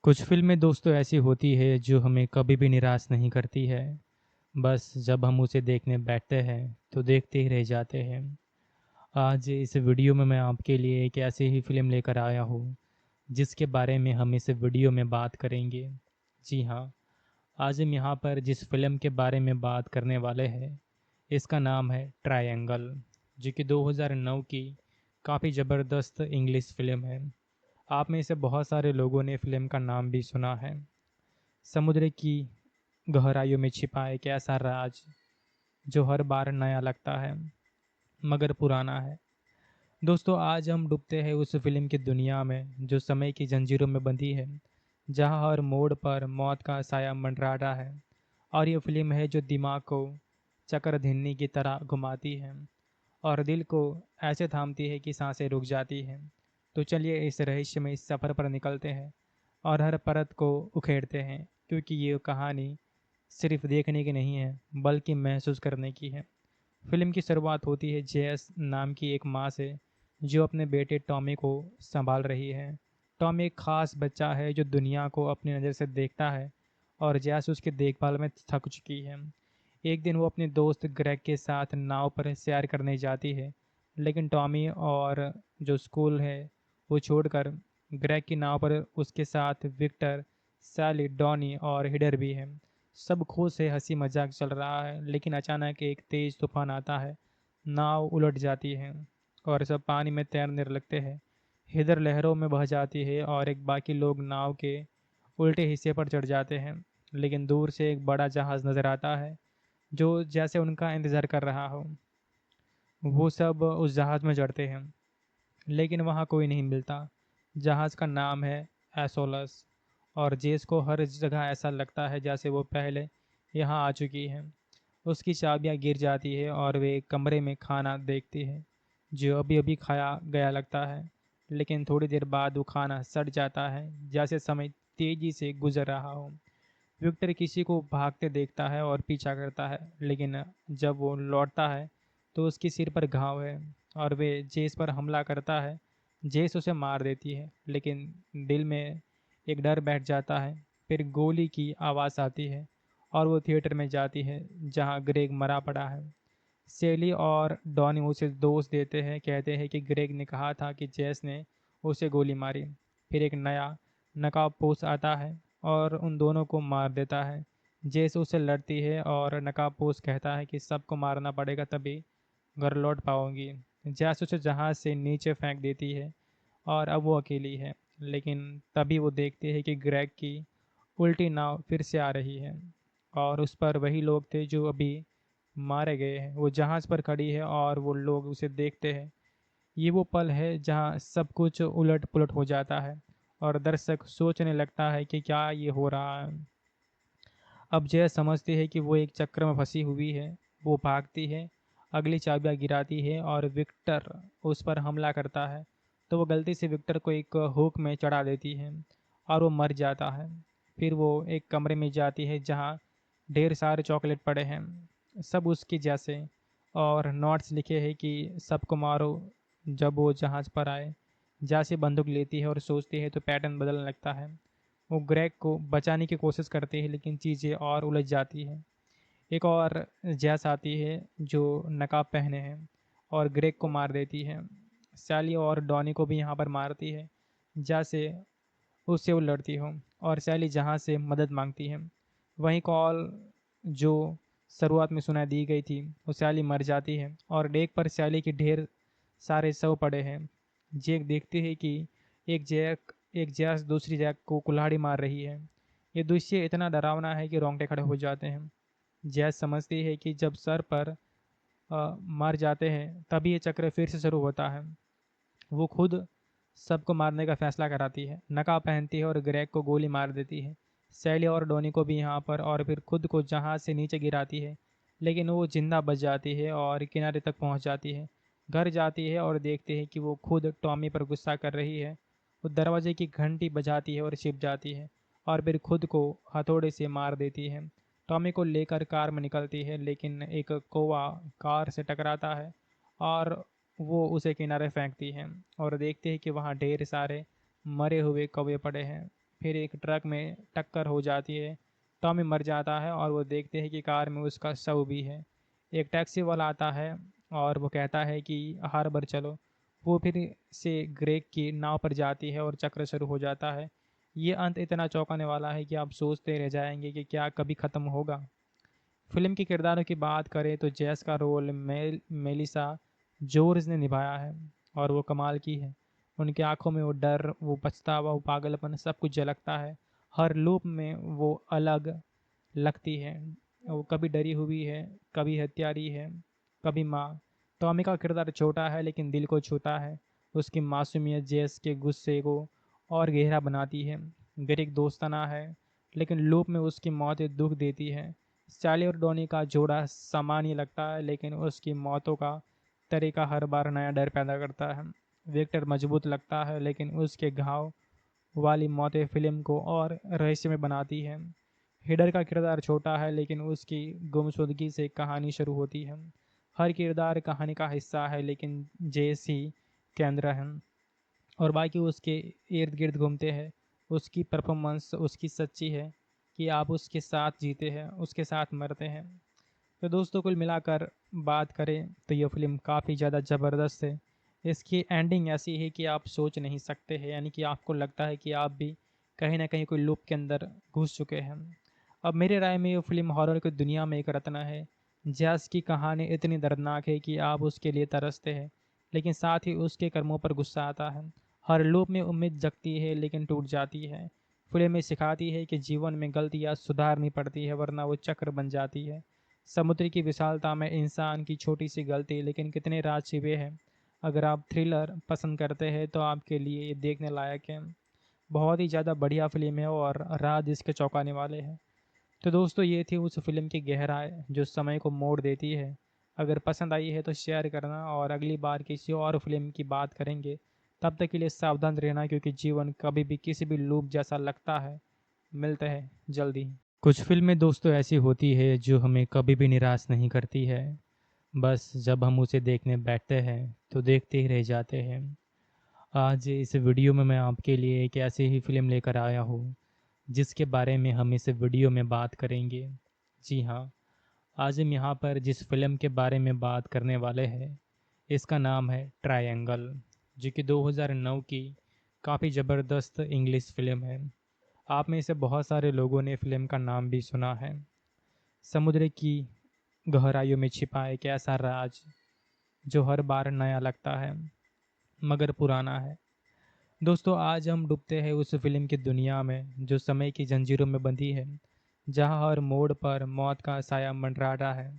कुछ फ़िल्में दोस्तों ऐसी होती है जो हमें कभी भी निराश नहीं करती है। बस जब हम उसे देखने बैठते हैं तो देखते ही रह जाते हैं। आज इस वीडियो में मैं आपके लिए एक ऐसी ही फ़िल्म लेकर आया हूँ जिसके बारे में हम इस वीडियो में बात करेंगे। जी हाँ, आज हम यहाँ पर जिस फ़िल्म के बारे में बात करने वाले हैं इसका नाम है ट्रायंगल, जो कि 2009 की काफ़ी ज़बरदस्त इंग्लिश फ़िल्म है। आप में से बहुत सारे लोगों ने फ़िल्म का नाम भी सुना है। समुद्र की गहराइयों में छिपा एक ऐसा राज जो हर बार नया लगता है मगर पुराना है। दोस्तों, आज हम डूबते हैं उस फिल्म की दुनिया में जो समय की जंजीरों में बंधी है, जहां हर मोड़ पर मौत का साया मंडरा रहा है। और ये फिल्म है जो दिमाग को चक्रधीनी की तरह घुमाती है और दिल को ऐसे थामती है कि सांसें रुक जाती हैं। तो चलिए इस रहस्यमय इस सफ़र पर निकलते हैं और हर परत को उखेड़ते हैं, क्योंकि ये कहानी सिर्फ देखने की नहीं है बल्कि महसूस करने की है। फिल्म की शुरुआत होती है जेएस नाम की एक माँ से जो अपने बेटे टॉमी को संभाल रही है। टॉमी एक खास बच्चा है जो दुनिया को अपनी नज़र से देखता है और जेएस उसकी देखभाल में थक चुकी है। एक दिन वो अपने दोस्त ग्रेग के साथ नाव पर सैर करने जाती है, लेकिन टॉमी और जो स्कूल है वो छोड़कर ग्रेग की नाव पर उसके साथ विक्टर, सैली, डॉनी और हिडर भी है। सब खुश है, हंसी मजाक चल रहा है, लेकिन अचानक एक तेज तूफान आता है। नाव उलट जाती है और सब पानी में तैरने लगते हैं। हिडर लहरों में बह जाती है और एक बाकी लोग नाव के उल्टे हिस्से पर चढ़ जाते हैं। लेकिन दूर से एक बड़ा जहाज नजर आता है जो जैसे उनका इंतजार कर रहा हो। वो सब उस जहाज में चढ़ते हैं, लेकिन वहाँ कोई नहीं मिलता। जहाज का नाम है एसोलस और जेस को हर जगह ऐसा लगता है जैसे वो पहले यहाँ आ चुकी है। उसकी चाबियाँ गिर जाती है और वे एक कमरे में खाना देखती है जो अभी अभी खाया गया लगता है। लेकिन थोड़ी देर बाद वो खाना सड़ जाता है जैसे समय तेजी से गुजर रहा हो। विक्टर किसी को भागते देखता है और पीछा करता है, लेकिन जब वो लौटता है तो उसके सिर पर घाव है और वे जेस पर हमला करता है। जेस उसे मार देती है, लेकिन दिल में एक डर बैठ जाता है। फिर गोली की आवाज़ आती है और वो थिएटर में जाती है जहाँ ग्रेग मरा पड़ा है। सेली और डॉनी उसे दोष देते हैं, कहते हैं कि ग्रेग ने कहा था कि जेस ने उसे गोली मारी। फिर एक नया नकाबपोश आता है और उन दोनों को मार देता है। जेस उससे लड़ती है और नकाबपोश कहता है कि सबको मारना पड़ेगा तभी घर लौट पाओगी। जैस उसे जहाज से नीचे फेंक देती है और अब वो अकेली है। लेकिन तभी वो देखती है कि ग्रेग की उल्टी नाव फिर से आ रही है और उस पर वही लोग थे जो अभी मारे गए हैं। वो जहाज पर खड़ी है और वो लोग उसे देखते हैं। ये वो पल है जहाँ सब कुछ उलट पुलट हो जाता है और दर्शक सोचने लगता है कि क्या ये हो रहा है। अब जय समझती है कि वो एक चक्र में फंसी हुई है। वो भागती है, अगली चाबियां गिराती है और विक्टर उस पर हमला करता है, तो वो गलती से विक्टर को एक हुक में चढ़ा देती है और वो मर जाता है। फिर वो एक कमरे में जाती है जहाँ ढेर सारे चॉकलेट पड़े हैं, सब उसके जैसे, और नोट्स लिखे हैं कि सबको मारो जब वो जहाज़ पर आए। जैसे बंदूक लेती है और सोचती है तो पैटर्न बदलने लगता है। वो ग्रेग को बचाने की कोशिश करती है, लेकिन चीज़ें और उलझ जाती हैं। एक और जैस आती है जो नकाब पहने हैं और ग्रेग को मार देती है। सैली और डॉनी को भी यहाँ पर मारती है जैसे उससे वो लड़ती हो, और सैली जहाँ से मदद मांगती है। वहीं कॉल जो शुरुआत में सुनाई दी गई थी वो सैली मर जाती है और डेक पर सैली के ढेर सारे शव पड़े हैं। जेक देखती है कि एक जैस दूसरी जैक को कुल्हाड़ी मार रही है। ये दृश्य इतना डरावना है कि रोंगटे खड़े हो जाते हैं। जैस समझती है कि जब सर पर मर जाते हैं तभी ये चक्र फिर से शुरू होता है। वो खुद सबको मारने का फैसला कराती है, नकाब पहनती है और ग्रेग को गोली मार देती है। सैली और डोनी को भी यहाँ पर, और फिर खुद को जहाज से नीचे गिराती है, लेकिन वो जिंदा बच जाती है और किनारे तक पहुँच जाती है। घर जाती है और देखती है कि वो खुद टॉमी पर गुस्सा कर रही है। वो दरवाजे की घंटी बजाती है और छिप जाती है और फिर खुद को हथौड़े से मार देती है। टॉमी को लेकर कार में निकलती है, लेकिन एक कौवा कार से टकराता है और वो उसे किनारे फेंकती है और देखते हैं कि वहाँ ढेर सारे मरे हुए कौवे पड़े हैं। फिर एक ट्रक में टक्कर हो जाती है। टॉमी मर जाता है और वो देखते हैं कि कार में उसका शव भी है। एक टैक्सी वाला आता है और वो कहता है कि हार्बर चलो। वो फिर से ग्रेग की नाव पर जाती है और चक्र शुरू हो जाता है। ये अंत इतना चौंकाने वाला है कि आप सोचते रह जाएंगे कि क्या कभी ख़त्म होगा। फिल्म के किरदारों की बात करें तो जैस का रोल मेलिसा जोर्ज ने निभाया है और वो कमाल की है। उनकी आंखों में वो डर, वो पछतावा, वो पागलपन सब कुछ झलकता है। हर लूप में वो अलग लगती है। वो कभी डरी हुई है, कभी हत्यारी है, कभी माँ। टॉमी का किरदार छोटा है लेकिन दिल को छूता है। उसकी मासूमियत जैस के गुस्से को और गहरा बनाती है। ग्रेग दोस्ताना है लेकिन लूप में उसकी मौत दुख देती है। सैली और डॉनी का जोड़ा सामान्य लगता है लेकिन उसकी मौतों का तरीका हर बार नया डर पैदा करता है। विक्टर मजबूत लगता है लेकिन उसके घाव वाली मौतें फिल्म को और रहस्यमय बनाती है। हिडर का किरदार छोटा है लेकिन उसकी गुमशुदगी से कहानी शुरू होती है। हर किरदार कहानी का हिस्सा है लेकिन जेस ही केंद्र है और बाकी उसके इर्द गिर्द घूमते हैं। उसकी परफॉर्मेंस उसकी सच्ची है कि आप उसके साथ जीते हैं, उसके साथ मरते हैं। तो दोस्तों कुल मिलाकर बात करें तो ये फिल्म काफ़ी ज़्यादा ज़बरदस्त है। इसकी एंडिंग ऐसी है कि आप सोच नहीं सकते हैं, यानी कि आपको लगता है कि आप भी कहीं ना कहीं कोई लूप के अंदर घुस चुके हैं। अब मेरे राय में ये फिल्म हॉरर की दुनिया में एक रत्न है। जैस की कहानी इतनी दर्दनाक है कि आप उसके लिए तरसते हैं लेकिन साथ ही उसके कर्मों पर गुस्सा आता है। हर लूप में उम्मीद जगती है लेकिन टूट जाती है। फिल्म में सिखाती है कि जीवन में गलतियाँ सुधारनी पड़ती है वरना वो चक्र बन जाती है। समुद्र की विशालता में इंसान की छोटी सी गलती लेकिन कितने राज छिपे हैं। अगर आप थ्रिलर पसंद करते हैं तो आपके लिए ये देखने लायक है। बहुत ही ज़्यादा बढ़िया फिल्म है और राज इसके चौंकाने वाले हैं। तो दोस्तों ये थी उस फिल्म की गहराई जो समय को मोड़ देती है। अगर पसंद आई है तो शेयर करना और अगली बार किसी और फिल्म की बात करेंगे। तब तक के लिए सावधान रहना क्योंकि जीवन कभी भी किसी भी लूप जैसा लगता है। मिलते हैं जल्दी। कुछ फिल्में दोस्तों ऐसी होती है जो हमें कभी भी निराश नहीं करती है। बस जब हम उसे देखने बैठते हैं तो देखते ही रह जाते हैं। आज इस वीडियो में मैं आपके लिए एक ऐसी ही फिल्म लेकर आया हूँ जिसके बारे में हम इस वीडियो में बात करेंगे। जी हाँ, आज हम यहाँ पर जिस फिल्म के बारे में बात करने वाले हैं इसका नाम है ट्रायंगल, जो कि 2009 की काफ़ी ज़बरदस्त इंग्लिश फिल्म है। आप में से बहुत सारे लोगों ने फिल्म का नाम भी सुना है। समुद्र की गहराइयों में छिपा एक ऐसा राज जो हर बार नया लगता है मगर पुराना है। दोस्तों आज हम डूबते हैं उस फिल्म की दुनिया में जो समय की जंजीरों में बंधी है, जहां हर मोड़ पर मौत का साया मंडराता है।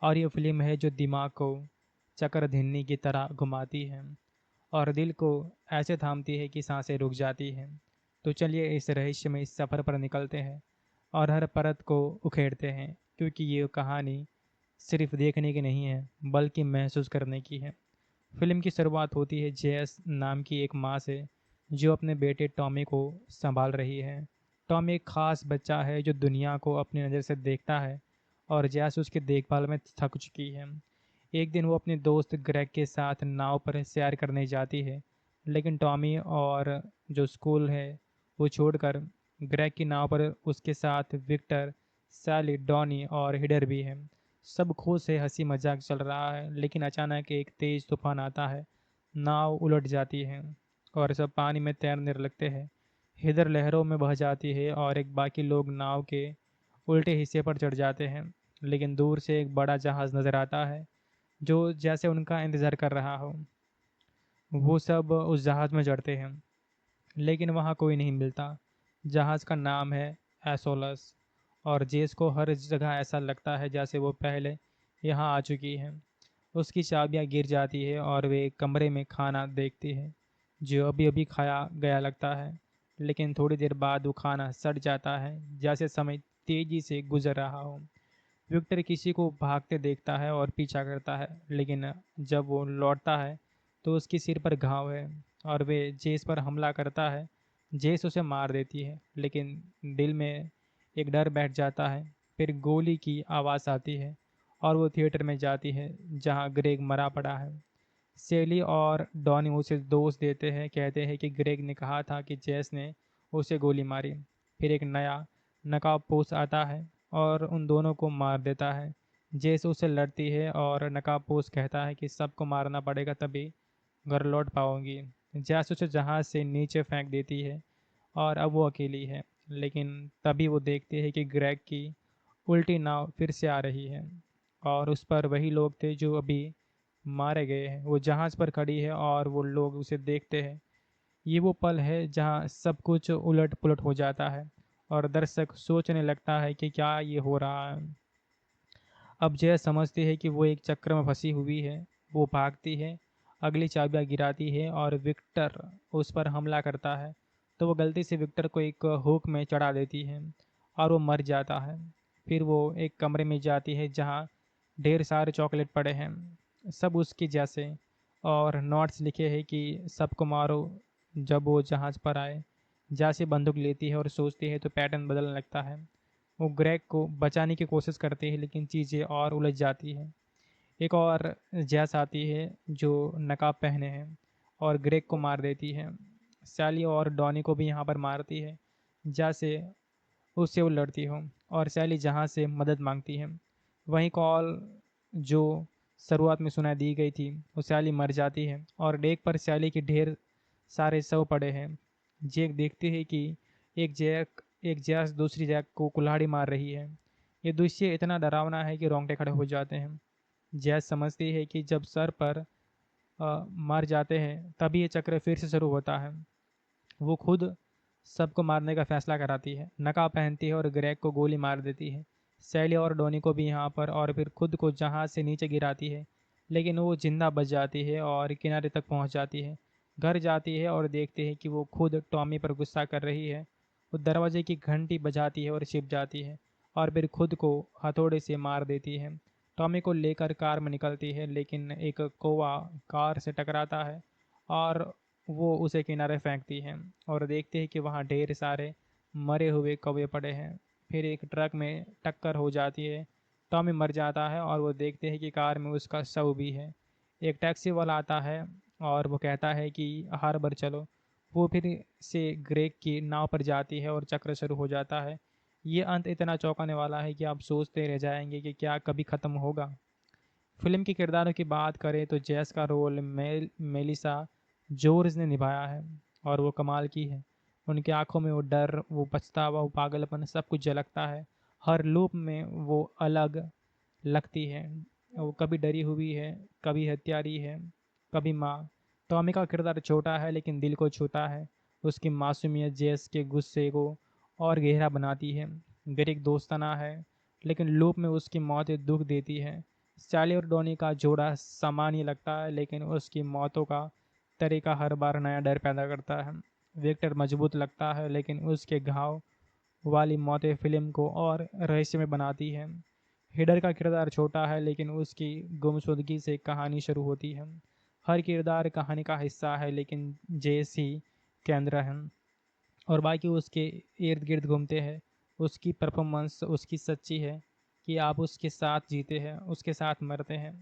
और ये फिल्म है जो दिमाग को चक्रधीनी की तरह घुमाती है और दिल को ऐसे थामती है कि सांसें रुक जाती हैं। तो चलिए इस रहस्य में इस सफ़र पर निकलते हैं और हर परत को उखेड़ते हैं क्योंकि ये कहानी सिर्फ देखने की नहीं है बल्कि महसूस करने की है। फिल्म की शुरुआत होती है जेस नाम की एक माँ से जो अपने बेटे टॉमी को संभाल रही है। टॉमी एक खास बच्चा है जो दुनिया को अपनी नज़र से देखता है और जेस उसकी देखभाल में थक चुकी है। एक दिन वो अपने दोस्त ग्रेग के साथ नाव पर सैर करने जाती है लेकिन टॉमी और जो स्कूल है वो छोड़कर ग्रेग की नाव पर उसके साथ विक्टर, सैली, डॉनी और हिडर भी है। सब खुश से हंसी मजाक चल रहा है लेकिन अचानक एक तेज तूफान आता है। नाव उलट जाती है और सब पानी में तैरने लगते हैं। हिडर लहरों में बह जाती है और एक बाकी लोग नाव के उल्टे हिस्से पर चढ़ जाते हैं। लेकिन दूर से एक बड़ा जहाज नजर आता है जो जैसे उनका इंतजार कर रहा हो। वो सब उस जहाज में चढ़ते हैं लेकिन वहाँ कोई नहीं मिलता। जहाज का नाम है एसोलस और जेस को हर जगह ऐसा लगता है जैसे वो पहले यहाँ आ चुकी है। उसकी चाबियाँ गिर जाती है और वे एक कमरे में खाना देखती है जो अभी अभी खाया गया लगता है। लेकिन थोड़ी देर बाद वो खाना सड़ जाता है जैसे समय तेजी से गुजर रहा हो। विक्टर किसी को भागते देखता है और पीछा करता है लेकिन जब वो लौटता है तो उसके सिर पर घाव है और वे जेस पर हमला करता है। जेस उसे मार देती है लेकिन दिल में एक डर बैठ जाता है। फिर गोली की आवाज़ आती है और वो थिएटर में जाती है जहाँ ग्रेग मरा पड़ा है। सेली और डॉनी उसे दोष देते हैं, कहते हैं कि ग्रेग ने कहा था कि जेस ने उसे गोली मारी। फिर एक नया नकाबपोश आता है और उन दोनों को मार देता है। जेस उसे लड़ती है और नकाबपोश कहता है कि सबको मारना पड़ेगा तभी घर लौट पाओगी। जैस उसे जहाज से नीचे फेंक देती है और अब वो अकेली है। लेकिन तभी वो देखती है कि ग्रेग की उल्टी नाव फिर से आ रही है और उस पर वही लोग थे जो अभी मारे गए हैं। वो जहाज पर खड़ी है और वो लोग उसे देखते हैं। ये वो पल है जहाँ सब कुछ उलट पुलट हो जाता है और दर्शक सोचने लगता है कि क्या ये हो रहा है। अब जय समझती है कि वो एक चक्र में फंसी हुई है। वो भागती है, अगली चाबियां गिराती है और विक्टर उस पर हमला करता है। तो वो गलती से विक्टर को एक हुक में चढ़ा देती है और वो मर जाता है। फिर वो एक कमरे में जाती है जहाँ ढेर सारे चॉकलेट पड़े हैं, सब उसके जैसे, और नोट्स लिखे हैं कि सबको मारो जब वो जहाज़ पर आए। जैसे बंदूक लेती है और सोचती है तो पैटर्न बदलने लगता है। वो ग्रेग को बचाने की कोशिश करती है लेकिन चीज़ें और उलझ जाती हैं। एक और जैस आती है जो नकाब पहने हैं और ग्रेग को मार देती है। सैली और डॉनी को भी यहाँ पर मारती है जैसे उससे वो लड़ती हो और सैली जहाँ से मदद मांगती है। वहीं कॉल जो शुरुआत में सुनाई दी गई थी वो सैली मर जाती है और डेक पर सैली के ढेर सारे शव पड़े हैं। जेक देखती है कि एक जैस दूसरी जैक को कुल्हाड़ी मार रही है। ये दृश्य इतना डरावना है कि रोंगटे खड़े हो जाते हैं। जैस समझती है कि जब सर पर मर जाते हैं तभी ये चक्र फिर से शुरू होता है। वो खुद सबको मारने का फैसला कराती है, नकाब पहनती है और ग्रेग को गोली मार देती है। सैली और डोनी को भी यहाँ पर, और फिर खुद को जहाज से नीचे गिराती है। लेकिन वो जिंदा बच जाती है और किनारे तक पहुँच जाती है। घर जाती है और देखती है कि वो खुद टॉमी पर गुस्सा कर रही है। वो दरवाजे की घंटी बजाती है और छिप जाती है और फिर खुद को हथौड़े से मार देती है। टॉमी को लेकर कार में निकलती है लेकिन एक कौवा कार से टकराता है और वो उसे किनारे फेंकती है और देखते हैं कि वहाँ ढेर सारे मरे हुए कौवे पड़े हैं। फिर एक ट्रक में टक्कर हो जाती है। टॉमी मर जाता है और वो देखते हैं कि कार में उसका शव भी है। एक टैक्सी वाला आता है और वो कहता है कि हार्बर चलो। वो फिर से ग्रेग की नाव पर जाती है और चक्र शुरू हो जाता है। ये अंत इतना चौंकाने वाला है कि आप सोचते रह जाएंगे कि क्या कभी ख़त्म होगा। फिल्म के किरदारों की बात करें तो जैस का रोल मेलिसा जोर्ज ने निभाया है और वो कमाल की है। उनकी आंखों में वो डर, वो पछतावा, वो पागलपन सब कुछ झलकता है। हर लूप में वो अलग लगती है। वो कभी डरी हुई है, कभी हत्यारी है, कभी माँ। टॉमी का किरदार छोटा है लेकिन दिल को छूता है। उसकी मासूमियत जैस के गुस्से को और गहरा बनाती है। ग्रेग दोस्ताना है लेकिन लूप में उसकी मौत दुख देती है। सैली और डॉनी का जोड़ा सामान्य लगता है लेकिन उसकी मौतों का तरीका हर बार नया डर पैदा करता है। विक्टर मजबूत लगता है लेकिन उसके घाव वाली मौतें फिल्म को और रहस्यमय बनाती है। हिडर का किरदार छोटा है लेकिन उसकी गुमशुदगी से कहानी शुरू होती है। हर किरदार कहानी का हिस्सा है लेकिन जेस ही केंद्र है और बाकी उसके इर्द गिर्द घूमते हैं। उसकी परफॉर्मेंस उसकी सच्ची है कि आप उसके साथ जीते हैं, उसके साथ मरते हैं।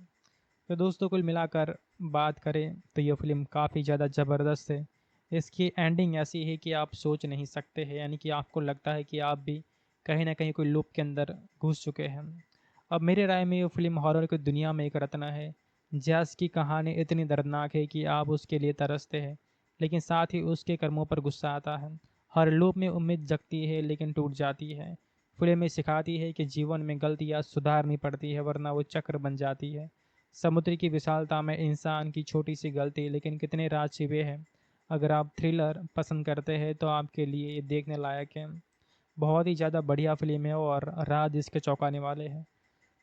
तो दोस्तों कुल मिलाकर बात करें तो यह फिल्म काफ़ी ज़्यादा ज़बरदस्त है। इसकी एंडिंग ऐसी है कि आप सोच नहीं सकते हैं, यानी कि आपको लगता है कि आप भी कहीं ना कहीं कोई लूप के अंदर घुस चुके हैं। अब मेरे राय में ये फिल्म हॉरर की दुनिया में एक रत्न है। जैस की कहानी इतनी दर्दनाक है कि आप उसके लिए तरसते हैं लेकिन साथ ही उसके कर्मों पर गुस्सा आता है। हर लूप में उम्मीद जगती है लेकिन टूट जाती है। फिल्म में सिखाती है कि जीवन में गलतियाँ सुधारनी पड़ती है वरना वो चक्र बन जाती है। समुद्र की विशालता में इंसान की छोटी सी गलती लेकिन कितने राज छिपे हैं। अगर आप थ्रिलर पसंद करते हैं तो आपके लिए ये देखने लायक है। बहुत ही ज़्यादा बढ़िया फिल्म है और राज इसके चौंकाने वाले हैं।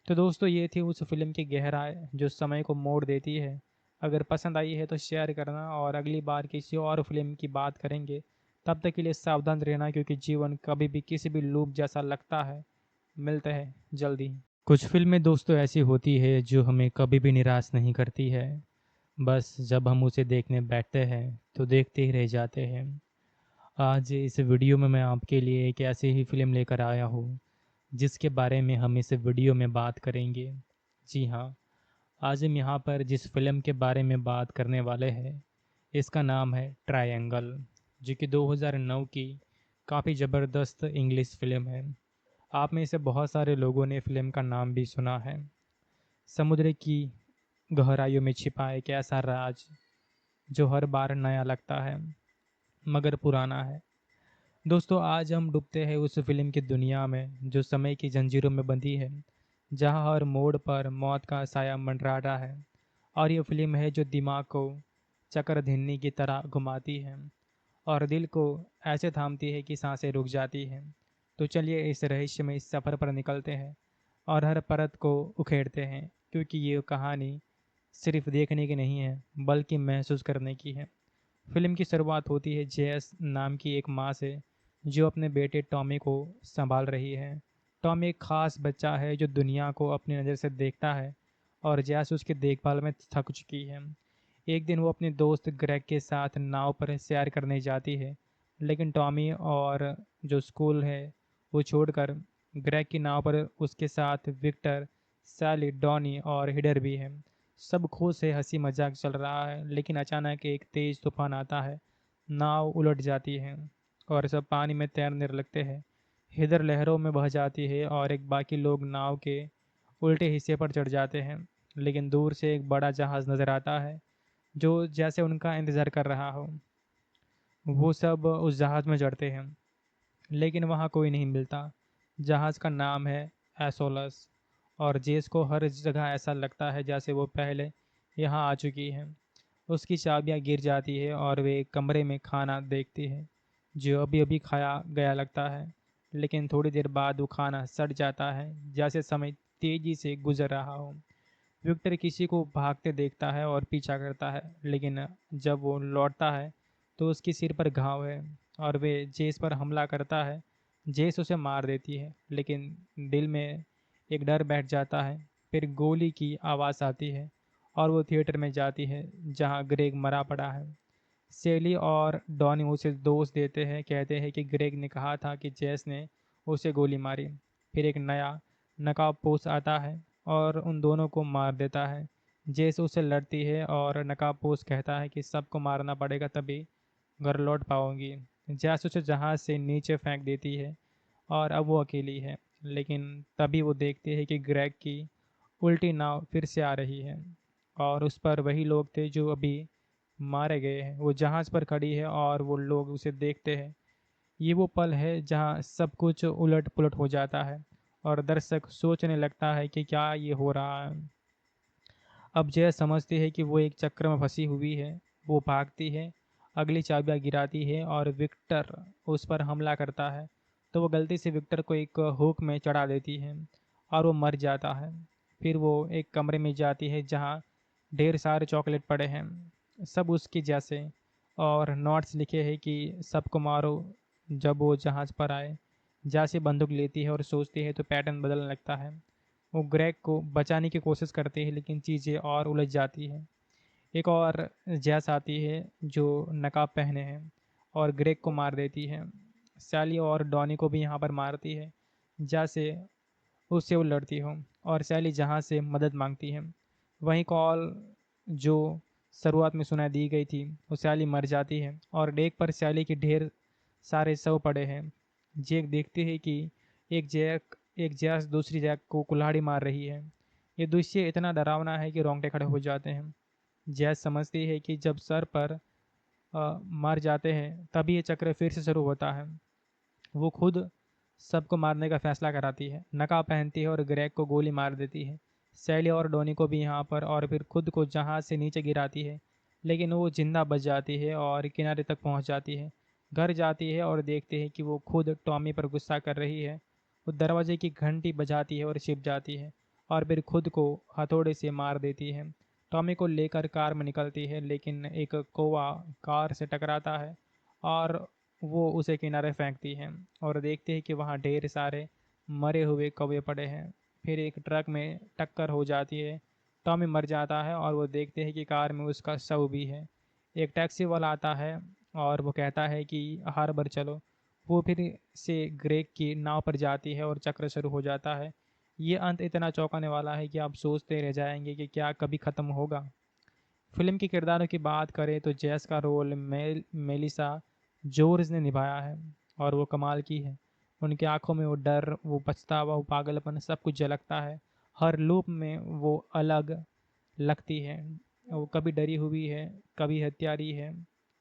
तो दोस्तों ये थी उस फिल्म की गहराई जो समय को मोड़ देती है। अगर पसंद आई है तो शेयर करना और अगली बार किसी और फिल्म की बात करेंगे। तब तक के लिए सावधान रहना क्योंकि जीवन कभी भी किसी भी लूप जैसा लगता है। मिलते हैं जल्दी। कुछ फिल्में दोस्तों ऐसी होती है जो हमें कभी भी निराश नहीं करती है। बस जब हम उसे देखने बैठते हैं तो देखते ही रह जाते हैं। आज इस वीडियो में मैं आपके लिए एक ऐसी ही फिल्म लेकर आया हूँ जिसके बारे में हम इस वीडियो में बात करेंगे। जी हाँ, आज हम यहाँ पर जिस फिल्म के बारे में बात करने वाले हैं इसका नाम है ट्रायंगल, जो कि 2009 की काफ़ी ज़बरदस्त इंग्लिश फ़िल्म है। आप में से बहुत सारे लोगों ने फ़िल्म का नाम भी सुना है। समुद्र की गहराइयों में छिपा एक ऐसा राज जो हर बार नया लगता है मगर पुराना है। दोस्तों, आज हम डूबते हैं उस फ़िल्म की दुनिया में जो समय की जंजीरों में बंधी है, जहाँ हर मोड़ पर मौत का साया मंडराता है। और ये फ़िल्म है जो दिमाग को चक्रधीनी की तरह घुमाती है और दिल को ऐसे थामती है कि सांसें रुक जाती हैं। तो चलिए इस रहस्यमय इस सफ़र पर निकलते हैं और हर परत को उखेड़ते हैं, क्योंकि ये कहानी सिर्फ देखने की नहीं है बल्कि महसूस करने की है। फिल्म की शुरुआत होती है जेस नाम की एक माँ से जो अपने बेटे टॉमी को संभाल रही है। टॉमी एक खास बच्चा है जो दुनिया को अपनी नज़र से देखता है और जेस उसकी देखभाल में थक चुकी है। एक दिन वो अपने दोस्त ग्रेग के साथ नाव पर सैर करने जाती है, लेकिन टॉमी और जो स्कूल है वो छोड़कर ग्रेग की नाव पर उसके साथ विक्टर, सैली, डॉनी और हिडर भी है। सब खुश है, हंसी मजाक चल रहा है, लेकिन अचानक एक तेज तूफान आता है। नाव उलट जाती है और सब पानी में तैरने लगते हैं। हिदर लहरों में बह जाती है और एक बाकी लोग नाव के उल्टे हिस्से पर चढ़ जाते हैं। लेकिन दूर से एक बड़ा जहाज नजर आता है जो जैसे उनका इंतजार कर रहा हो। वो सब उस जहाज में चढ़ते हैं, लेकिन वहाँ कोई नहीं मिलता। जहाज का नाम है एसोलस और जेस को हर जगह ऐसा लगता है जैसे वो पहले यहाँ आ चुकी है। उसकी चाबियाँ गिर जाती है और वे एक कमरे में खाना देखती है जो अभी अभी खाया गया लगता है। लेकिन थोड़ी देर बाद वो खाना सड़ जाता है जैसे समय तेजी से गुजर रहा हो। विक्टर किसी को भागते देखता है और पीछा करता है, लेकिन जब वो लौटता है तो उसके सिर पर घाव है और वे जेस पर हमला करता है। जेस उसे मार देती है, लेकिन दिल में एक डर बैठ जाता है। फिर गोली की आवाज़ आती है और वो थिएटर में जाती है जहाँ ग्रेग मरा पड़ा है। सेली और डॉनी उसे दोष देते हैं, कहते हैं कि ग्रेग ने कहा था कि जेस ने उसे गोली मारी। फिर एक नया नकाबपोश आता है और उन दोनों को मार देता है। जेस उसे लड़ती है और नकाबपोश कहता है कि सबको मारना पड़ेगा तभी घर लौट पाओगी। जेस उसे जहाज से नीचे फेंक देती है और अब वो अकेली है। लेकिन तभी वो देखती है कि ग्रेग की उल्टी नाव फिर से आ रही है और उस पर वही लोग थे जो अभी मारे गए हैं। वो जहाज पर खड़ी है और वो लोग उसे देखते हैं। ये वो पल है जहाँ सब कुछ उलट पुलट हो जाता है और दर्शक सोचने लगता है कि क्या ये हो रहा है। अब जय समझती है कि वो एक चक्र में फंसी हुई है। वो भागती है, अगली चाबियां गिराती है और विक्टर उस पर हमला करता है, तो वो गलती से विक्टर को एक हुक में चढ़ा देती है और वो मर जाता है। फिर वो एक कमरे में जाती है जहाँ ढेर सारे चॉकलेट पड़े हैं, सब उसके जैसे, और नोट्स लिखे हैं कि सबको मारो जब वो जहाज़ पर आए। जैसे बंदूक लेती है और सोचती है तो पैटर्न बदलने लगता है। वो ग्रेग को बचाने की कोशिश करती है, लेकिन चीज़ें और उलझ जाती हैं। एक और जैस आती है जो नकाब पहने हैं और ग्रेग को मार देती है। सैली और डॉनी को भी यहाँ पर मारती है जैसे उससे वो लड़ती हो, और सैली जहाँ से मदद मांगती है। वहीं कॉल जो शुरुआत में सुनाई दी गई थी, वो सैली मर जाती है और डेक पर सैली के ढेर सारे शव पड़े हैं। जेक देखती है कि एक जैस दूसरी जैक को कुल्हाड़ी मार रही है। ये दृश्य इतना डरावना है कि रोंगटे खड़े हो जाते हैं। जैस समझती है कि जब सर पर मर जाते हैं तभी ये चक्र फिर से शुरू होता है। वो खुद सबको मारने का फैसला कराती है, नकाब पहनती है और ग्रेग को गोली मार देती है। सैली और डोनी को भी यहाँ पर, और फिर खुद को जहाज से नीचे गिराती है, लेकिन वो जिंदा बच जाती है और किनारे तक पहुँच जाती है। घर जाती है और देखती है कि वो खुद टॉमी पर गुस्सा कर रही है। वो दरवाजे की घंटी बजाती है और छिप जाती है और फिर खुद को हथौड़े से मार देती है। टॉमी को लेकर कार में निकलती है, लेकिन एक कौवा कार से टकराता है और वो उसे किनारे फेंकती है और देखते हैं कि वहाँ ढेर सारे मरे हुए कौवे पड़े हैं। फिर एक ट्रक में टक्कर हो जाती है। टॉमी मर जाता है और वो देखते हैं कि कार में उसका शव भी है। एक टैक्सी वाला आता है और वो कहता है कि हार्बर चलो। वो फिर से ग्रेग की नाव पर जाती है और चक्र शुरू हो जाता है। ये अंत इतना चौंकाने वाला है कि आप सोचते रह जाएंगे कि क्या कभी ख़त्म होगा। फिल्म के किरदारों की बात करें तो जेस का रोल मेलिसा जॉर्ज ने निभाया है। और वो कमाल की है। उनकी आंखों में वो डर, वो पछतावा, वो पागलपन सब कुछ झलकता है। हर लूप में वो अलग लगती है। वो कभी डरी हुई है, कभी हत्यारी है,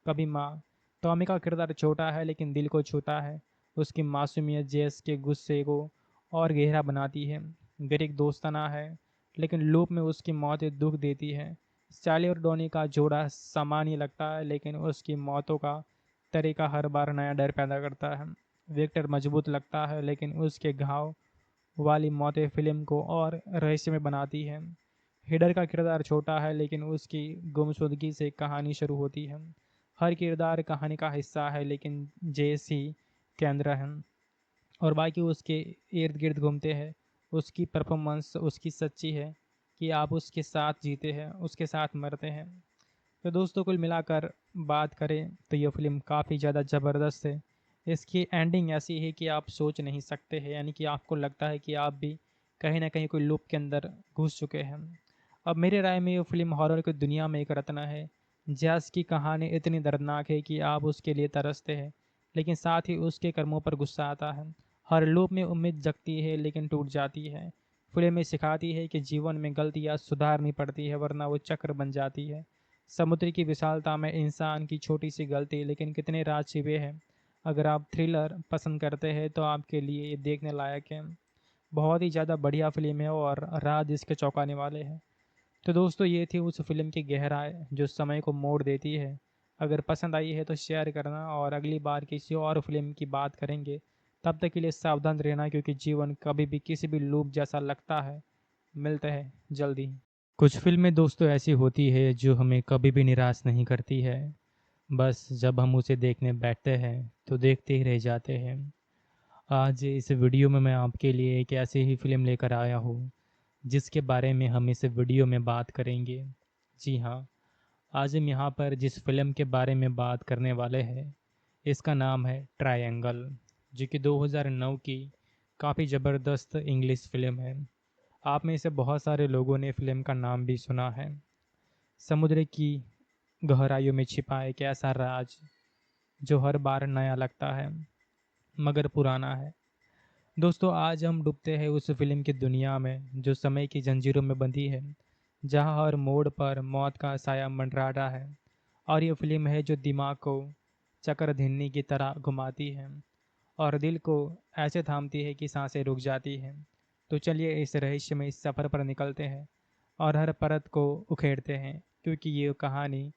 कभी माँ। टॉमी का किरदार छोटा है लेकिन दिल को छूता है। उसकी मासूमियत जेस के गुस्से को और गहरा बनाती है। ग्रेग दोस्ताना है लेकिन लूप में उसकी मौत दुख देती है। स्टाइली और डॉनी का जोड़ा सामान्य लगता है लेकिन उसकी मौतों का तरीका हर बार नया डर पैदा करता है। विक्टर मजबूत लगता है लेकिन उसके घाव वाली मौतें फिल्म को और रहस्यमय बनाती है। हिडर का किरदार छोटा है लेकिन उसकी गुमशुदगी से कहानी शुरू होती है। हर किरदार कहानी का हिस्सा है लेकिन जेस ही केंद्र है और बाकी उसके इर्द गिर्द घूमते हैं। उसकी परफॉर्मेंस उसकी सच्ची है कि आप उसके साथ जीते हैं, उसके साथ मरते हैं। तो दोस्तों कुल मिलाकर बात करें तो यह फिल्म काफ़ी ज़्यादा ज़बरदस्त है। इसकी एंडिंग ऐसी है कि आप सोच नहीं सकते हैं, यानी कि आपको लगता है कि आप भी कहीं ना कहीं कोई लूप के अंदर घुस चुके हैं। अब मेरे राय में ये फिल्म हॉरर की दुनिया में एक रत्न है। जैस की कहानी इतनी दर्दनाक है कि आप उसके लिए तरसते हैं, लेकिन साथ ही उसके कर्मों पर गुस्सा आता है। हर लूप में उम्मीद जगती है लेकिन टूट जाती है। फिल्म में सिखाती है कि जीवन में गलतियाँ सुधारनी पड़ती है वरना वो चक्र बन जाती है। समुद्र की विशालता में इंसान की छोटी सी गलती लेकिन कितने राज छिपे हैं। अगर आप थ्रिलर पसंद करते हैं तो आपके लिए ये देखने लायक है। बहुत ही ज़्यादा बढ़िया फिल्म है और राज इसके चौंकाने वाले हैं। तो दोस्तों ये थी उस फिल्म की गहराई जो समय को मोड़ देती है। अगर पसंद आई है तो शेयर करना और अगली बार किसी और फिल्म की बात करेंगे। तब तक के लिए सावधान रहना क्योंकि जीवन कभी भी किसी भी लूप जैसा लगता है। मिलते हैं जल्दी। कुछ फिल्में दोस्तों ऐसी होती है जो हमें कभी भी निराश नहीं करती है। बस जब हम उसे देखने बैठते हैं तो देखते ही रह जाते हैं। आज इस वीडियो में मैं आपके लिए एक ऐसी ही फिल्म लेकर आया हूँ जिसके बारे में हम इस वीडियो में बात करेंगे। जी हाँ, आज हम यहाँ पर जिस फिल्म के बारे में बात करने वाले हैं इसका नाम है ट्रायंगल, जो कि 2009 की काफ़ी ज़बरदस्त इंग्लिश फिल्म है। आप में से बहुत सारे लोगों ने फिल्म का नाम भी सुना है। समुद्र की गहराइयों में छिपा एक ऐसा राज जो हर बार नया लगता है मगर पुराना है। दोस्तों आज हम डूबते हैं उस फिल्म की दुनिया में जो समय की जंजीरों में बंधी है, जहां हर मोड़ पर मौत का साया मंडराता है। और ये फिल्म है जो दिमाग को चक्रधीनी की तरह घुमाती है और दिल को ऐसे थामती है कि सांसें रुक जाती हैं। तो चलिए इस रहस्य में इस सफ़र पर निकलते हैं और हर परत को उखेड़ते हैं क्योंकि ये कहानी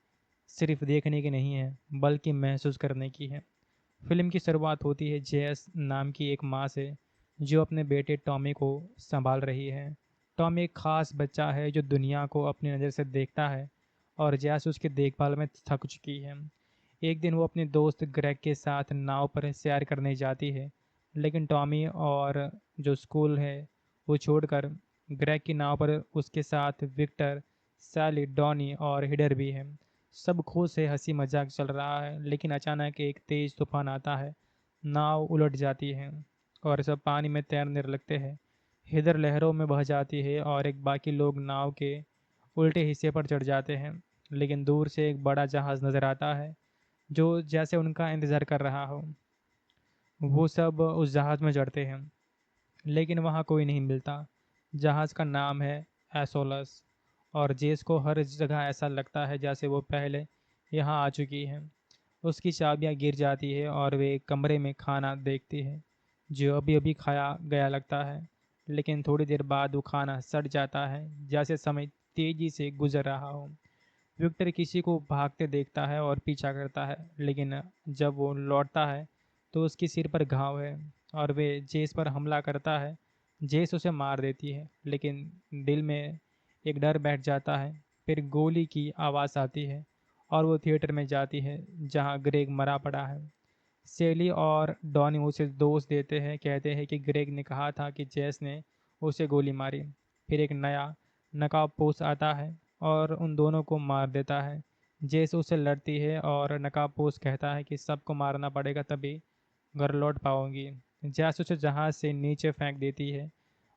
सिर्फ देखने की नहीं है बल्कि महसूस करने की है। फिल्म की शुरुआत होती है जेएस नाम की एक माँ से जो अपने बेटे टॉमी को संभाल रही है। टॉमी एक खास बच्चा है जो दुनिया को अपनी नज़र से देखता है और जेएस उसकी देखभाल में थक चुकी है। एक दिन वो अपने दोस्त ग्रेग के साथ नाव पर सैर करने जाती है लेकिन टॉमी और जो स्कूल है वो छोड़कर ग्रेग की नाव पर उसके साथ विक्टर, सैली, डॉनी और हिडर भी है। सब खुश है, हंसी मजाक चल रहा है लेकिन अचानक एक तेज तूफान आता है। नाव उलट जाती है और सब पानी में तैरने लगते हैं। हिडर लहरों में बह जाती है और एक बाकी लोग नाव के उल्टे हिस्से पर चढ़ जाते हैं। लेकिन दूर से एक बड़ा जहाज नजर आता है जो जैसे उनका इंतजार कर रहा हो। वो सब उस जहाज में चढ़ते हैं लेकिन वहाँ कोई नहीं मिलता। जहाज का नाम है एसोलस और जेस को हर जगह ऐसा लगता है जैसे वो पहले यहाँ आ चुकी है। उसकी चाबियाँ गिर जाती है और वे एक कमरे में खाना देखती है जो अभी अभी खाया गया लगता है। लेकिन थोड़ी देर बाद वो खाना सड़ जाता है जैसे समय तेजी से गुजर रहा हो। विक्टर किसी को भागते देखता है और पीछा करता है लेकिन जब वो लौटता है तो उसकी सिर पर घाव है और वे जेस पर हमला करता है। जेस उसे मार देती है लेकिन दिल में एक डर बैठ जाता है। फिर गोली की आवाज़ आती है और वो थिएटर में जाती है जहाँ ग्रेग मरा पड़ा है। सेली और डॉनी उसे दोष देते हैं, कहते हैं कि ग्रेग ने कहा था कि जेस ने उसे गोली मारी। फिर एक नया नकाबपोश आता है और उन दोनों को मार देता है। जेस उससे लड़ती है और नकाबपोश कहता है कि सबको मारना पड़ेगा तभी घर लौट पाऊंगी। जैस उसे जहाज से नीचे फेंक देती है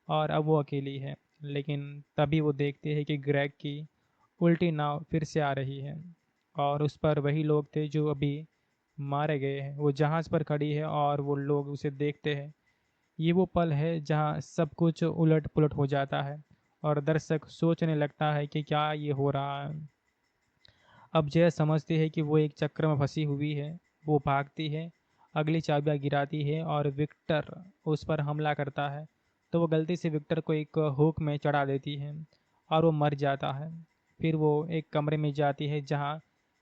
और अब वो अकेली है। लेकिन तभी वो देखती है कि ग्रेग की उल्टी नाव फिर से आ रही है और उस पर वही लोग थे जो अभी मारे गए हैं। वो जहाज़ पर खड़ी है और वो लोग उसे देखते हैं। ये वो पल है जहाँ सब कुछ उलट-पुलट हो जाता है और दर्शक सोचने लगता है कि क्या ये हो रहा है। अब जया समझती है कि वो एक चक्र में फंसी हुई है। वो भागती है, अगली चाबियाँ गिराती है और विक्टर उस पर हमला करता है। तो वो गलती से विक्टर को एक हुक में चढ़ा देती है और वो मर जाता है। फिर वो एक कमरे में जाती है जहाँ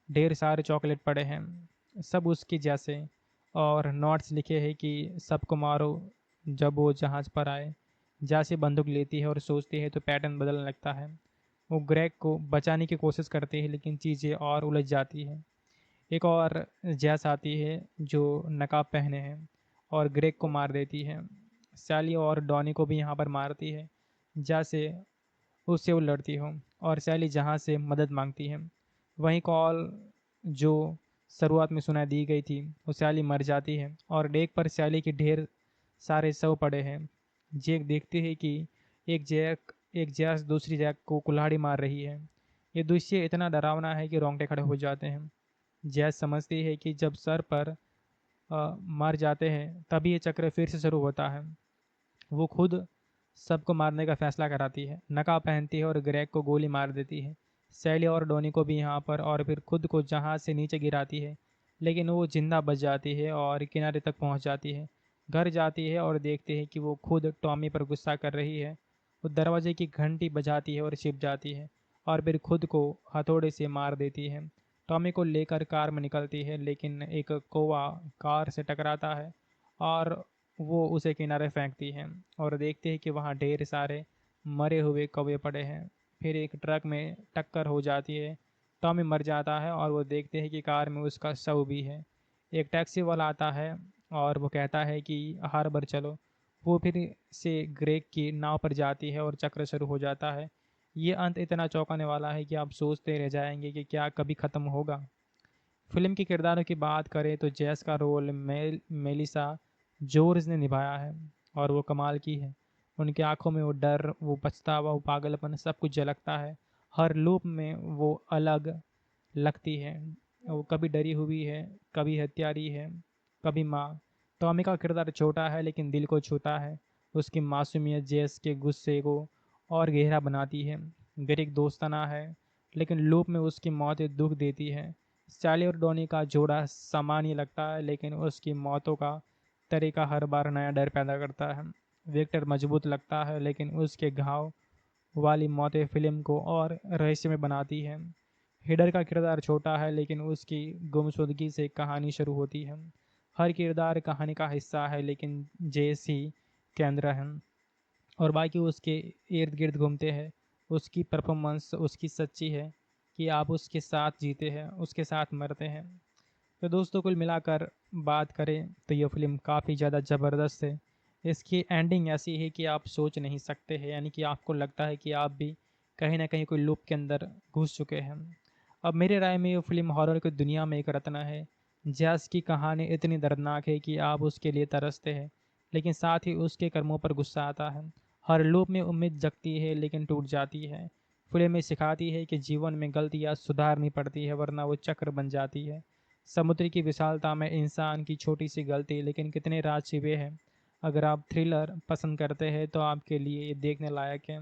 ढेर सारे चॉकलेट पड़े हैं, सब उसके जैसे, और नोट्स लिखे हैं कि सबको मारो जब वो जहाज़ पर आए। जैसे बंदूक लेती है और सोचती है तो पैटर्न बदलने लगता है। वो ग्रेग को बचाने की कोशिश करती है लेकिन चीज़ें और उलझ जाती हैं। एक और जैस आती है जो नकाब पहने हैं और ग्रेग को मार देती है। सैली और डॉनी को भी यहाँ पर मारती है जैसे उससे वो लड़ती हो, और सैली जहाँ से मदद मांगती है। वहीं कॉल जो शुरुआत में सुनाई दी गई थी वो सैली मर जाती है और डेक पर सैली के ढेर सारे शव पड़े हैं। जेक देखती है कि एक जैस दूसरी जैक को कुल्हाड़ी मार रही है। ये दृश्य इतना डरावना है कि रोंगटे खड़े हो जाते हैं। जैस समझती है कि जब सर पर मर जाते हैं तभी ये चक्र फिर से शुरू होता है। वो खुद सबको मारने का फैसला कराती है, नकाब पहनती है और ग्रेग को गोली मार देती है। सैली और डोनी को भी यहाँ पर, और फिर खुद को जहाज से नीचे गिराती है, लेकिन वो जिंदा बच जाती है और किनारे तक पहुँच जाती है। घर जाती है और देखती है कि वो खुद टॉमी पर गुस्सा कर रही है। वो दरवाजे की घंटी बजाती है और छिप जाती है और फिर खुद को हथौड़े से मार देती है। टॉमी को लेकर कार में निकलती है लेकिन एक कौवा कार से टकराता है और वो उसे किनारे फेंकती है और देखते हैं कि वहाँ ढेर सारे मरे हुए कौवे पड़े हैं। फिर एक ट्रक में टक्कर हो जाती है। टॉमी मर जाता है और वो देखते हैं कि कार में उसका शव भी है। एक टैक्सी वाला आता है और वो कहता है कि हार्बर चलो। वो फिर से ग्रेग की नाव पर जाती है और चक्र शुरू हो जाता है। ये अंत इतना चौंकाने वाला है कि आप सोचते रह जाएंगे कि क्या कभी ख़त्म होगा। फिल्म के किरदारों की बात करें तो जैस का रोल मेलिसा जोर्ज ने निभाया है और वो कमाल की है। उनकी आंखों में वो डर, वो पछतावा, वो पागलपन सब कुछ झलकता है। हर लूप में वो अलग लगती है। वो कभी डरी हुई है, कभी हत्यारी है, कभी माँ। टॉमी का किरदार छोटा है लेकिन दिल को छूता है। उसकी मासूमियत जैस के गुस्से को और गहरा बनाती है। ग्रेग दोस्ताना है लेकिन लूप में उसकी मौत दुख देती है। सैली और डॉनी का जोड़ा सामान्य लगता है लेकिन उसकी मौतों का तरीका हर बार नया डर पैदा करता है। विक्टर मजबूत लगता है लेकिन उसके घाव वाली मौतें फिल्म को और रहस्यमय बनाती हैं। हिडर का किरदार छोटा है लेकिन उसकी गुमशुदगी से कहानी शुरू होती है। हर किरदार कहानी का हिस्सा है लेकिन जेस ही केंद्र है और बाकी उसके इर्द गिर्द घूमते हैं। उसकी परफॉर्मेंस उसकी सच्ची है कि आप उसके साथ जीते हैं, उसके साथ मरते हैं। तो दोस्तों कुल मिलाकर बात करें तो ये फिल्म काफ़ी ज़्यादा ज़बरदस्त है। इसकी एंडिंग ऐसी है कि आप सोच नहीं सकते हैं, यानी कि आपको लगता है कि आप भी कहीं ना कहीं कोई लूप के अंदर घुस चुके हैं। अब मेरे राय में ये फिल्म हॉरर की दुनिया में एक रत्न है। जैस की कहानी इतनी दर्दनाक है कि आप उसके लिए तरसते हैं लेकिन साथ ही उसके कर्मों पर गुस्सा आता है। हर लूप में उम्मीद जगती है लेकिन टूट जाती है। फिल्म में सिखाती है कि जीवन में गलतियाँ सुधारनी पड़ती है वरना वो चक्र बन जाती है। समुद्र की विशालता में इंसान की छोटी सी गलती लेकिन कितने राज छिपे हैं। अगर आप थ्रिलर पसंद करते हैं तो आपके लिए ये देखने लायक है।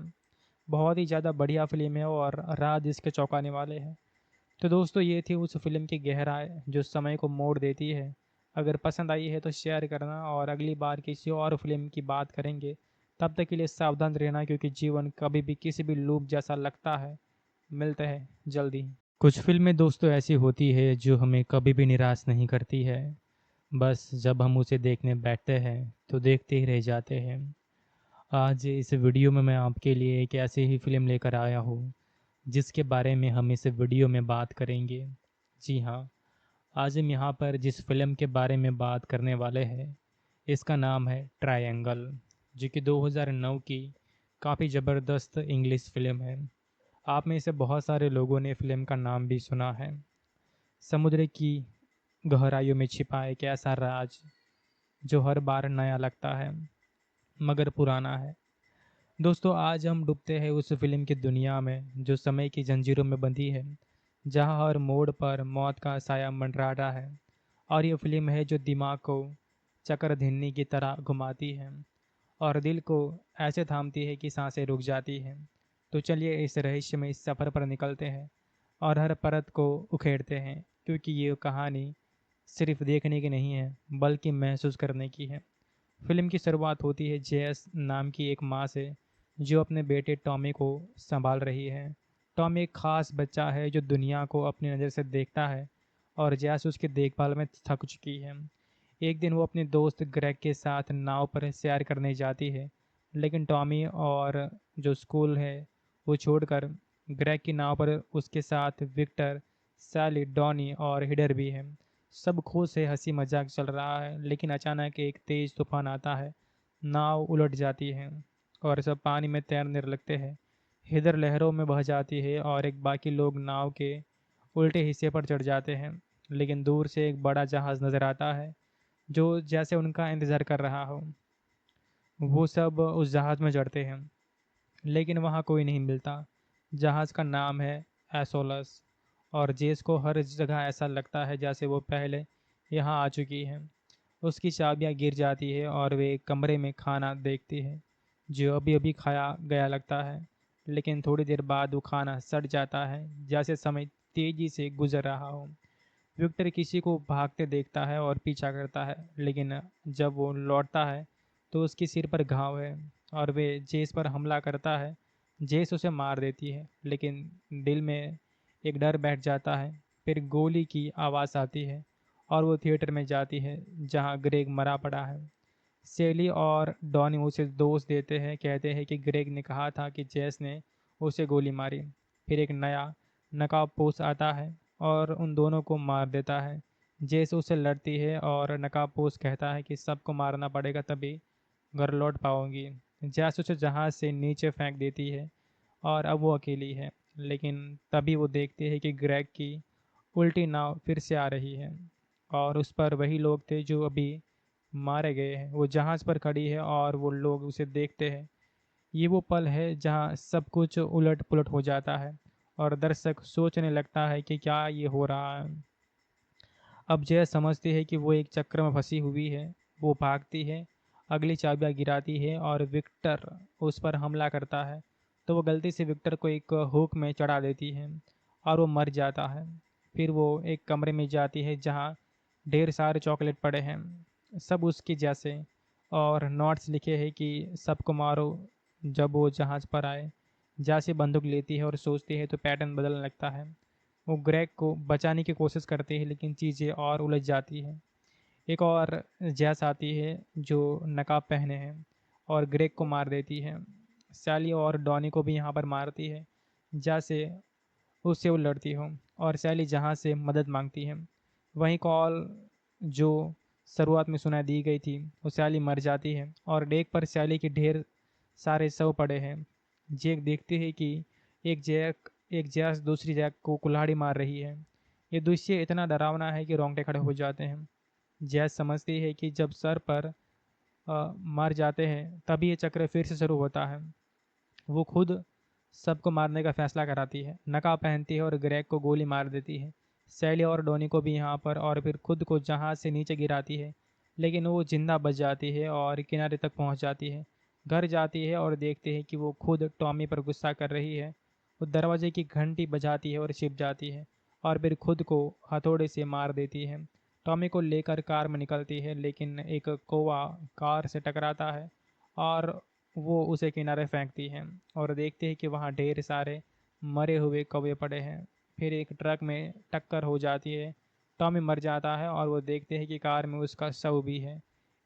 बहुत ही ज़्यादा बढ़िया फिल्म है और राज इसके चौंकाने वाले हैं। तो दोस्तों ये थी उस फिल्म की गहराई जो समय को मोड़ देती है। अगर पसंद आई है तो शेयर करना और अगली बार किसी और फिल्म की बात करेंगे। तब तक के लिए सावधान रहना क्योंकि जीवन कभी भी किसी भी लूप जैसा लगता है। मिलते हैं जल्दी। कुछ फिल्में दोस्तों ऐसी होती है जो हमें कभी भी निराश नहीं करती है। बस जब हम उसे देखने बैठते हैं तो देखते ही रह जाते हैं। आज इस वीडियो में मैं आपके लिए एक ऐसी ही फिल्म लेकर आया हूँ जिसके बारे में हम इस वीडियो में बात करेंगे। जी हाँ, आज हम यहाँ पर जिस फिल्म के बारे में बात करने वाले हैं इसका नाम है ट्रायंगल, जो कि 2009 की काफ़ी ज़बरदस्त इंग्लिश फिल्म है। आप में से बहुत सारे लोगों ने फिल्म का नाम भी सुना है। समुद्र की गहराइयों में छिपा एक ऐसा राज जो हर बार नया लगता है मगर पुराना है। दोस्तों आज हम डूबते हैं उस फिल्म की दुनिया में जो समय की जंजीरों में बंधी है, जहां हर मोड़ पर मौत का साया मंडराता है। और ये फिल्म है जो दिमाग को चक्रधरनी की तरह घुमाती है और दिल को ऐसे थामती है कि सांसें रुक जाती हैं। तो चलिए इस रहस्यमय सफ़र पर निकलते हैं और हर परत को उखेड़ते हैं, क्योंकि ये कहानी सिर्फ देखने की नहीं है बल्कि महसूस करने की है। फिल्म की शुरुआत होती है जेएस नाम की एक माँ से जो अपने बेटे टॉमी को संभाल रही है। टॉमी एक खास बच्चा है जो दुनिया को अपनी नज़र से देखता है और जेएस उसकी देखभाल में थक चुकी है। एक दिन वो अपने दोस्त ग्रेग के साथ नाव पर सैर करने जाती है, लेकिन टॉमी और जो स्कूल है वो छोड़कर ग्रेग की नाव पर उसके साथ विक्टर, सैली, डॉनी और हिडर भी है। सब खुश है, हंसी मजाक चल रहा है, लेकिन अचानक एक तेज तूफान आता है। नाव उलट जाती है और सब पानी में तैरने लगते हैं। हिडर लहरों में बह जाती है और एक बाकी लोग नाव के उल्टे हिस्से पर चढ़ जाते हैं। लेकिन दूर से एक बड़ा जहाज नजर आता है जो जैसे उनका इंतजार कर रहा हो। वो सब उस जहाज में चढ़ते हैं, लेकिन वहाँ कोई नहीं मिलता। जहाज का नाम है एसोलस और जेस को हर जगह ऐसा लगता है जैसे वो पहले यहाँ आ चुकी है। उसकी चाबियाँ गिर जाती है और वे एक कमरे में खाना देखती है जो अभी अभी खाया गया लगता है। लेकिन थोड़ी देर बाद वो खाना सड़ जाता है जैसे समय तेजी से गुजर रहा हो। विक्टर किसी को भागते देखता है और पीछा करता है, लेकिन जब वो लौटता है तो उसके सिर पर घाव है और वे जेस पर हमला करता है। जेस उसे मार देती है, लेकिन दिल में एक डर बैठ जाता है। फिर गोली की आवाज़ आती है और वो थिएटर में जाती है जहाँ ग्रेग मरा पड़ा है। सेली और डॉनी उसे दोष देते हैं, कहते हैं कि ग्रेग ने कहा था कि जेस ने उसे गोली मारी। फिर एक नया नकाबपोश आता है और उन दोनों को मार देता है। जेस उससे लड़ती है और नकाबपोश कहता है कि सबको मारना पड़ेगा तभी घर लौट पाओगी। जेस उसे जहाज से नीचे फेंक देती है और अब वो अकेली है। लेकिन तभी वो देखती है कि ग्रेग की उल्टी नाव फिर से आ रही है और उस पर वही लोग थे जो अभी मारे गए हैं। वो जहाज पर खड़ी है और वो लोग उसे देखते हैं। ये वो पल है जहाँ सब कुछ उलट पुलट हो जाता है और दर्शक सोचने लगता है कि क्या ये हो रहा है। अब जय समझती है कि वो एक चक्र में फंसी हुई है। वो भागती है, अगली चाबियां गिराती है और विक्टर उस पर हमला करता है, तो वो गलती से विक्टर को एक हुक में चढ़ा देती है और वो मर जाता है। फिर वो एक कमरे में जाती है जहाँ ढेर सारे चॉकलेट पड़े हैं, सब उसके जैसे, और नोट्स लिखे हैं कि सबको मारो जब वो जहाज़ पर आए। जैसे बंदूक लेती है और सोचती है तो पैटर्न बदलने लगता है। वो ग्रेग को बचाने की कोशिश करती है, लेकिन चीज़ें और उलझ जाती हैं। एक और जैस आती है जो नकाब पहने हैं और ग्रेग को मार देती है। सैली और डॉनी को भी यहाँ पर मारती है जैसे उससे वो लड़ती हो, और सैली जहाँ से मदद मांगती है। वहीं कॉल जो शुरुआत में सुनाई दी गई थी वो सैली मर जाती है और डेक पर सैली के ढेर सारे शव पड़े हैं। जेक देखती है कि एक जैस दूसरी जैक को कुल्हाड़ी मार रही है। ये दृश्य इतना डरावना है कि रोंगटे खड़े हो जाते हैं। जैस समझती है कि जब सर पर मर जाते हैं तभी ये चक्र फिर से शुरू होता है। वो खुद सबको मारने का फैसला कराती है, नकाब पहनती है और ग्रेग को गोली मार देती है। सैली और डोनी को भी यहाँ पर, और फिर खुद को जहाज से नीचे गिराती है, लेकिन वो जिंदा बच जाती है और किनारे तक पहुँच जाती है। घर जाती है और देखती है कि वो खुद टॉमी पर गुस्सा कर रही है। वो दरवाजे की घंटी बजाती है और छिप जाती है और फिर खुद को हथौड़े से मार देती है। टॉमी को लेकर कार में निकलती है, लेकिन एक कौवा कार से टकराता है और वो उसे किनारे फेंकती है और देखते हैं कि वहाँ ढेर सारे मरे हुए कौवे पड़े हैं। फिर एक ट्रक में टक्कर हो जाती है। टॉमी मर जाता है और वो देखते हैं कि कार में उसका शव भी है।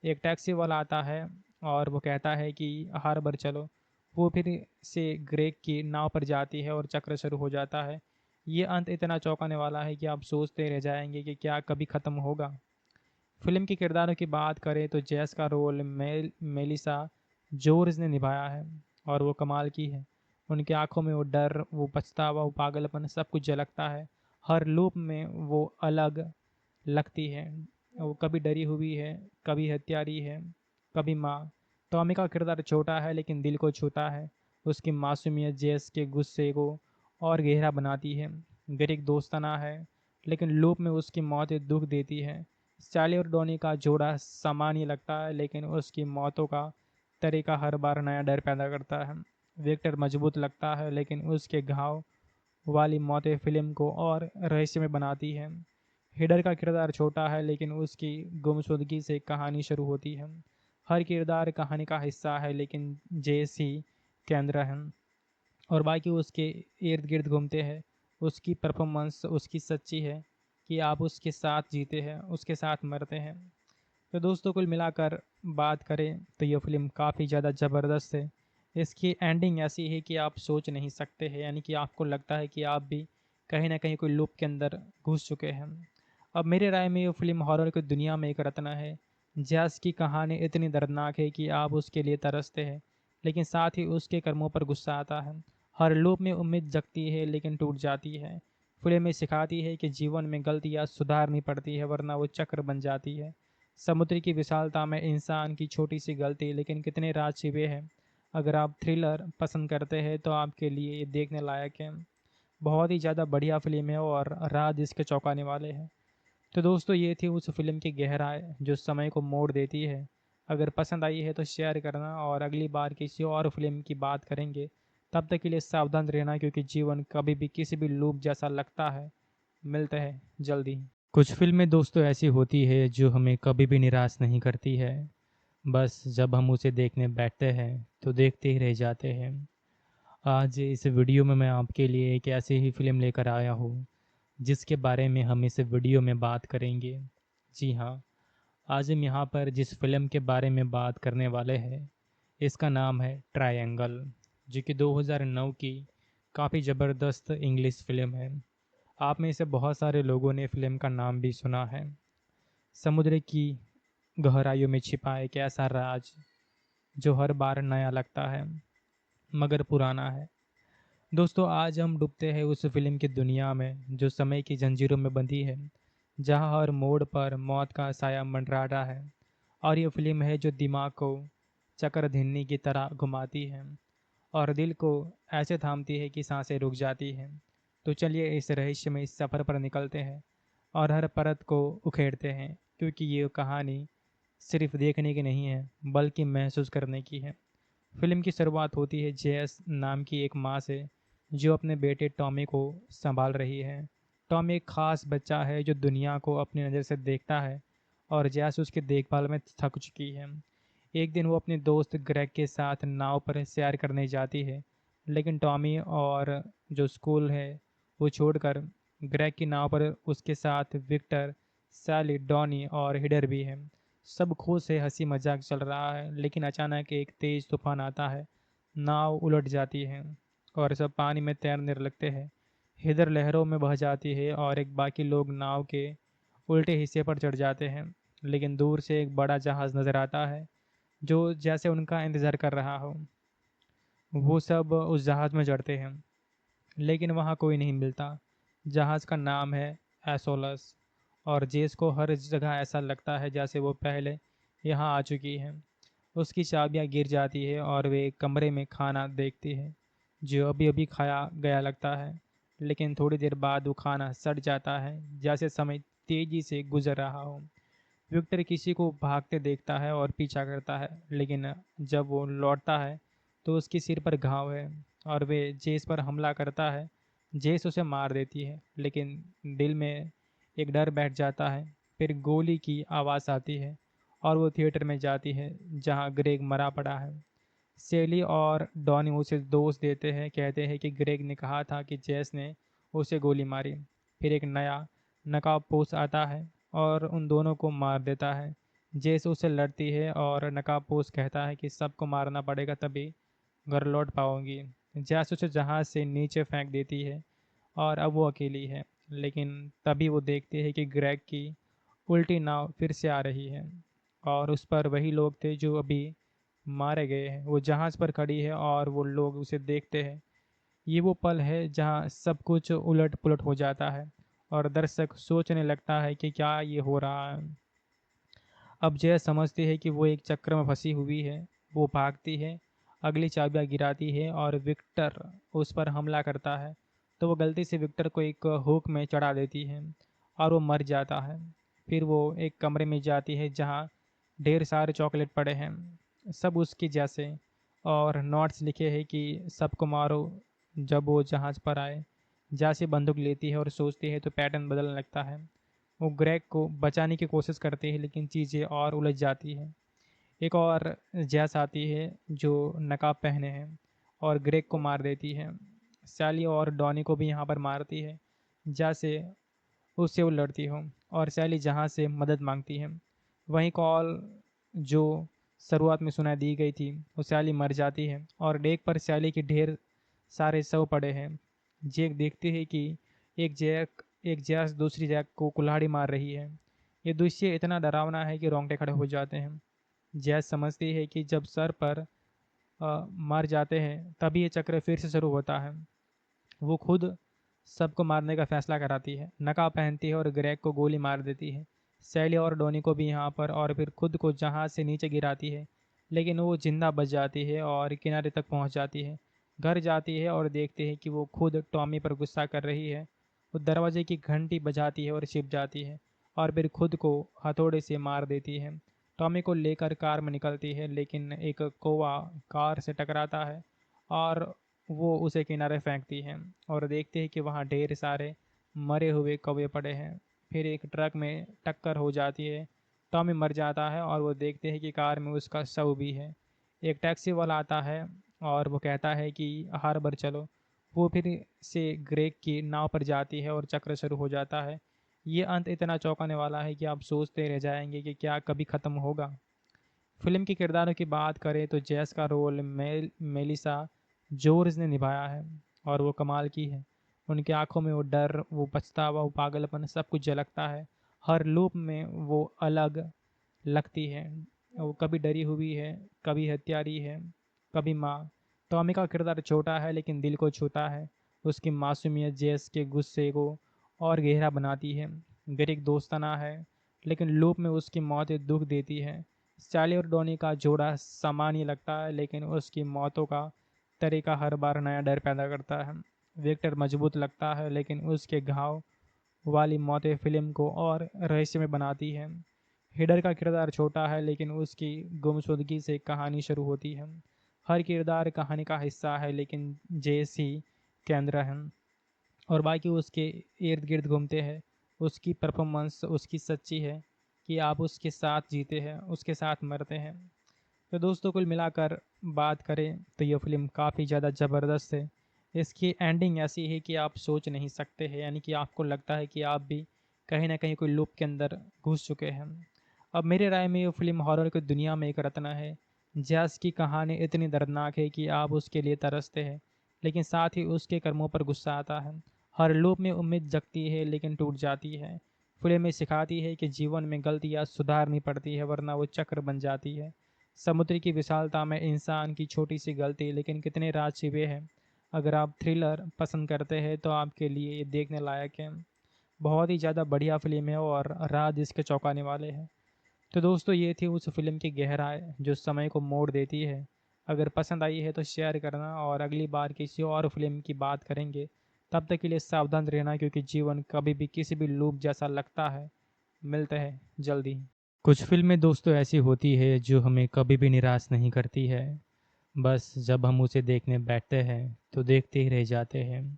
एक टैक्सी वाला आता है और वो कहता है कि हार्बर चलो। वो फिर से ग्रेग की नाव पर जाती है और चक्र शुरू हो जाता है। ये अंत इतना चौंकाने वाला है कि आप सोचते रह जाएंगे कि क्या कभी ख़त्म होगा। फिल्म के किरदारों की बात करें तो जैस का रोल मेलिसा जोर्ज ने निभाया है और वो कमाल की है। उनकी आंखों में वो डर, वो पछतावा, वो पागलपन सब कुछ झलकता है। हर लूप में वो अलग लगती है। वो कभी डरी हुई है, कभी हत्यारी है, कभी माँ। टॉमी का किरदार छोटा है लेकिन दिल को छूता है। उसकी मासूमियत जेस के गुस्से को और गहरा बनाती है। ग्रेग दोस्ताना है, लेकिन लूप में उसकी मौत दुख देती है। सैली और डॉनी का जोड़ा सामान्य लगता है, लेकिन उसकी मौतों का तरीका हर बार नया डर पैदा करता है। विक्टर मजबूत लगता है, लेकिन उसके घाव वाली मौतें फिल्म को और रहस्यमय बनाती हैं। हिडर का किरदार छोटा है, लेकिन उसकी गुमशुदगी से कहानी शुरू होती है। हर किरदार कहानी का हिस्सा है, लेकिन जेस ही केंद्र है और बाकी उसके इर्द गिर्द घूमते हैं। उसकी परफॉर्मेंस उसकी सच्ची है कि आप उसके साथ जीते हैं, उसके साथ मरते हैं। तो दोस्तों, कुल मिलाकर बात करें तो ये फिल्म काफ़ी ज़्यादा ज़बरदस्त है। इसकी एंडिंग ऐसी है कि आप सोच नहीं सकते हैं, यानी कि आपको लगता है कि आप भी कहीं ना कहीं कोई लूप के अंदर घुस चुके हैं। अब मेरे राय में ये फिल्म हॉरर की दुनिया में एक रत्न है। जैस की कहानी इतनी दर्दनाक है कि आप उसके लिए तरसते हैं, लेकिन साथ ही उसके कर्मों पर गुस्सा आता है। हर लूप में उम्मीद जगती है, लेकिन टूट जाती है। फिल्म में सिखाती है कि जीवन में गलतियाँ सुधारनी पड़ती है, वरना वो चक्र बन जाती है। समुद्र की विशालता में इंसान की छोटी सी गलती, लेकिन कितने राज छिपे हैं। अगर आप थ्रिलर पसंद करते हैं तो आपके लिए ये देखने लायक है। बहुत ही ज़्यादा बढ़िया फिल्म है और राज इसके चौंकाने वाले हैं। तो दोस्तों, ये थी उस फिल्म की गहराई जो समय को मोड़ देती है। अगर पसंद आई है तो शेयर करना, और अगली बार किसी और फिल्म की बात करेंगे। तब तक के लिए सावधान रहना, क्योंकि जीवन कभी भी किसी भी लूप जैसा लगता है। मिलते हैं जल्दी। कुछ फिल्में दोस्तों ऐसी होती है जो हमें कभी भी निराश नहीं करती है। बस जब हम उसे देखने बैठते हैं तो देखते ही रह जाते हैं। आज इस वीडियो में मैं आपके लिए एक ऐसी ही फिल्म लेकर आया हूँ जिसके बारे में हम इस वीडियो में बात करेंगे। जी हाँ, आज हम यहाँ पर जिस फिल्म के बारे में बात करने वाले हैं, इसका नाम है ट्रायंगल, जो कि 2009 की काफ़ी ज़बरदस्त इंग्लिश फिल्म है। आप में से बहुत सारे लोगों ने फिल्म का नाम भी सुना है। समुद्र की गहराइयों में छिपा एक ऐसा राज जो हर बार नया लगता है, मगर पुराना है। दोस्तों, आज हम डूबते हैं उस फिल्म की दुनिया में जो समय की जंजीरों में बंधी है, जहां हर मोड़ पर मौत का साया मंडराता है। और ये फिल्म है जो दिमाग को चक्रधीनी की तरह घुमाती है और दिल को ऐसे थामती है कि सांसें रुक जाती हैं। तो चलिए इस रहस्य में इस सफ़र पर निकलते हैं और हर परत को उखेड़ते हैं, क्योंकि ये कहानी सिर्फ देखने की नहीं है, बल्कि महसूस करने की है। फिल्म की शुरुआत होती है जेएस नाम की एक माँ से, जो अपने बेटे टॉमी को संभाल रही है। टॉमी एक खास बच्चा है जो दुनिया को अपनी नज़र से देखता है और जेएस उसकी देखभाल में थक चुकी है। एक दिन वो अपने दोस्त ग्रेग के साथ नाव पर सैर करने जाती है, लेकिन टॉमी और जो स्कूल है वो छोड़कर ग्रेग की नाव पर उसके साथ विक्टर, सैली, डॉनी और हिडर भी है। सब खुश से हंसी मजाक चल रहा है, लेकिन अचानक एक तेज तूफान आता है। नाव उलट जाती है और सब पानी में तैरने लगते हैं। हिडर लहरों में बह जाती है और एक बाकी लोग नाव के उल्टे हिस्से पर चढ़ जाते हैं। लेकिन दूर से एक बड़ा जहाज नजर आता है जो जैसे उनका इंतजार कर रहा हो। वो सब उस जहाज में चढ़ते हैं, लेकिन वहाँ कोई नहीं मिलता। जहाज का नाम है एसोलस, और जेस को हर जगह ऐसा लगता है जैसे वो पहले यहाँ आ चुकी है। उसकी चाबियाँ गिर जाती है और वे एक कमरे में खाना देखती है जो अभी अभी खाया गया लगता है। लेकिन थोड़ी देर बाद वो खाना सड़ जाता है, जैसे समय तेजी से गुजर रहा हो। विक्टर किसी को भागते देखता है और पीछा करता है, लेकिन जब वो लौटता है तो उसके सिर पर घाव है और वे जेस पर हमला करता है। जेस उसे मार देती है, लेकिन दिल में एक डर बैठ जाता है। फिर गोली की आवाज़ आती है और वो थिएटर में जाती है जहाँ ग्रेग मरा पड़ा है। सेली और डॉनी उसे दोष देते हैं, कहते हैं कि ग्रेग ने कहा था कि जेस ने उसे गोली मारी। फिर एक नया नकाबपोश आता है और उन दोनों को मार देता है। जेस उससे लड़ती है और नकाबपोश कहता है कि सबको मारना पड़ेगा, तभी घर लौट पाओगी। जैस उसे जहाज से नीचे फेंक देती है और अब वो अकेली है। लेकिन तभी वो देखती है कि ग्रेग की उल्टी नाव फिर से आ रही है और उस पर वही लोग थे जो अभी मारे गए हैं। वो जहाज पर खड़ी है और वो लोग उसे देखते हैं। ये वो पल है जहाँ सब कुछ उलट पुलट हो जाता है और दर्शक सोचने लगता है कि क्या ये हो रहा है। अब जय समझती है कि वो एक चक्र में फंसी हुई है। वो भागती है, अगली चाबियां गिराती है और विक्टर उस पर हमला करता है, तो वो गलती से विक्टर को एक हुक में चढ़ा देती है और वो मर जाता है। फिर वो एक कमरे में जाती है जहाँ ढेर सारे चॉकलेट पड़े हैं, सब उसके जैसे, और नोट्स लिखे हैं कि सबको मारो जब वो जहाज़ पर आए। जैसे बंदूक लेती है और सोचती है तो पैटर्न बदलने लगता है। वो ग्रेग को बचाने की कोशिश करती है लेकिन चीज़ें और उलझ जाती है। एक और जैस आती है जो नकाब पहने हैं और ग्रेग को मार देती है। सैली और डॉनी को भी यहाँ पर मारती है जैसे उससे वो लड़ती हो, और सैली जहाँ से मदद मांगती है। वहीं कॉल जो शुरुआत में सुनाई दी गई थी वो सैली मर जाती है और डेक पर सैली के ढेर सारे शव पड़े हैं। जैक देखती है कि एक जैस दूसरी जैक को कुल्हाड़ी मार रही है। ये दृश्य इतना डरावना है कि रोंगटे खड़े हो जाते हैं। जैस समझती है कि जब सर पर मर जाते हैं तभी ये चक्र फिर से शुरू होता है। वो खुद सबको मारने का फैसला कराती है, नकाब पहनती है और ग्रेग को गोली मार देती है। सैली और डोनी को भी यहाँ पर, और फिर खुद को जहाज से नीचे गिराती है, लेकिन वो जिंदा बच जाती है और किनारे तक पहुँच जाती है। घर जाती है और देखती है कि वो खुद टॉमी पर गुस्सा कर रही है। वो दरवाजे की घंटी बजाती है और छिप जाती है, और फिर खुद को हथौड़े से मार देती है। टॉमी को लेकर कार में निकलती है लेकिन एक कौवा कार से टकराता है और वो उसे किनारे फेंकती है, और देखते हैं कि वहाँ ढेर सारे मरे हुए कौवे पड़े हैं। फिर एक ट्रक में टक्कर हो जाती है। टॉमी मर जाता है और वो देखते हैं कि कार में उसका शव भी है। एक टैक्सी वाला आता है और वो कहता है कि हार्बर चलो। वो फिर से ग्रेग की नाव पर जाती है और चक्र शुरू हो जाता है। ये अंत इतना चौंकाने वाला है कि आप सोचते रह जाएंगे कि क्या कभी ख़त्म होगा। फिल्म के किरदारों की बात करें तो जैस का रोल मेलिसा जोर्ज ने निभाया है, और वो कमाल की है। उनकी आंखों में वो डर, वो पछतावा, वो पागलपन सब कुछ झलकता है। हर लूप में वो अलग लगती है। वो कभी डरी हुई है, कभी हत्यारी है, कभी माँ। टॉमी का किरदार छोटा है लेकिन दिल को छूता है। उसकी मासूमियत जैस के गुस्से को और गहरा बनाती है। ग्रेग दोस्ताना है लेकिन लूप में उसकी मौत दुख देती है। सैली और डॉनी का जोड़ा सामान्य लगता है लेकिन उसकी मौतों का तरीका हर बार नया डर पैदा करता है। विक्टर मजबूत लगता है लेकिन उसके घाव वाली मौतें फिल्म को और रहस्यमय बनाती है। हिडर का किरदार छोटा है लेकिन उसकी गुमशुदगी से कहानी शुरू होती है। हर किरदार कहानी का हिस्सा है लेकिन जेस ही केंद्र है, और बाकी उसके इर्द गिर्द घूमते हैं। उसकी परफॉर्मेंस उसकी सच्ची है कि आप उसके साथ जीते हैं, उसके साथ मरते हैं। तो दोस्तों कुल मिलाकर बात करें तो यह फिल्म काफ़ी ज़्यादा ज़बरदस्त है। इसकी एंडिंग ऐसी है कि आप सोच नहीं सकते हैं, यानी कि आपको लगता है कि आप भी कहीं ना कहीं कोई लूप के अंदर घुस चुके हैं। अब मेरे राय में ये फिल्म हॉरर की दुनिया में एक रत्न है। जैस की कहानी इतनी दर्दनाक है कि आप उसके लिए तरसते हैं, लेकिन साथ ही उसके कर्मों पर गुस्सा आता है। हर लूप में उम्मीद जगती है लेकिन टूट जाती है। फिल्म में सिखाती है कि जीवन में गलतियाँ सुधारनी पड़ती है वरना वो चक्र बन जाती है। समुद्र की विशालता में इंसान की छोटी सी गलती लेकिन कितने राज छिपे हैं। अगर आप थ्रिलर पसंद करते हैं तो आपके लिए ये देखने लायक है। बहुत ही ज़्यादा बढ़िया फिल्म है और राज इसके चौंकाने वाले हैं। तो दोस्तों ये थी उस फिल्म की गहराई जो समय को मोड़ देती है। अगर पसंद आई है तो शेयर करना, और अगली बार किसी और फिल्म की बात करेंगे। तब तक के लिए सावधान रहना क्योंकि जीवन कभी भी किसी भी लूप जैसा लगता है। मिलते हैं जल्दी। कुछ फिल्में दोस्तों ऐसी होती है जो हमें कभी भी निराश नहीं करती है। बस जब हम उसे देखने बैठते हैं तो देखते ही रह जाते हैं।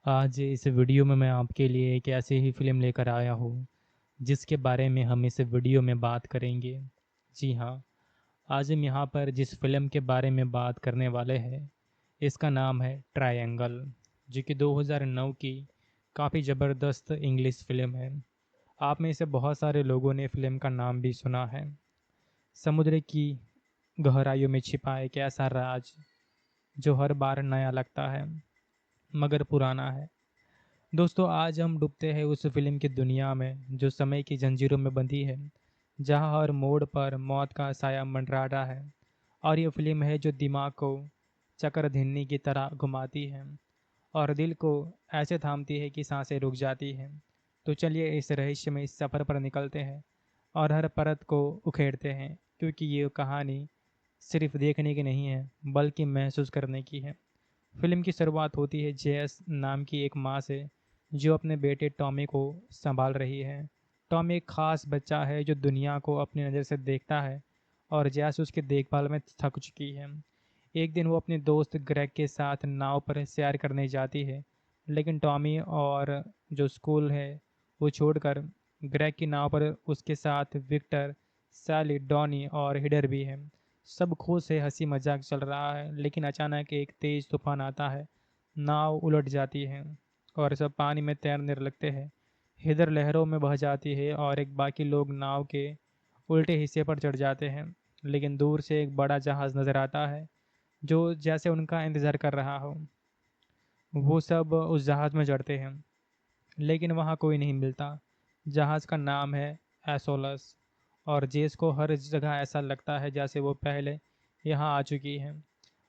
आज इस वीडियो में मैं आपके लिए एक ऐसी ही फिल्म लेकर आया हूँ जिसके बारे में हम इस वीडियो में बात करेंगे। जी हाँ, आज हम यहाँ पर जिस फिल्म के बारे में बात करने वाले हैं इसका नाम है ट्रायंगल, जो कि 2009 की काफ़ी ज़बरदस्त इंग्लिश फिल्म है। आप में से बहुत सारे लोगों ने फिल्म का नाम भी सुना है। समुद्र की गहराइयों में छिपा एक ऐसा राज जो हर बार नया लगता है मगर पुराना है। दोस्तों आज हम डूबते हैं उस फिल्म की दुनिया में जो समय की जंजीरों में बंधी है, जहां हर मोड़ पर मौत का साया मंडरा रहा है। और ये फिल्म है जो दिमाग को चक्रधीनी की तरह घुमाती है और दिल को ऐसे थामती है कि सांसें रुक जाती हैं। तो चलिए इस रहस्य में इस सफ़र पर निकलते हैं और हर परत को उखेड़ते हैं, क्योंकि ये कहानी सिर्फ देखने की नहीं है बल्कि महसूस करने की है। फिल्म की शुरुआत होती है जेएस नाम की एक माँ से जो अपने बेटे टॉमी को संभाल रही है। टॉम एक खास बच्चा है जो दुनिया को अपनी नज़र से देखता है और जैस उसकी देखभाल में थक चुकी है। एक दिन वो अपने दोस्त ग्रेग के साथ नाव पर सैर करने जाती है, लेकिन टॉमी और जो स्कूल है वो छोड़कर ग्रेग की नाव पर उसके साथ विक्टर, सैली, डॉनी और हिडर भी है। सब खुश से हंसी मजाक चल रहा है, लेकिन अचानक एक तेज तूफान आता है। नाव उलट जाती है और सब पानी में तैरने लगते हैं। हिडर लहरों में बह जाती है और एक बाकी लोग नाव के उल्टे हिस्से पर चढ़ जाते हैं, लेकिन दूर से एक बड़ा जहाज नजर आता है जो जैसे उनका इंतजार कर रहा हो। वो सब उस जहाज में चढ़ते हैं, लेकिन वहाँ कोई नहीं मिलता। जहाज का नाम है एसोलस और जेस को हर जगह ऐसा लगता है जैसे वो पहले यहाँ आ चुकी है।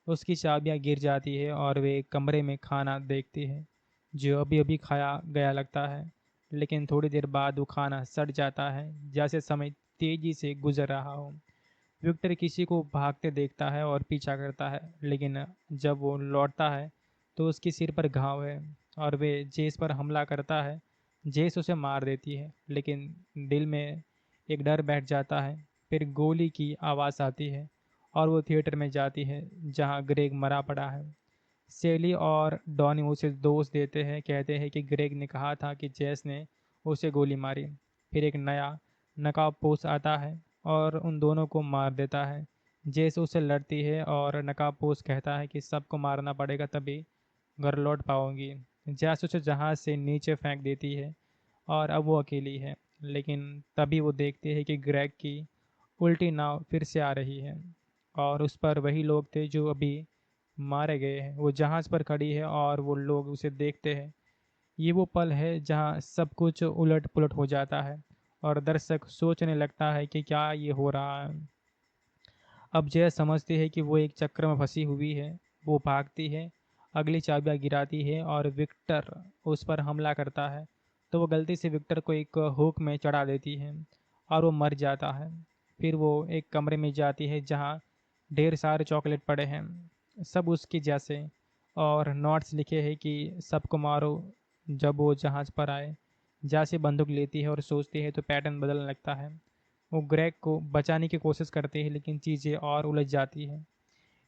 उसकी चाबियाँ गिर जाती है और वे एक कमरे में खाना देखती है जो अभी अभी खाया गया लगता है, लेकिन थोड़ी देर बाद वो खाना सड़ जाता है जैसे समय तेजी से गुजर रहा हो। विक्टर किसी को भागते देखता है और पीछा करता है, लेकिन जब वो लौटता है तो उसके सिर पर घाव है और वे जेस पर हमला करता है। जेस उसे मार देती है, लेकिन दिल में एक डर बैठ जाता है। फिर गोली की आवाज़ आती है और वो थिएटर में जाती है जहाँ ग्रेग मरा पड़ा है। सेली और डॉनी उसे दोष देते हैं, कहते हैं कि ग्रेग ने कहा था कि जेस ने उसे गोली मारी। फिर एक नया नकाबपोश आता है और उन दोनों को मार देता है। जेस उससे लड़ती है और नकाबपोश कहता है कि सबको मारना पड़ेगा तभी घर लौट पाओगी। जेस उसे जहाज से नीचे फेंक देती है और अब वो अकेली है, लेकिन तभी वो देखती है कि ग्रेग की उल्टी नाव फिर से आ रही है और उस पर वही लोग थे जो अभी मारे गए हैं। वो जहाज पर खड़ी है और वो लोग उसे देखते हैं। ये वो पल है जहाँ सब कुछ उलट पुलट हो जाता है और दर्शक सोचने लगता है कि क्या ये हो रहा है। अब जय समझती है कि वो एक चक्र में फंसी हुई है। वो भागती है, अगली चाबियां गिराती है और विक्टर उस पर हमला करता है, तो वो गलती से विक्टर को एक हुक में चढ़ा देती है और वो मर जाता है। फिर वो एक कमरे में जाती है जहाँ ढेर सारे चॉकलेट पड़े हैं, सब उसके जैसे, और नोट्स लिखे हैं कि सबको मारो जब वो जहाज़ पर आए। जैसे बंदूक लेती है और सोचती है तो पैटर्न बदलने लगता है। वो ग्रेग को बचाने की कोशिश करती है, लेकिन चीज़ें और उलझ जाती हैं।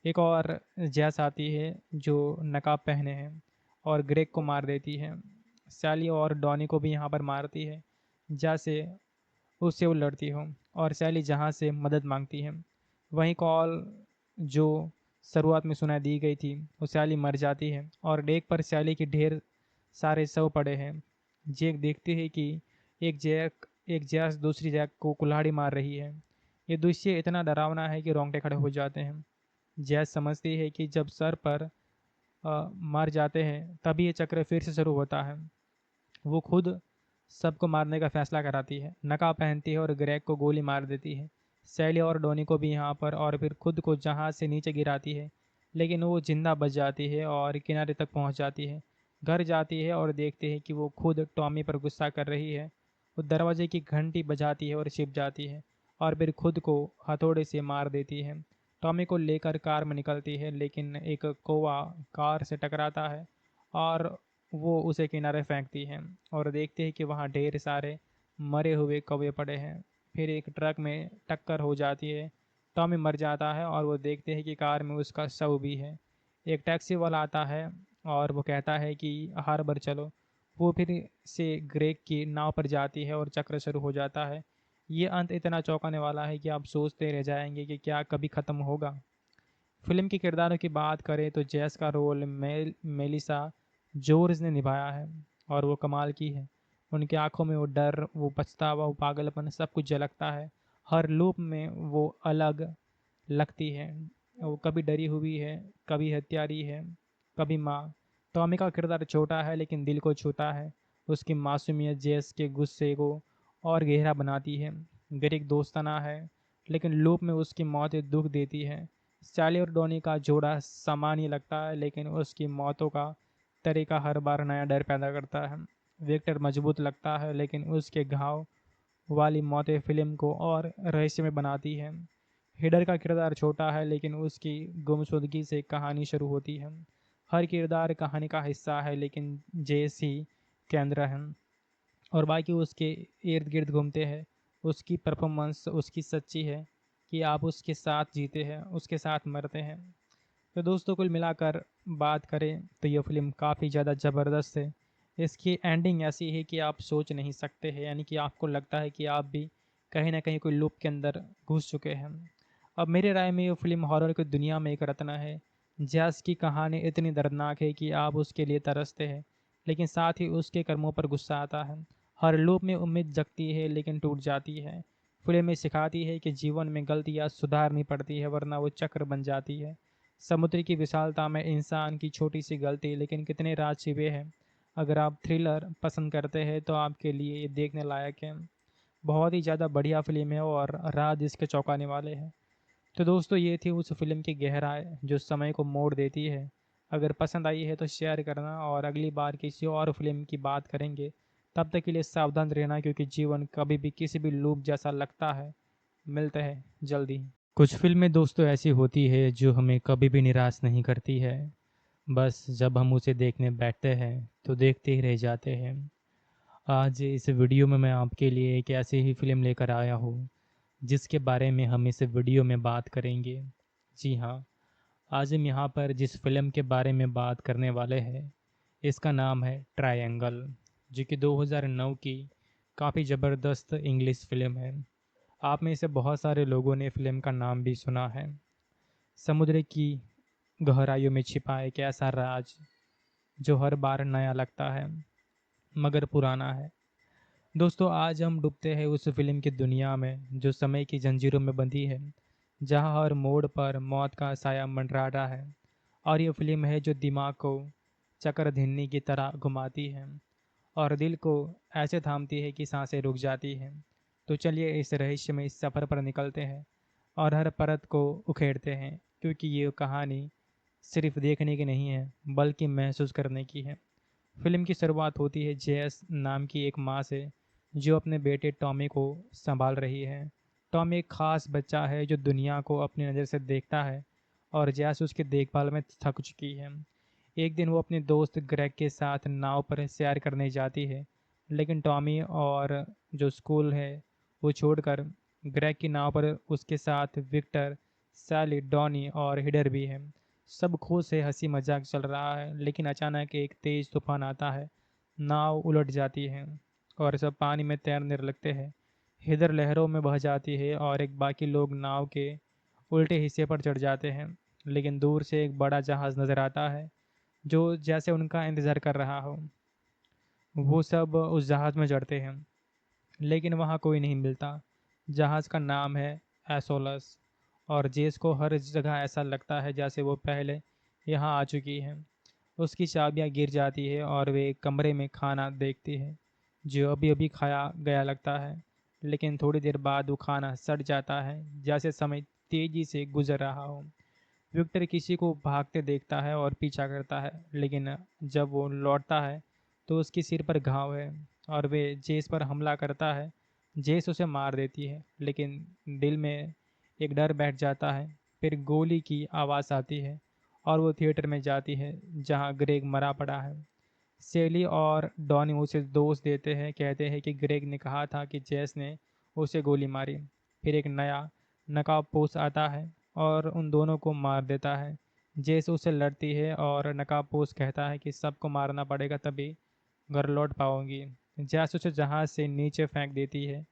एक और जैस आती है जो नकाब पहने हैं और ग्रेग को मार देती है। सैली और डॉनी को भी यहाँ पर मारती है जैसे उससे वो लड़ती हो, और सैली जहाँ से मदद मांगती है। वहीं कॉल जो शुरुआत में सुनाई दी गई थी वो सैली मर जाती है और डेक पर सैली के ढेर सारे शव पड़े हैं। जेक देखती है कि एक जैस दूसरी जैक को कुल्हाड़ी मार रही है। ये दृश्य इतना डरावना है कि रोंगटे खड़े हो जाते हैं। जैस समझती है कि जब सर पर मर जाते हैं तभी ये चक्र फिर से शुरू होता है। वो खुद सबको मारने का फैसला कराती है, नकाब पहनती है और ग्रेग को गोली मार देती है। सैली और डोनी को भी यहाँ पर, और फिर खुद को जहाज से नीचे गिराती है, लेकिन वो जिंदा बच जाती है और किनारे तक पहुँच जाती है। घर जाती है और देखती है कि वो खुद टॉमी पर गुस्सा कर रही है। वो दरवाजे की घंटी बजाती है और छिप जाती है और फिर खुद को हथौड़े से मार देती है। टॉमी को लेकर कार में निकलती है, लेकिन एक कौवा कार से टकराता है और वो उसे किनारे फेंकती है और देखते हैं कि वहाँ ढेर सारे मरे हुए कौवे पड़े हैं। फिर एक ट्रक में टक्कर हो जाती है। टॉमी मर जाता है और वो देखते हैं कि कार में उसका शव भी है। एक टैक्सी वाला आता है और वो कहता है कि हार्बर चलो। वो फिर से ग्रेग की नाव पर जाती है और चक्र शुरू हो जाता है। ये अंत इतना चौंकाने वाला है कि आप सोचते रह जाएंगे कि क्या कभी ख़त्म होगा। फिल्म के किरदारों की बात करें तो जैस का रोल मेलिसा जोर्ज ने निभाया है और वो कमाल की है। उनकी आंखों में वो डर, वो पछतावा, वो पागलपन सब कुछ झलकता है। हर लूप में वो अलग लगती है। वो कभी डरी हुई है, कभी हत्यारी है, कभी माँ। टॉमी का किरदार छोटा है लेकिन दिल को छूता है। उसकी मासूमियत जेस के गुस्से को और गहरा बनाती है। ग्रेग दोस्ताना है, लेकिन लूप में उसकी मौत दुख देती है। सैली और डॉनी का जोड़ा सामान्य लगता है, लेकिन उसकी मौतों का तरीका हर बार नया डर पैदा करता है। विक्टर मजबूत लगता है, लेकिन उसके घाव वाली मौतें फिल्म को और रहस्यमय बनाती है। हिडर का किरदार छोटा है, लेकिन उसकी गुमशुदगी से कहानी शुरू होती है। हर किरदार कहानी का हिस्सा है, लेकिन जेस ही केंद्र है। और बाकी उसके इर्द गिर्द घूमते हैं। उसकी परफॉर्मेंस उसकी सच्ची है कि आप उसके साथ जीते हैं, उसके साथ मरते हैं। तो दोस्तों कुल मिलाकर बात करें तो ये फ़िल्म काफ़ी ज़्यादा ज़बरदस्त है। इसकी एंडिंग ऐसी है कि आप सोच नहीं सकते हैं, यानी कि आपको लगता है कि आप भी कहीं न कहीं कोई लूप के अंदर घुस चुके हैं। अब मेरी राय में ये फ़िल्म हॉरर की दुनिया में एक रत्न है। जैस की कहानी इतनी दर्दनाक है कि आप उसके लिए तरसते हैं, लेकिन साथ ही उसके कर्मों पर गुस्सा आता है। हर लूप में उम्मीद जगती है लेकिन टूट जाती है। फ़िल्म में सिखाती है कि जीवन में गलतियाँ सुधारनी पड़ती है, वरना वो चक्र बन जाती है। समुद्र की विशालता में इंसान की छोटी सी गलती, लेकिन कितने राज छिपे हैं। अगर आप थ्रिलर पसंद करते हैं तो आपके लिए ये देखने लायक है। बहुत ही ज़्यादा बढ़िया फ़िल्म है और राज इसके चौंकाने वाले हैं। तो दोस्तों ये थी उस फ़िल्म की गहराई जो समय को मोड़ देती है। अगर पसंद आई है तो शेयर करना, और अगली बार किसी और फ़िल्म की बात करेंगे। तब तक के लिए सावधान रहना, क्योंकि जीवन कभी भी किसी भी लूप जैसा लगता है। मिलते हैं जल्दी। कुछ फ़िल्में दोस्तों ऐसी होती है जो हमें कभी भी निराश नहीं करती है। बस जब हम उसे देखने बैठते हैं तो देखते ही रह जाते हैं। आज इस वीडियो में मैं आपके लिए एक ऐसी ही फ़िल्म लेकर आया हूँ जिसके बारे में हम इस वीडियो में बात करेंगे। जी हाँ, आज हम यहाँ पर जिस फ़िल्म के बारे में बात करने वाले हैं, इसका नाम है ट्रायंगल, जो कि 2009 की काफ़ी ज़बरदस्त इंग्लिश फ़िल्म है। आप में से बहुत सारे लोगों ने फ़िल्म का नाम भी सुना है। समुद्र की गहराइयों में छिपा एक ऐसा राज जो हर बार नया लगता है मगर पुराना है। दोस्तों आज हम डूबते हैं उस फिल्म की दुनिया में जो समय की जंजीरों में बंधी है, जहां हर मोड़ पर मौत का साया मंडरा रहा है। और ये फिल्म है जो दिमाग को चक्रधीनी की तरह घुमाती है और दिल को ऐसे थामती है कि सांसें रुक जाती हैं। तो चलिए इस रहस्य में इस सफ़र पर निकलते हैं और हर परत को उखेड़ते हैं, क्योंकि ये कहानी सिर्फ देखने की नहीं है बल्कि महसूस करने की है। फिल्म की शुरुआत होती है जेएस नाम की एक माँ से, जो अपने बेटे टॉमी को संभाल रही है। टॉमी एक खास बच्चा है जो दुनिया को अपनी नज़र से देखता है और जेएस उसकी देखभाल में थक चुकी है। एक दिन वो अपने दोस्त ग्रेग के साथ नाव पर सैर करने जाती है, लेकिन टॉमी और जो स्कूल है वो छोड़कर ग्रेग की नाव पर उसके साथ विक्टर, सैली, डॉनी और हिडर भी है। सब खुश से हंसी मजाक चल रहा है, लेकिन अचानक एक तेज तूफान आता है। नाव उलट जाती है और सब पानी में तैरने लगते हैं। हिदर लहरों में बह जाती है और एक बाकी लोग नाव के उल्टे हिस्से पर चढ़ जाते हैं। लेकिन दूर से एक बड़ा जहाज नजर आता है जो जैसे उनका इंतजार कर रहा हो। वो सब उस जहाज में चढ़ते हैं, लेकिन वहाँ कोई नहीं मिलता। जहाज का नाम है एसोलस, और जेस को हर जगह ऐसा लगता है जैसे वो पहले यहाँ आ चुकी है। उसकी चाबियाँ गिर जाती है और वे एक कमरे में खाना देखती है जो अभी अभी खाया गया लगता है। लेकिन थोड़ी देर बाद वो खाना सड़ जाता है, जैसे समय तेजी से गुजर रहा हो। विक्टर किसी को भागते देखता है और पीछा करता है, लेकिन जब वो लौटता है तो उसके सिर पर घाव है और वे जेस पर हमला करता है। जेस उसे मार देती है, लेकिन दिल में एक डर बैठ जाता है। फिर गोली की आवाज़ आती है और वो थिएटर में जाती है जहाँ ग्रेग मरा पड़ा है। सेली और डॉनी उसे दोष देते हैं, कहते हैं कि ग्रेग ने कहा था कि जेस ने उसे गोली मारी। फिर एक नया नकाबपोश आता है और उन दोनों को मार देता है। जेस उससे लड़ती है और नकाबपोश कहता है कि सबको मारना पड़ेगा तभी घर लौट पाओगी। जेस उसे जहाज से नीचे फेंक देती है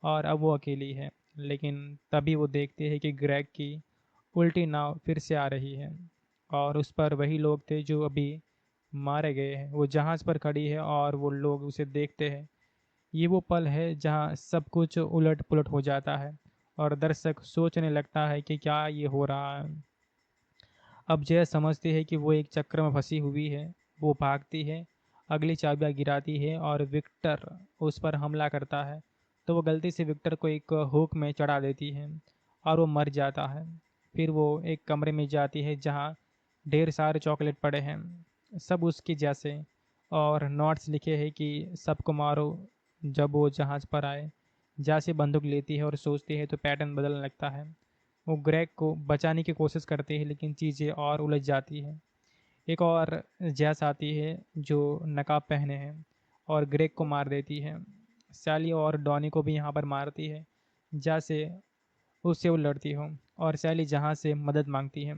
और अब वो अकेली है। लेकिन तभी वो देखती है कि ग्रेग की उल्टी नाव फिर से आ रही है और उस पर वही लोग थे जो अभी मारे गए हैं। वो जहाज पर खड़ी है और वो लोग उसे देखते हैं। ये वो पल है जहाँ सब कुछ उलट पुलट हो जाता है और दर्शक सोचने लगता है कि क्या ये हो रहा है। अब जय समझती है कि वो एक चक्र में फंसी हुई है। वो भागती है, अगली चाबियां गिराती है और विक्टर उस पर हमला करता है, तो वो गलती से विक्टर को एक हुक में चढ़ा देती है और वो मर जाता है। फिर वो एक कमरे में जाती है जहाँ ढेर सारे चॉकलेट पड़े हैं, सब उसके जैसे, और नोट्स लिखे हैं कि सबको मारो जब वो जहाज़ पर आए। जैसे बंदूक लेती है और सोचती है तो पैटर्न बदलने लगता है। वो ग्रेग को बचाने की कोशिश करती है, लेकिन चीज़ें और उलझ जाती हैं। एक और जैस आती है जो नकाब पहने हैं और ग्रेग को मार देती है। सैली और डॉनी को भी यहाँ पर मारती है, जैसे उससे वो लड़ती हो, और सैली जहाँ से मदद मांगती है।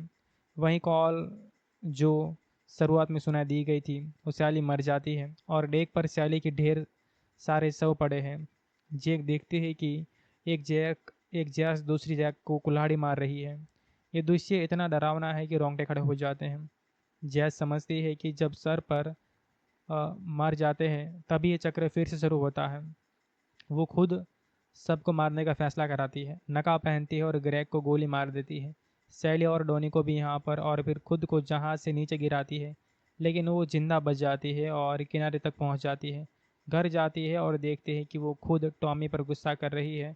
वहीं कॉल जो शुरुआत में सुनाई दी गई थी, वो सैली मर जाती है और डेक पर सैली के ढेर सारे शव पड़े हैं। जैक देखती है कि एक जैस दूसरी जैक को कुल्हाड़ी मार रही है। ये दृश्य इतना डरावना है कि रोंगटे खड़े हो जाते हैं। जैस समझती है कि जब सर पर मर जाते हैं तभी ये चक्र फिर से शुरू होता है। वो खुद सबको मारने का फैसला कराती है, नकाब पहनती है और ग्रेग को गोली मार देती है। सैली और डोनी को भी यहाँ पर, और फिर खुद को जहाज से नीचे गिराती है, लेकिन वो जिंदा बच जाती है और किनारे तक पहुँच जाती है। घर जाती है और देखती है कि वो खुद टॉमी पर गुस्सा कर रही है।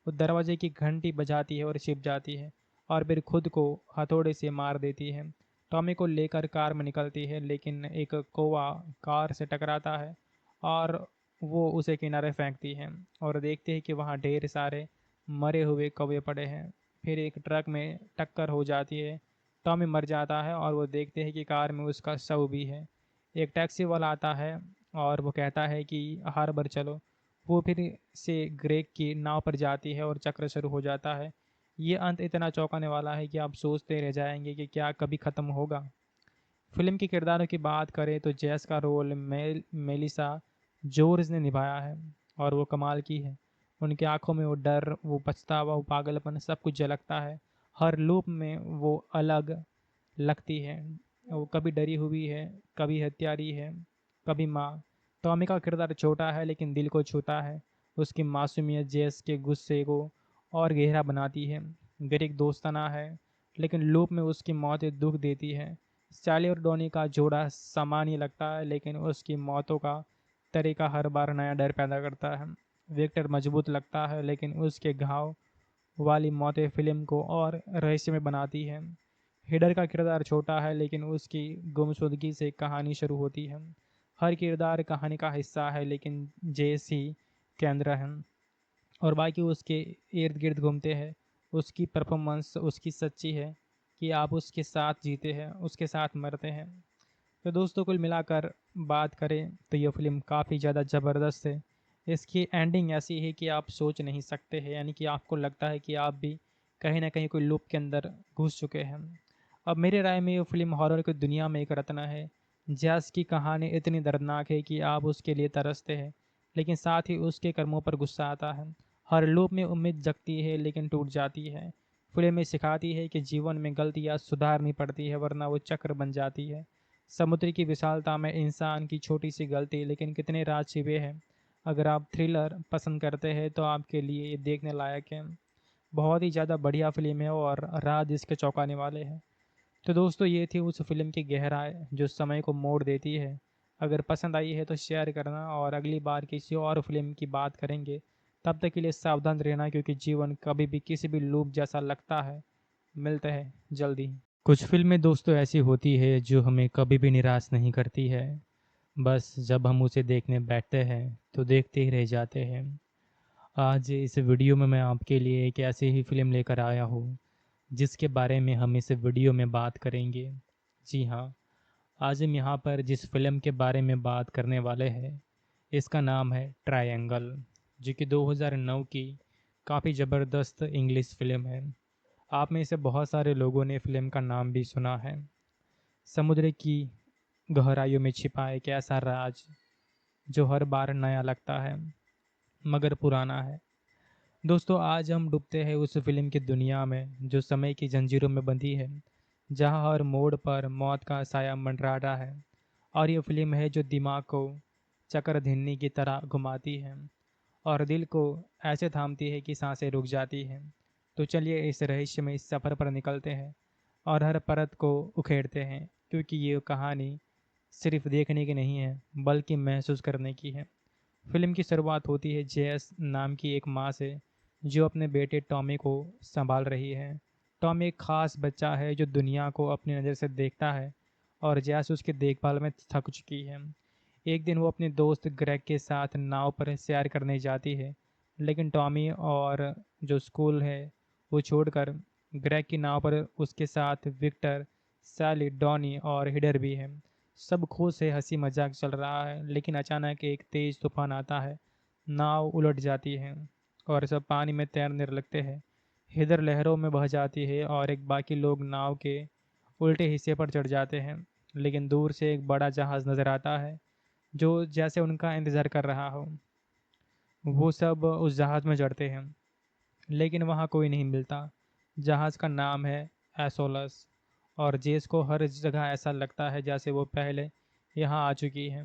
वो दरवाजे की घंटी बजाती है और छिप जाती है, और फिर खुद को हथौड़े से मार देती है। टॉमी को लेकर कार में निकलती है, लेकिन एक कौवा कार से टकराता है और वो उसे किनारे फेंकती है, और देखते हैं कि वहाँ ढेर सारे मरे हुए कौवे पड़े हैं। फिर एक ट्रक में टक्कर हो जाती है। टॉमी मर जाता है और वो देखते हैं कि कार में उसका शव भी है। एक टैक्सी वाला आता है और वो कहता है कि हार्बर चलो। वो फिर से ग्रेग की नाव पर जाती है और चक्र शुरू हो जाता है। ये अंत इतना चौंकाने वाला है कि आप सोचते रह जाएंगे कि क्या कभी ख़त्म होगा। फिल्म के किरदारों की बात करें तो जैस का रोल मेलिसा जॉर्ज ने निभाया है, और वो कमाल की है। उनकी आंखों में वो डर, वो पछतावा, वो पागलपन सब कुछ झलकता है। हर लूप में वो अलग लगती है। वो कभी डरी हुई है, कभी हत्यारी है, कभी माँ। टॉमी का किरदार छोटा है लेकिन दिल को छूता है। उसकी मासूमियत जैस के गुस्से को और गहरा बनाती है। ग्रेग दोस्ताना है, लेकिन लूप में उसकी मौत दुख देती है। सैली और डॉनी का जोड़ा सामान्य लगता है, लेकिन उसकी मौतों का तरीका हर बार नया डर पैदा करता है। विक्टर मजबूत लगता है, लेकिन उसके घाव वाली मौतें फिल्म को और रहस्यमय बनाती है। हिडर का किरदार छोटा है, लेकिन उसकी गुमशुदगी से कहानी शुरू होती है। हर किरदार कहानी का हिस्सा है, लेकिन जेस ही केंद्र है और बाकी उसके इर्द गिर्द घूमते हैं। उसकी परफॉर्मेंस उसकी सच्ची है कि आप उसके साथ जीते हैं, उसके साथ मरते हैं। तो दोस्तों, कुल मिलाकर बात करें तो यह फिल्म काफ़ी ज़्यादा ज़बरदस्त है। इसकी एंडिंग ऐसी है कि आप सोच नहीं सकते हैं, यानी कि आपको लगता है कि आप भी कहीं ना कहीं कोई लूप के अंदर घुस चुके हैं। अब मेरे राय में ये फिल्म हॉरर की दुनिया में एक रत्न है। जैस की कहानी इतनी दर्दनाक है कि आप उसके लिए तरसते हैं, लेकिन साथ ही उसके कर्मों पर गुस्सा आता है। हर लूप में उम्मीद जगती है लेकिन टूट जाती है। फिल्म में सिखाती है कि जीवन में गलतियाँ सुधारनी पड़ती है, वरना वो चक्र बन जाती है। समुद्र की विशालता में इंसान की छोटी सी गलती, लेकिन कितने राज छिपे हैं। अगर आप थ्रिलर पसंद करते हैं तो आपके लिए ये देखने लायक है। बहुत ही ज़्यादा बढ़िया फिल्म है और राज इसके चौंकाने वाले हैं। तो दोस्तों, ये थी उस फिल्म की गहराई जो समय को मोड़ देती है। अगर पसंद आई है तो शेयर करना, और अगली बार किसी और फिल्म की बात करेंगे। तब तक के लिए सावधान रहना, क्योंकि जीवन कभी भी किसी भी लूप जैसा लगता है। मिलते हैं जल्दी। कुछ फिल्में दोस्तों ऐसी होती है जो हमें कभी भी निराश नहीं करती है। बस जब हम उसे देखने बैठते हैं तो देखते ही रह जाते हैं। आज इस वीडियो में मैं आपके लिए एक ऐसी ही फिल्म लेकर आया हूँ जिसके बारे में हम इस वीडियो में बात करेंगे। जी हाँ, आज हम यहाँ पर जिस फिल्म के बारे में बात करने वाले हैं, इसका नाम है ट्रायंगल, जो कि 2009 की काफ़ी ज़बरदस्त इंग्लिश फिल्म है। आप में से बहुत सारे लोगों ने फिल्म का नाम भी सुना है। समुद्र की गहराइयों में छिपा एक ऐसा राज जो हर बार नया लगता है मगर पुराना है। दोस्तों, आज हम डूबते हैं उस फिल्म की दुनिया में जो समय की जंजीरों में बंधी है, जहां हर मोड़ पर मौत का साया मंडरा रहा है। और ये फिल्म है जो दिमाग को चक्रधीनी की तरह घुमाती है और दिल को ऐसे थामती है कि सांसें रुक जाती हैं। तो चलिए इस रहस्य में इस सफ़र पर निकलते हैं और हर परत को उखेड़ते हैं, क्योंकि ये कहानी सिर्फ देखने की नहीं है बल्कि महसूस करने की है। फिल्म की शुरुआत होती है जेएस नाम की एक माँ से, जो अपने बेटे टॉमी को संभाल रही है। टॉमी एक खास बच्चा है जो दुनिया को अपनी नज़र से देखता है, और जेएस उसकी देखभाल में थक चुकी है। एक दिन वो अपने दोस्त ग्रेग के साथ नाव पर सैर करने जाती है, लेकिन टॉमी और जो स्कूल है वो छोड़कर ग्रेग की नाव पर उसके साथ विक्टर, सैली, डॉनी और हिडर भी है। सब खो से हंसी मजाक चल रहा है, लेकिन अचानक एक तेज तूफान आता है। नाव उलट जाती है और सब पानी में तैरने लगते हैं। हिदर लहरों में बह जाती है और एक बाकी लोग नाव के उल्टे हिस्से पर चढ़ जाते हैं। लेकिन दूर से एक बड़ा जहाज नजर आता है जो जैसे उनका इंतजार कर रहा हो। वो सब उस जहाज में चढ़ते हैं, लेकिन वहाँ कोई नहीं मिलता। जहाज का नाम है एसोलस, और जेस को हर जगह ऐसा लगता है जैसे वो पहले यहाँ आ चुकी है।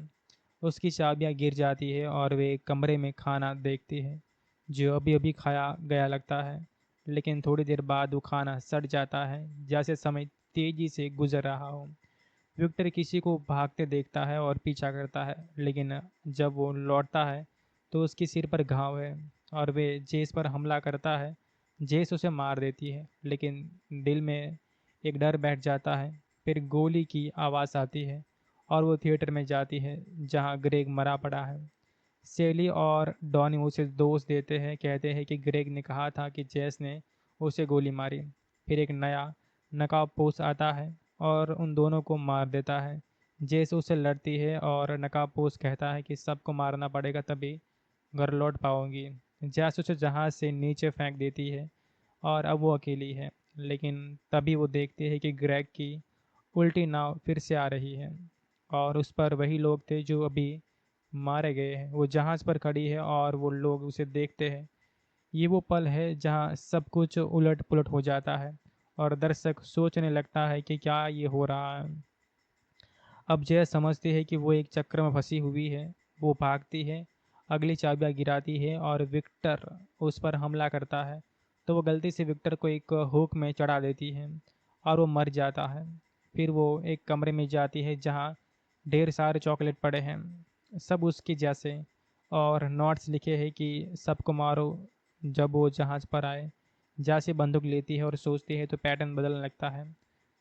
उसकी चाबियाँ गिर जाती है और वे एक कमरे में खाना देखती है जो अभी अभी खाया गया लगता है। लेकिन थोड़ी देर बाद वो खाना सड़ जाता है, जैसे समय तेजी से गुजर रहा हो। विक्टर किसी को भागते देखता है और पीछा करता है, लेकिन जब वो लौटता है तो उसके सिर पर घाव है और वे जेस पर हमला करता है। जेस उसे मार देती है, लेकिन दिल में एक डर बैठ जाता है। फिर गोली की आवाज़ आती है और वो थिएटर में जाती है जहाँ ग्रेग मरा पड़ा है। सेली और डॉनी उसे दोष देते हैं, कहते हैं कि ग्रेग ने कहा था कि जेस ने उसे गोली मारी। फिर एक नया नकाबपोश आता है और उन दोनों को मार देता है। जेस उसे लड़ती है और नकाबपोश कहता है कि सबको मारना पड़ेगा तभी घर लौट पाओगी। जैस उसे जहाज से नीचे फेंक देती है और अब वो अकेली है। लेकिन तभी वो देखती है कि ग्रेग की उल्टी नाव फिर से आ रही है और उस पर वही लोग थे जो अभी मारे गए हैं। वो जहाज पर खड़ी है और वो लोग उसे देखते हैं। ये वो पल है जहाँ सब कुछ उलट पुलट हो जाता है और दर्शक सोचने लगता है कि क्या ये हो रहा है। अब जय समझती है कि वो एक चक्र में फंसी हुई है। वो भागती है, अगली चाबियां गिराती है और विक्टर उस पर हमला करता है, तो वो गलती से विक्टर को एक हुक में चढ़ा देती है और वो मर जाता है। फिर वो एक कमरे में जाती है जहाँ ढेर सारे चॉकलेट पड़े हैं, सब उसके जैसे, और नोट्स लिखे हैं कि सबको मारो जब वो जहाज़ पर आए। जैसे बंदूक लेती है और सोचती है तो पैटर्न बदलने लगता है।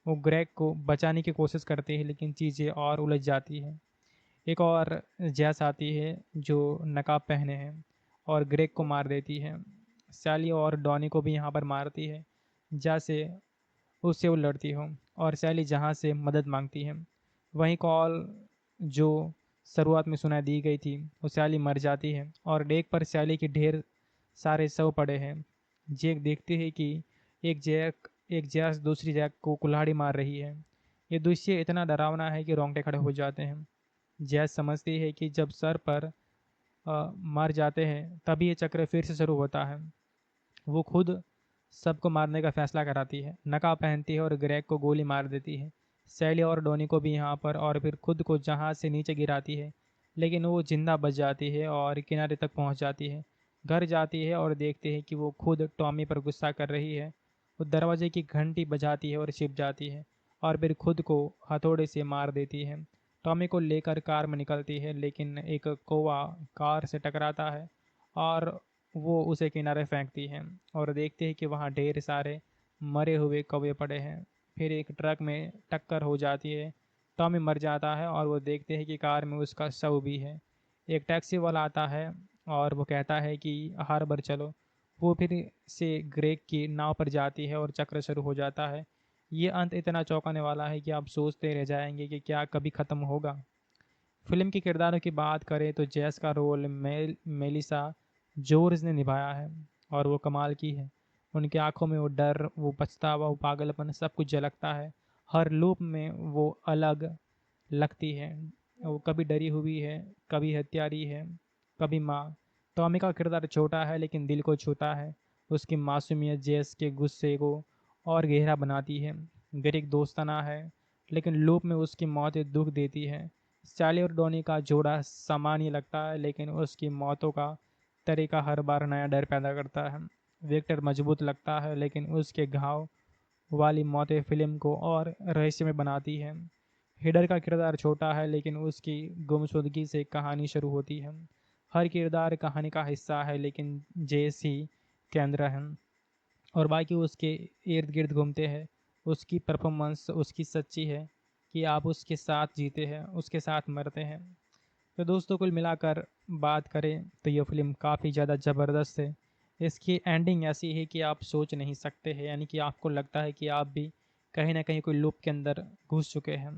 वो ग्रेग को बचाने की कोशिश करती है, लेकिन चीज़ें और उलझ जाती हैं। एक और जैस आती है जो नकाब पहने हैं और ग्रेग को मार देती है। सैली और डॉनी को भी यहाँ पर मारती है, जैसे उससे वो लड़ती हो, और सैली जहाँ से मदद मांगती है। वहीं कॉल जो शुरुआत में सुनाई दी गई थी, वो सैली मर जाती है और डेक पर सैली के ढेर सारे शव पड़े हैं। जेक देखती है कि एक जैस दूसरी जैक को कुल्हाड़ी मार रही है। ये दृश्य इतना डरावना है कि रोंगटे खड़े हो जाते हैं। जैस समझती है कि जब सर पर मर जाते हैं तभी ये चक्र फिर से शुरू होता है। वो खुद सबको मारने का फैसला कराती है, नकाब पहनती है और ग्रेग को गोली मार देती है। सैली और डोनी को भी यहाँ पर, और फिर खुद को जहाज से नीचे गिराती है, लेकिन वो जिंदा बच जाती है और किनारे तक पहुँच जाती है। घर जाती है और देखती है कि वो खुद टॉमी पर गुस्सा कर रही है। वो दरवाजे की घंटी बजाती है और छिप जाती है और फिर खुद को हथौड़े से मार देती है। टॉमी को लेकर कार में निकलती है, लेकिन एक कौवा कार से टकराता है और वो उसे किनारे फेंकती है और देखते हैं कि वहाँ ढेर सारे मरे हुए कौवे पड़े हैं। फिर एक ट्रक में टक्कर हो जाती है। टॉमी मर जाता है और वो देखते हैं कि कार में उसका शव भी है। एक टैक्सी वाला आता है और वो कहता है कि हार्बर चलो। वो फिर से ग्रेग की नाव पर जाती है और चक्र शुरू हो जाता है। ये अंत इतना चौंकाने वाला है कि आप सोचते रह जाएंगे कि क्या कभी ख़त्म होगा। फिल्म के किरदारों की बात करें तो जैस का रोल मेलिसा जोर्ज ने निभाया है और वो कमाल की है। उनकी आंखों में वो डर, वो पछतावा, वो पागलपन सब कुछ झलकता है। हर लूप में वो अलग लगती है। वो कभी डरी हुई है, कभी हत्यारी है, कभी माँ। टॉमी का किरदार छोटा है लेकिन दिल को छूता है। उसकी मासूमियत जेस के गुस्से को और गहरा बनाती है। ग्रेग दोस्ताना है, लेकिन लूप में उसकी मौत दुख देती है। सैली और डॉनी का जोड़ा सामान्य लगता है, लेकिन उसकी मौतों का तरीका हर बार नया डर पैदा करता है। विक्टर मजबूत लगता है, लेकिन उसके घाव वाली मौतें फिल्म को और रहस्यमय बनाती है। हिडर का किरदार छोटा है, लेकिन उसकी गुमशुदगी से कहानी शुरू होती है। हर किरदार कहानी का हिस्सा है, लेकिन जेस ही केंद्र है और बाकी उसके इर्द गिर्द घूमते हैं। उसकी परफॉर्मेंस उसकी सच्ची है कि आप उसके साथ जीते हैं, उसके साथ मरते हैं। तो दोस्तों, कुल मिलाकर बात करें तो यह फिल्म काफ़ी ज़्यादा ज़बरदस्त है। इसकी एंडिंग ऐसी है कि आप सोच नहीं सकते हैं, यानी कि आपको लगता है कि आप भी कहीं ना कहीं कोई लूप के अंदर घुस चुके हैं।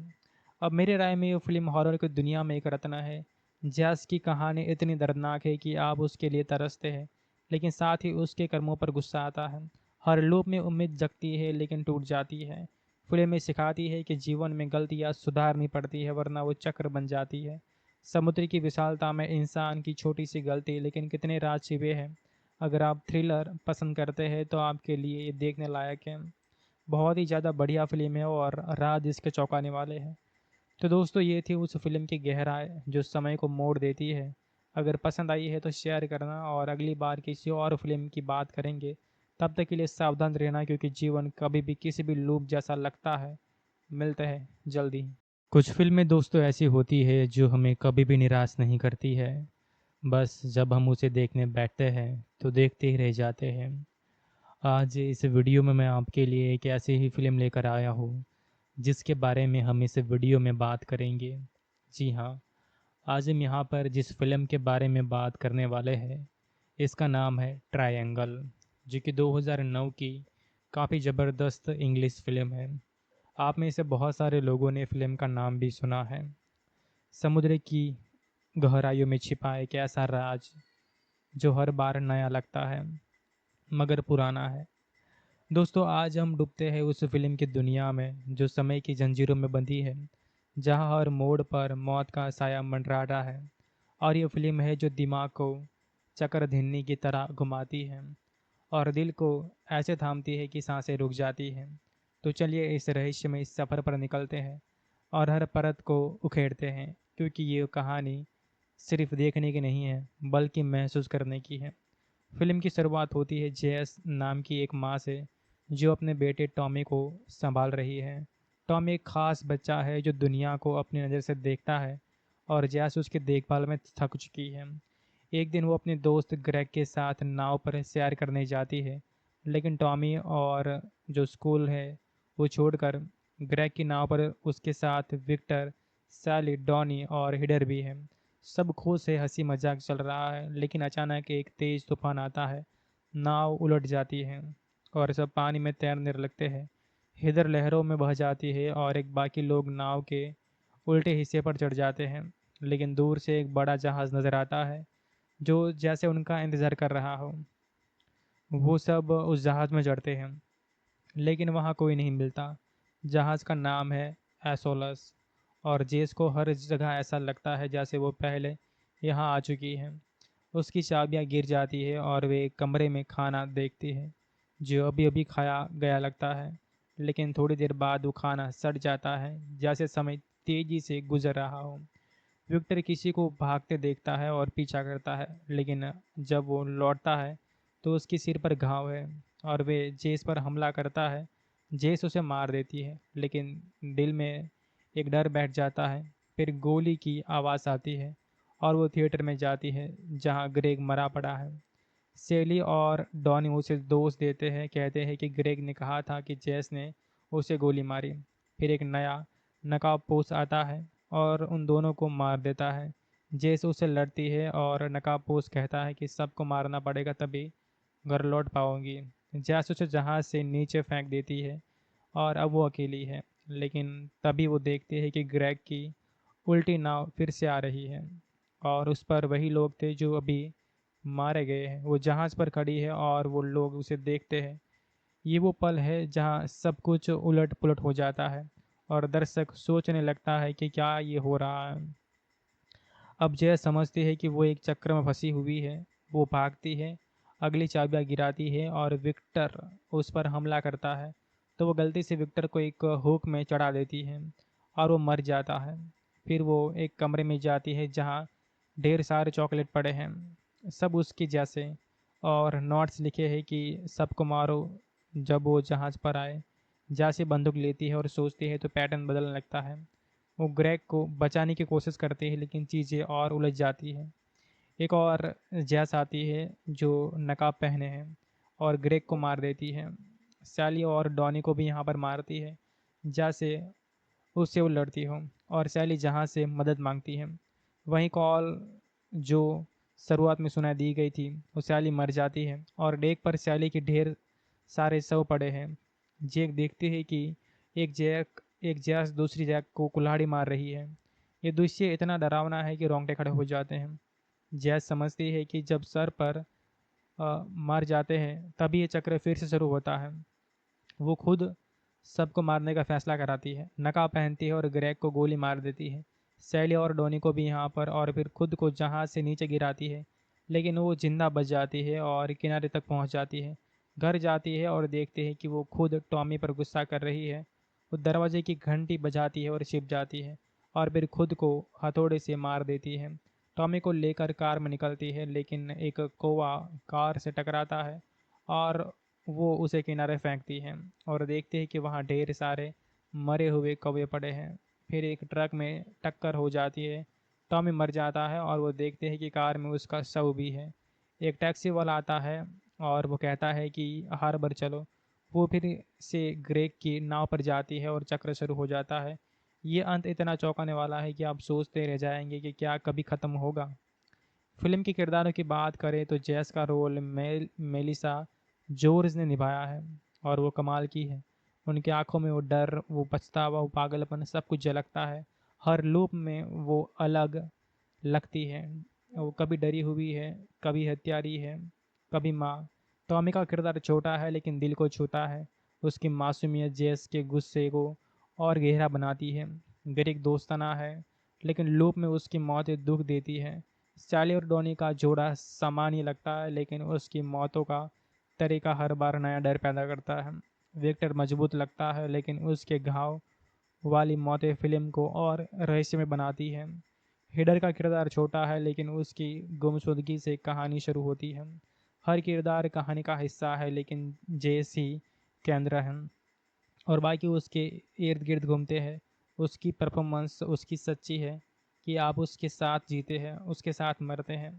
अब मेरे राय में ये फ़िल्म हॉरर की दुनिया में एक रत्न है। जैस की कहानी इतनी दर्दनाक है कि आप उसके लिए तरसते हैं, लेकिन साथ ही उसके कर्मों पर गुस्सा आता है। हर लूप में उम्मीद जगती है लेकिन टूट जाती है। फ़िल्म में सिखाती है कि जीवन में गलतियाँ सुधारनी पड़ती है वरना वो चक्र बन जाती है। समुद्र की विशालता में इंसान की छोटी सी गलती लेकिन कितने राज छिपे हैं। अगर आप थ्रिलर पसंद करते हैं तो आपके लिए ये देखने लायक है। बहुत ही ज़्यादा बढ़िया फ़िल्म है और राज इसके चौंकाने वाले हैं। तो दोस्तों ये थी उस फ़िल्म की गहराई जो समय को मोड़ देती है। अगर पसंद आई है तो शेयर करना और अगली बार किसी और फ़िल्म की बात करेंगे। तब तक के लिए सावधान रहना क्योंकि जीवन कभी भी किसी भी लूप जैसा लगता है। मिलते हैं जल्दी। कुछ फ़िल्में दोस्तों ऐसी होती है जो हमें कभी भी निराश नहीं करती है। बस जब हम उसे देखने बैठते हैं तो देखते ही रह जाते हैं। आज इस वीडियो में मैं आपके लिए एक ऐसी ही फ़िल्म लेकर आया हूँ जिसके बारे में हम इस वीडियो में बात करेंगे। जी हाँ, आज हम यहाँ पर जिस फ़िल्म के बारे में बात करने वाले हैं, इसका नाम है ट्रायंगल, जो कि 2009 की काफ़ी ज़बरदस्त इंग्लिश फ़िल्म है। आप में से बहुत सारे लोगों ने फ़िल्म का नाम भी सुना है। समुद्र की गहराइयों में छिपा एक ऐसा राज जो हर बार नया लगता है मगर पुराना है। दोस्तों आज हम डूबते हैं उस फिल्म की दुनिया में जो समय की जंजीरों में बंधी है, जहां हर मोड़ पर मौत का साया मंडराता है। और ये फिल्म है जो दिमाग को चक्रधीनी की तरह घुमाती है और दिल को ऐसे थामती है कि सांसें रुक जाती हैं। तो चलिए इस रहस्य में इस सफ़र पर निकलते हैं और हर परत को उखेड़ते हैं क्योंकि ये कहानी सिर्फ देखने की नहीं है बल्कि महसूस करने की है। फिल्म की शुरुआत होती है जेएस नाम की एक माँ से जो अपने बेटे टॉमी को संभाल रही है। टॉमी एक खास बच्चा है जो दुनिया को अपनी नज़र से देखता है और जेएस उसकी देखभाल में थक चुकी है। एक दिन वो अपने दोस्त ग्रेग के साथ नाव पर सैर करने जाती है, लेकिन टॉमी और जो स्कूल है वो छोड़कर ग्रेग की नाव पर उसके साथ विक्टर, सैली, डॉनी और हिडर भी है। सब खुश है, हंसी मजाक चल रहा है, लेकिन अचानक एक तेज तूफान आता है। नाव उलट जाती है और सब पानी में तैरने लगते हैं। हिदर लहरों में बह जाती है और एक बाकी लोग नाव के उल्टे हिस्से पर चढ़ जाते हैं। लेकिन दूर से एक बड़ा जहाज नजर आता है जो जैसे उनका इंतजार कर रहा हो। वो सब उस जहाज में चढ़ते हैं लेकिन वहाँ कोई नहीं मिलता। जहाज का नाम है एसोलस और जेस को हर जगह ऐसा लगता है जैसे वो पहले यहाँ आ चुकी है। उसकी चाबियाँ गिर जाती है और वे एक कमरे में खाना देखती है जो अभी अभी खाया गया लगता है। लेकिन थोड़ी देर बाद वो खाना सड़ जाता है जैसे समय तेजी से गुजर रहा हो। विक्टर किसी को भागते देखता है और पीछा करता है, लेकिन जब वो लौटता है तो उसके सिर पर घाव है और वे जेस पर हमला करता है। जेस उसे मार देती है लेकिन दिल में एक डर बैठ जाता है। फिर गोली की आवाज़ आती है और वो थिएटर में जाती है जहाँ ग्रेग मरा पड़ा है। सेली और डॉनी उसे दोष देते हैं, कहते हैं कि ग्रेग ने कहा था कि जेस ने उसे गोली मारी। फिर एक नया नकाबपोश आता है और उन दोनों को मार देता है। जेस उससे लड़ती है और नकाबपोश कहता है कि सबको मारना पड़ेगा तभी घर लौट पाओगी। जेस उसे जहाज से नीचे फेंक देती है और अब वो अकेली है। लेकिन तभी वो देखती है कि ग्रेग की उल्टी नाव फिर से आ रही है और उस पर वही लोग थे जो अभी मारे गए हैं। वो जहाज पर खड़ी है और वो लोग उसे देखते हैं। ये वो पल है जहाँ सब कुछ उलट पुलट हो जाता है और दर्शक सोचने लगता है कि क्या ये हो रहा है। अब जय समझती है कि वो एक चक्र में फंसी हुई है। वो भागती है, अगली चाबियां गिराती है और विक्टर उस पर हमला करता है तो वो गलती से विक्टर को एक हुक में चढ़ा देती है और वो मर जाता है। फिर वो एक कमरे में जाती है जहाँ ढेर सारे चॉकलेट पड़े हैं, सब उसके जैसे, और नोट्स लिखे हैं कि सबको मारो जब वो जहाज़ पर आए। जैसे बंदूक लेती है और सोचती है तो पैटर्न बदलने लगता है। वो ग्रेग को बचाने की कोशिश करती है लेकिन चीज़ें और उलझ जाती हैं। एक और जैस आती है जो नकाब पहने हैं और ग्रेग को मार देती है। सैली और डॉनी को भी यहाँ पर मारती है जैसे उससे वो लड़ती हो और सैली जहाँ से मदद मांगती है। वहीं कॉल जो शुरुआत में सुनाई दी गई थी वो सैली मर जाती है और डेक पर सैली के ढेर सारे शव पड़े हैं। जेक देखती है कि एक जैक एक जैस दूसरी जैक को कुल्हाड़ी मार रही है। ये दृश्य इतना डरावना है कि रोंगटे खड़े हो जाते हैं। जैस समझती है कि जब सर पर मर जाते हैं तभी ये चक्र फिर से शुरू होता है। वो खुद सबको मारने का फैसला कराती है, नकाब पहनती है और ग्रेग को गोली मार देती है। सैली और डोनी को भी यहाँ पर, और फिर खुद को जहाज से नीचे गिराती है, लेकिन वो जिंदा बच जाती है और किनारे तक पहुँच जाती है। घर जाती है और देखती है कि वो खुद टॉमी पर गुस्सा कर रही है। वो दरवाजे की घंटी बजाती है और छिप जाती है, और फिर खुद को हथौड़े से मार देती है। टॉमी को लेकर कार में निकलती है, लेकिन एक कौवा कार से टकराता है और वो उसे किनारे फेंकती है, और देखते हैं कि वहाँ ढेर सारे मरे हुए कौवे पड़े हैं। फिर एक ट्रक में टक्कर हो जाती है। टॉमी मर जाता है और वो देखते हैं कि कार में उसका शव भी है। एक टैक्सी वाला आता है और वो कहता है कि हार्बर चलो। वो फिर से ग्रेग की नाव पर जाती है और चक्र शुरू हो जाता है। ये अंत इतना चौंकाने वाला है कि आप सोचते रह जाएंगे कि क्या कभी ख़त्म होगा। फिल्म के किरदारों की बात करें तो जैस का रोल मेलिसा जॉर्ज ने निभाया है, और वो कमाल की है। उनकी आंखों में वो डर, वो पछतावा, वो पागलपन सब कुछ झलकता है। हर लूप में वो अलग लगती है। वो कभी डरी हुई है, कभी हत्यारी है, कभी माँ। टॉमी का किरदार छोटा है लेकिन दिल को छूता है। उसकी मासूमियत जैस के गुस्से को और गहरा बनाती है। ग्रेग दोस्ताना है, लेकिन लूप में उसकी मौत दुख देती है। सैली और डॉनी का जोड़ा सामान्य लगता है, लेकिन उसकी मौतों का तरीका हर बार नया डर पैदा करता है। विक्टर मजबूत लगता है, लेकिन उसके घाव वाली मौतें फिल्म को और रहस्यमय बनाती है। हिडर का किरदार छोटा है, लेकिन उसकी गुमशुदगी से कहानी शुरू होती है। हर किरदार कहानी का हिस्सा है, लेकिन जेस ही केंद्र है और बाकी उसके इर्द गिर्द घूमते हैं। उसकी परफॉर्मेंस उसकी सच्ची है कि आप उसके साथ जीते हैं, उसके साथ मरते हैं।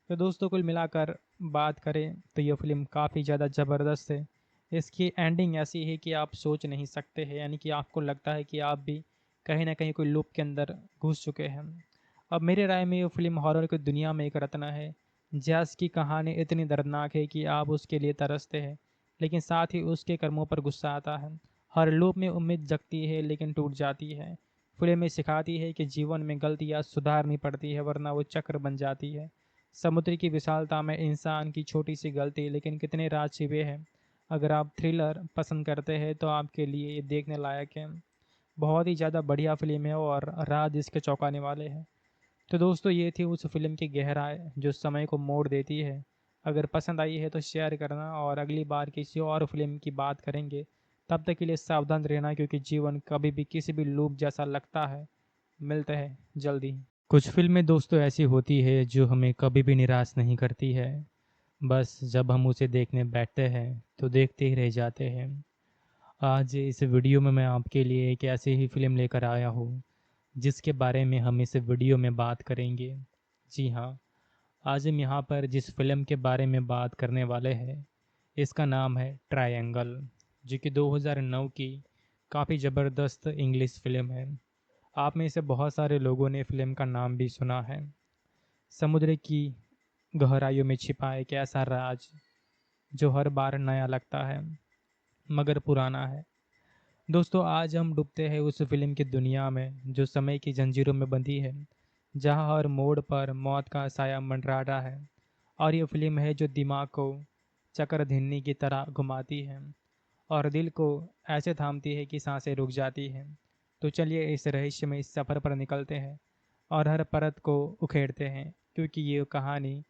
तो दोस्तों, कुल मिलाकर बात करें तो यह फिल्म काफ़ी ज़्यादा ज़बरदस्त है। इसकी एंडिंग ऐसी है कि आप सोच नहीं सकते हैं, यानी कि आपको लगता है कि आप भी कहीं ना कहीं कोई लूप के अंदर घुस चुके हैं। अब मेरे राय में ये फिल्म हॉरर की दुनिया में एक रत्न है। जैस की कहानी इतनी दर्दनाक है कि आप उसके लिए तरसते हैं, लेकिन साथ ही उसके कर्मों पर गुस्सा आता है। हर लूप में उम्मीद जगती है लेकिन टूट जाती है। फिल्म में सिखाती है कि जीवन में गलतियाँ सुधारनी पड़ती है, वरना वो चक्र बन जाती है। समुद्र की विशालता में इंसान की छोटी सी गलती, लेकिन कितने राज छिपे हैं। अगर आप थ्रिलर पसंद करते हैं तो आपके लिए ये देखने लायक है। बहुत ही ज़्यादा बढ़िया फिल्म है और राज इसके चौंकाने वाले हैं। तो दोस्तों, ये थी उस फिल्म की गहराई जो समय को मोड़ देती है। अगर पसंद आई है तो शेयर करना, और अगली बार किसी और फिल्म की बात करेंगे। तब तक के लिए सावधान रहना, क्योंकि जीवन कभी भी किसी भी लूप जैसा लगता है। मिलते हैं जल्दी। कुछ फिल्में दोस्तों ऐसी होती है जो हमें कभी भी निराश नहीं करती है। बस जब हम उसे देखने बैठते हैं तो देखते ही रह जाते हैं। आज इस वीडियो में मैं आपके लिए एक ऐसी ही फिल्म लेकर आया हूँ जिसके बारे में हम इस वीडियो में बात करेंगे। जी हाँ, आज हम यहाँ पर जिस फिल्म के बारे में बात करने वाले हैं, इसका नाम है ट्रायंगल, जो कि 2009 की काफ़ी ज़बरदस्त इंग्लिश फिल्म है। आप में से बहुत सारे लोगों ने फिल्म का नाम भी सुना है। समुद्र की गहराइयों में छिपा एक ऐसा राज जो हर बार नया लगता है, मगर पुराना है। दोस्तों, आज हम डूबते हैं उस फिल्म की दुनिया में जो समय की जंजीरों में बंधी है, जहां हर मोड़ पर मौत का साया मंडराता है। और ये फिल्म है जो दिमाग को चक्रधीनी की तरह घुमाती है और दिल को ऐसे थामती है कि सांसें रुक जाती हैं। तो चलिए इस रहस्य में इस सफ़र पर निकलते हैं और हर परत को उखेड़ते हैं, क्योंकि ये कहानी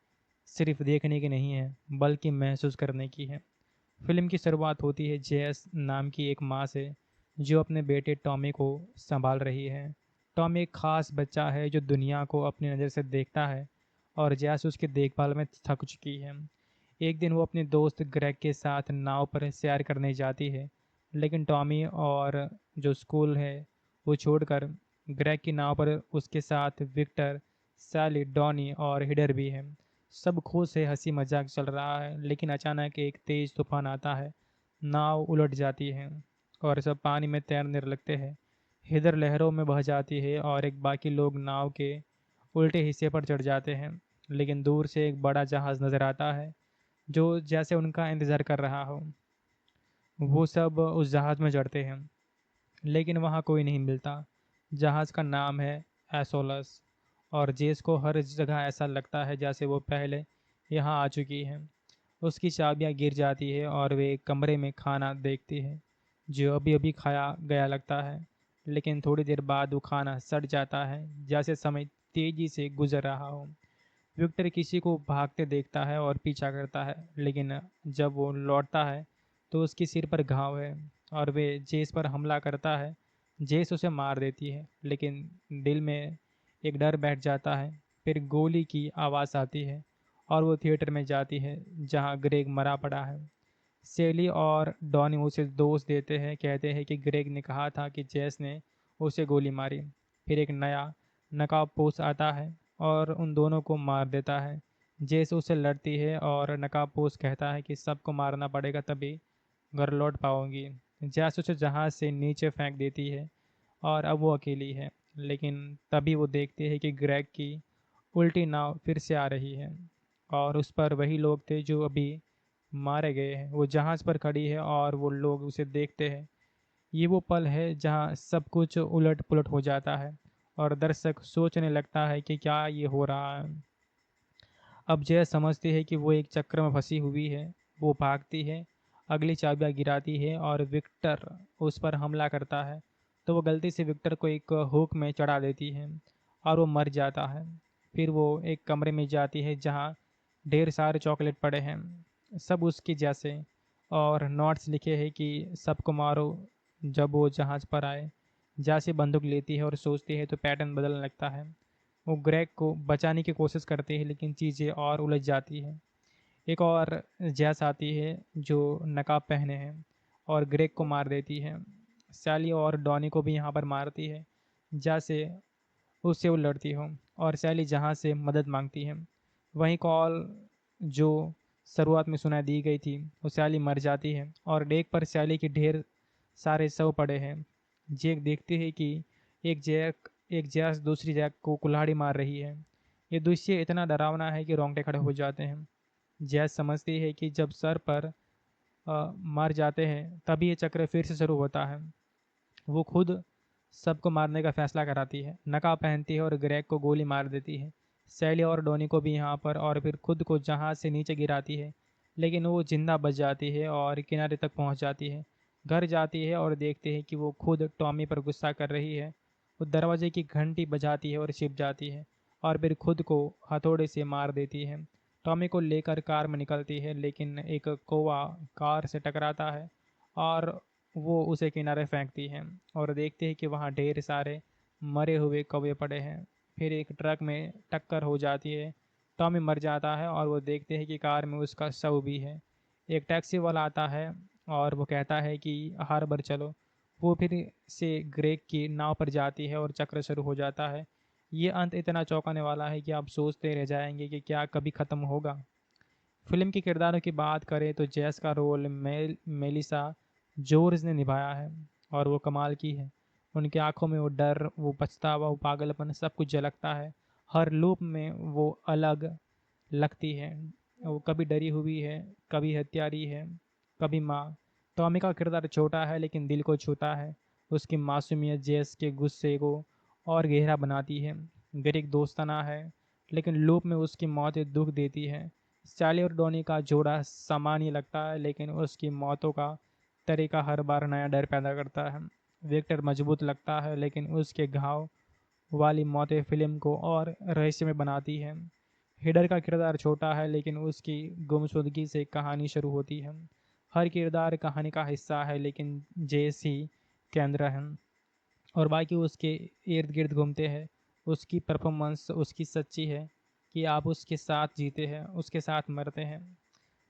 सिर्फ देखने की नहीं है बल्कि महसूस करने की है। फिल्म की शुरुआत होती है जेएस नाम की एक माँ से, जो अपने बेटे टॉमी को संभाल रही है। टॉमी एक खास बच्चा है जो दुनिया को अपनी नज़र से देखता है, और जेएस उसकी देखभाल में थक चुकी है। एक दिन वो अपने दोस्त ग्रेग के साथ नाव पर सैर करने जाती है, लेकिन टॉमी और जो स्कूल है वो छोड़कर ग्रेग की नाव पर उसके साथ विक्टर, सैली, डॉनी और हिडर भी है। सब खुश है, हंसी मजाक चल रहा है, लेकिन अचानक एक तेज तूफान आता है। नाव उलट जाती है और सब पानी में तैरने लगते हैं। हिडर लहरों में बह जाती है और एक बाकी लोग नाव के उल्टे हिस्से पर चढ़ जाते हैं। लेकिन दूर से एक बड़ा जहाज नजर आता है जो जैसे उनका इंतजार कर रहा हो। वो सब उस जहाज में चढ़ते हैं, लेकिन वहाँ कोई नहीं मिलता। जहाज़ का नाम है एसोलस और जेस को हर जगह ऐसा लगता है जैसे वो पहले यहाँ आ चुकी है। उसकी चाबियाँ गिर जाती है और वे एक कमरे में खाना देखती है जो अभी अभी खाया गया लगता है। लेकिन थोड़ी देर बाद वो खाना सड़ जाता है जैसे समय तेजी से गुजर रहा हो। विक्टर किसी को भागते देखता है और पीछा करता है, लेकिन जब वो लौटता है तो उसके सिर पर घाव है और वे जेस पर हमला करता है। जेस उसे मार देती है, लेकिन दिल में एक डर बैठ जाता है। फिर गोली की आवाज़ आती है और वो थिएटर में जाती है जहाँ ग्रेग मरा पड़ा है। सेली और डॉनी उसे दोष देते हैं, कहते हैं कि ग्रेग ने कहा था कि जेस ने उसे गोली मारी। फिर एक नया नकाबपोश आता है और उन दोनों को मार देता है। जेस उसे लड़ती है और नकाबपोश कहता है कि सबको मारना पड़ेगा तभी घर लौट पाओगी। जेस उसे जहाज से नीचे फेंक देती है और अब वो अकेली है। लेकिन तभी वो देखती है कि ग्रेग की उल्टी नाव फिर से आ रही है और उस पर वही लोग थे जो अभी मारे गए हैं। वो जहाज पर खड़ी है और वो लोग उसे देखते हैं। ये वो पल है जहाँ सब कुछ उलट पुलट हो जाता है और दर्शक सोचने लगता है कि क्या ये हो रहा है। अब जय समझती है कि वो एक चक्र में फंसी हुई है। वो भागती है, अगली चाबियां गिराती है और विक्टर उस पर हमला करता है, तो वो गलती से विक्टर को एक हुक में चढ़ा देती है और वो मर जाता है। फिर वो एक कमरे में जाती है जहाँ ढेर सारे चॉकलेट पड़े हैं, सब उसके जैसे, और नोट्स लिखे हैं कि सबको मारो जब वो जहाज़ पर आए। जैसे बंदूक लेती है और सोचती है तो पैटर्न बदलने लगता है। वो ग्रेग को बचाने की कोशिश करते हैं, लेकिन चीज़ें और उलझ जाती हैं। एक और जैस आती है जो नकाब पहने हैं और ग्रेग को मार देती है। सैली और डॉनी को भी यहाँ पर मारती है जैसे उससे वो लड़ती हो, और सैली जहाँ से मदद मांगती है। वहीं कॉल जो शुरुआत में सुनाई दी गई थी वो सैली मर जाती है और डेक पर सैली के ढेर सारे शव पड़े हैं। जेक देखती है कि एक जैस दूसरी जैक को कुल्हाड़ी मार रही है। ये दृश्य इतना डरावना है कि रोंगटे खड़े हो जाते हैं। जैस समझती है कि जब सर पर मर जाते हैं तभी ये चक्र फिर से शुरू होता है। वो खुद सबको मारने का फैसला कराती है, नकाब पहनती है और ग्रेग को गोली मार देती है। सैली और डोनी को भी यहाँ पर, और फिर खुद को जहाज से नीचे गिराती है, लेकिन वो जिंदा बच जाती है और किनारे तक पहुँच जाती है। घर जाती है और देखती है कि वो खुद टॉमी पर गुस्सा कर रही है। वो दरवाजे की घंटी बजाती है और छिप जाती है और फिर खुद को हथौड़े से मार देती है। टॉमी को लेकर कार में निकलती है, लेकिन एक कौवा कार से टकराता है और वो उसे किनारे फेंकती है और देखते हैं कि वहाँ ढेर सारे मरे हुए कौवे पड़े हैं। फिर एक ट्रक में टक्कर हो जाती है, टॉमी मर जाता है और वो देखते हैं कि कार में उसका शव भी है। एक टैक्सी वाला आता है और वो कहता है कि हार्बर चलो। वो फिर से ग्रेग की नाव पर जाती है और चक्र शुरू हो जाता है। ये अंत इतना चौंकाने वाला है कि आप सोचते रह जाएंगे कि क्या कभी ख़त्म होगा। फिल्म के किरदारों की बात करें तो जैस का रोल मेलिसा जोर्ज ने निभाया है और वो कमाल की है। उनकी आंखों में वो डर, वो पछतावा, वो पागलपन सब कुछ झलकता है। हर लूप में वो अलग लगती है। वो कभी डरी हुई है, कभी हत्यारी है, कभी माँ। टॉमी का किरदार छोटा है लेकिन दिल को छूता है। उसकी मासूमियत जेस के गुस्से को और गहरा बनाती है। ग्रेग दोस्ताना है, लेकिन लूप में उसकी मौत दुख देती है। सैली और डॉनी का जोड़ा सामान्य लगता है, लेकिन उसकी मौतों का तरीका हर बार नया डर पैदा करता है। विक्टर मजबूत लगता है, लेकिन उसके घाव वाली मौतें फिल्म को और रहस्यमय बनाती है। हिडर का किरदार छोटा है, लेकिन उसकी गुमशुदगी से कहानी शुरू होती है। हर किरदार कहानी का हिस्सा है, लेकिन जेस ही केंद्र है और बाकी उसके इर्द गिर्द घूमते हैं। उसकी परफॉर्मेंस उसकी सच्ची है कि आप उसके साथ जीते हैं, उसके साथ मरते हैं।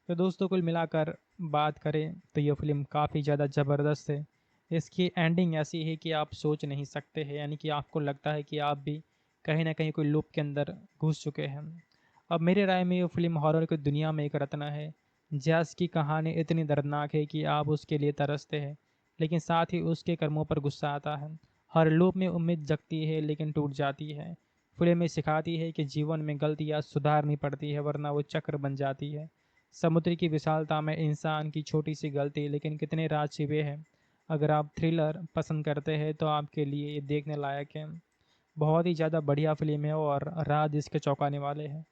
तो दोस्तों, कुल मिलाकर बात करें तो ये फिल्म काफ़ी ज़्यादा ज़बरदस्त है। इसकी एंडिंग ऐसी है कि आप सोच नहीं सकते हैं, यानी कि आपको लगता है कि आप भी कहीं ना कहीं कोई लूप के अंदर घुस चुके हैं। अब मेरे राय में ये फिल्म हॉरर की दुनिया में एक रत्न है। जैस की कहानी इतनी दर्दनाक है कि आप उसके लिए तरसते हैं, लेकिन साथ ही उसके कर्मों पर गुस्सा आता है। हर लूप में उम्मीद जगती है लेकिन टूट जाती है। फिल्म में सिखाती है कि जीवन में गलतियाँ सुधारनी पड़ती है, वरना वो चक्र बन जाती है। समुद्र की विशालता में इंसान की छोटी सी गलती, लेकिन कितने राज छिपे हैं। अगर आप थ्रिलर पसंद करते हैं तो आपके लिए ये देखने लायक है। बहुत ही ज़्यादा बढ़िया फ़िल्म है और राज इसके चौंकाने वाले हैं।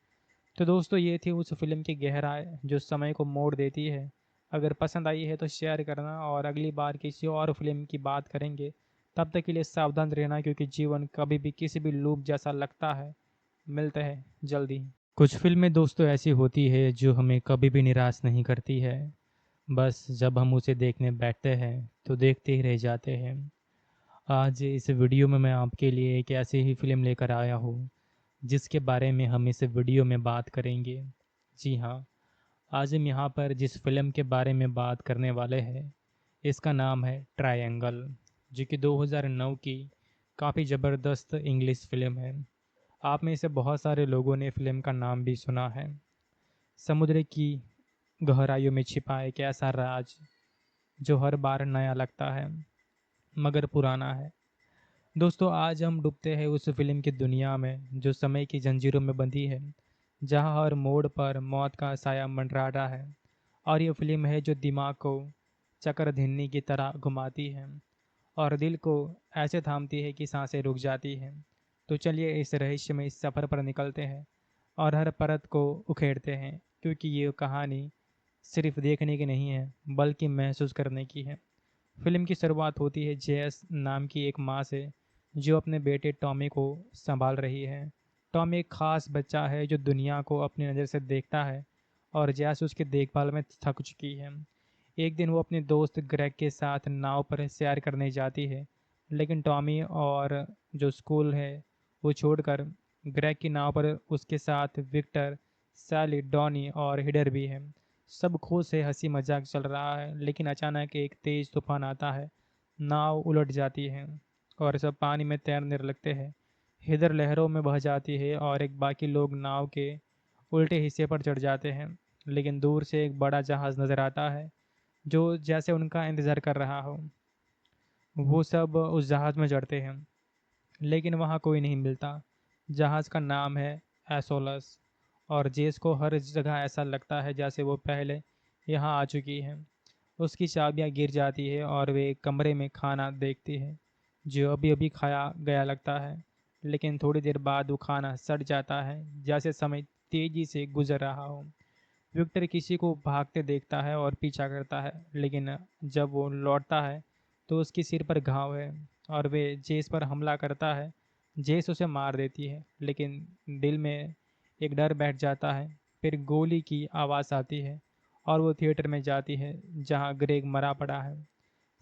तो दोस्तों ये थी उस फ़िल्म की गहराई जो समय को मोड़ देती है। अगर पसंद आई है तो शेयर करना और अगली बार किसी और फ़िल्म की बात करेंगे। तब तक के लिए सावधान रहना क्योंकि जीवन कभी भी किसी भी लूप जैसा लगता है। मिलते हैं जल्दी। कुछ फ़िल्में दोस्तों ऐसी होती है जो हमें कभी भी निराश नहीं करती है। बस जब हम उसे देखने बैठते हैं तो देखते ही रह जाते हैं। आज इस वीडियो में मैं आपके लिए एक ऐसी ही फ़िल्म लेकर आया हूँ जिसके बारे में हम इस वीडियो में बात करेंगे। जी हाँ, आज हम यहाँ पर जिस फ़िल्म के बारे में बात करने वाले हैं इसका नाम है ट्रायंगल, जो कि 2009 की काफ़ी ज़बरदस्त इंग्लिश फ़िल्म है। आप में से बहुत सारे लोगों ने फ़िल्म का नाम भी सुना है। समुद्र की गहराइयों में छिपा एक ऐसा राज जो हर बार नया लगता है मगर पुराना है। दोस्तों आज हम डूबते हैं उस फिल्म की दुनिया में जो समय की जंजीरों में बंधी है, जहां हर मोड़ पर मौत का साया मंडराता है। और ये फिल्म है जो दिमाग को चक्रधीनी की तरह घुमाती है और दिल को ऐसे थामती है कि सांसें रुक जाती हैं। तो चलिए इस रहस्य में इस सफ़र पर निकलते हैं और हर परत को उखेड़ते हैं क्योंकि ये कहानी सिर्फ देखने की नहीं है बल्कि महसूस करने की है। फिल्म की शुरुआत होती है जेएस नाम की एक माँ से जो अपने बेटे टॉमी को संभाल रही है। टॉमी एक खास बच्चा है जो दुनिया को अपनी नज़र से देखता है और जेएस उसकी देखभाल में थक चुकी है। एक दिन वो अपने दोस्त ग्रेग के साथ नाव पर सैर करने जाती है, लेकिन टॉमी और जो स्कूल है वो छोड़कर ग्रेग की नाव पर उसके साथ विक्टर, सैली, डॉनी और हिडर भी है। सब खुश है, हंसी मजाक चल रहा है, लेकिन अचानक एक तेज तूफान आता है। नाव उलट जाती है और सब पानी में तैरने लगते हैं। हिदर लहरों में बह जाती है और एक बाकी लोग नाव के उल्टे हिस्से पर चढ़ जाते हैं। लेकिन दूर से एक बड़ा जहाज नजर आता है जो जैसे उनका इंतजार कर रहा हो। वो सब उस जहाज में चढ़ते हैं लेकिन वहाँ कोई नहीं मिलता। जहाज का नाम है एसोलस और जेस को हर जगह ऐसा लगता है जैसे वो पहले यहाँ आ चुकी है। उसकी चाबियाँ गिर जाती है और वे एक कमरे में खाना देखती है जो अभी अभी खाया गया लगता है। लेकिन थोड़ी देर बाद वो खाना सड़ जाता है जैसे समय तेजी से गुजर रहा हो। विक्टर किसी को भागते देखता है और पीछा करता है, लेकिन जब वो लौटता है तो उसके सिर पर घाव है और वे जेस पर हमला करता है। जेस उसे मार देती है लेकिन दिल में एक डर बैठ जाता है। फिर गोली की आवाज़ आती है और वो थिएटर में जाती है जहाँ ग्रेग मरा पड़ा है।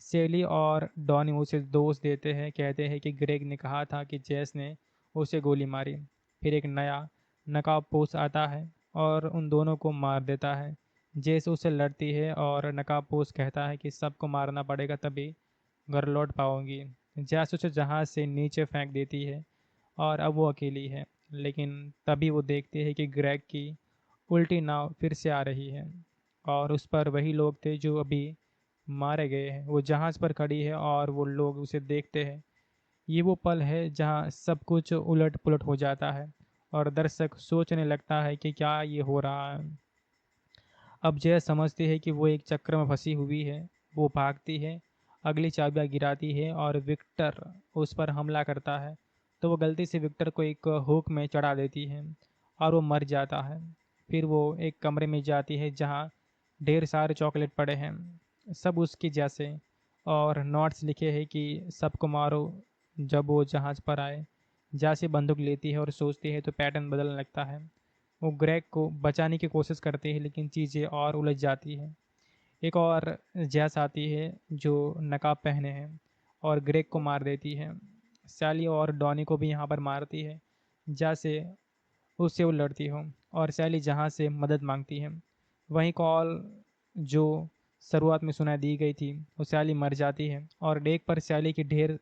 सेली और डॉनी उसे दोष देते हैं, कहते हैं कि ग्रेग ने कहा था कि जेस ने उसे गोली मारी। फिर एक नया नकाबपोश आता है और उन दोनों को मार देता है। जेस उसे लड़ती है और नकाबपोश कहता है कि सबको मारना पड़ेगा तभी घर लौट पाओगी। जेस उसे जहाज से नीचे फेंक देती है और अब वो अकेली है। लेकिन तभी वो देखती है कि ग्रेग की उल्टी नाव फिर से आ रही है और उस पर वही लोग थे जो अभी मारे गए हैं। वो जहाज पर खड़ी है और वो लोग उसे देखते हैं। ये वो पल है जहाँ सब कुछ उलट पुलट हो जाता है और दर्शक सोचने लगता है कि क्या ये हो रहा है। अब जय समझती है कि वो एक चक्र में फंसी हुई है। वो भागती है, अगली चाबियां गिराती है और विक्टर उस पर हमला करता है तो वो गलती से विक्टर को एक हुक में चढ़ा देती है और वो मर जाता है। फिर वो एक कमरे में जाती है जहाँ ढेर सारे चॉकलेट पड़े हैं, सब उसके जैसे, और नोट्स लिखे हैं कि सबको मारो जब वो जहाज़ पर आए। जैसे बंदूक लेती है और सोचती है तो पैटर्न बदलने लगता है। वो ग्रेग को बचाने की कोशिश करती है लेकिन चीज़ें और उलझ जाती हैं। एक और जैस आती है जो नकाब पहने हैं और ग्रेग को मार देती है। सैली और डॉनी को भी यहाँ पर मारती है जैसे उससे वो लड़ती हो और सैली जहाँ से मदद मांगती है। वहीं कॉल जो शुरुआत में सुना दी गई थी वो सैली मर जाती है और डेक पर सैली के ढेर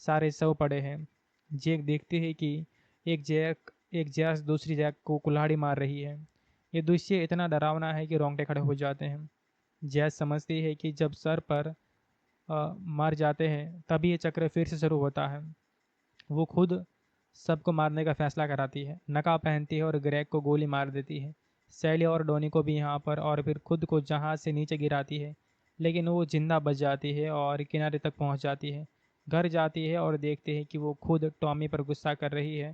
सारे शव पड़े हैं। जेक देखती है कि एक जैस दूसरी जैक को कुल्हाड़ी मार रही है। ये दृश्य इतना डरावना है कि रोंगटे खड़े हो जाते हैं। जैस समझती है कि जब सर पर मर जाते हैं तभी ये चक्र फिर से शुरू होता है। वो खुद सबको मारने का फैसला कराती है, नकाब पहनती है और ग्रेग को गोली मार देती है। सैली और डोनी को भी यहाँ पर, और फिर खुद को जहाज से नीचे गिराती है। लेकिन वो जिंदा बच जाती है और किनारे तक पहुंच जाती है। घर जाती है और देखते हैं कि वो खुद टॉमी पर गुस्सा कर रही है।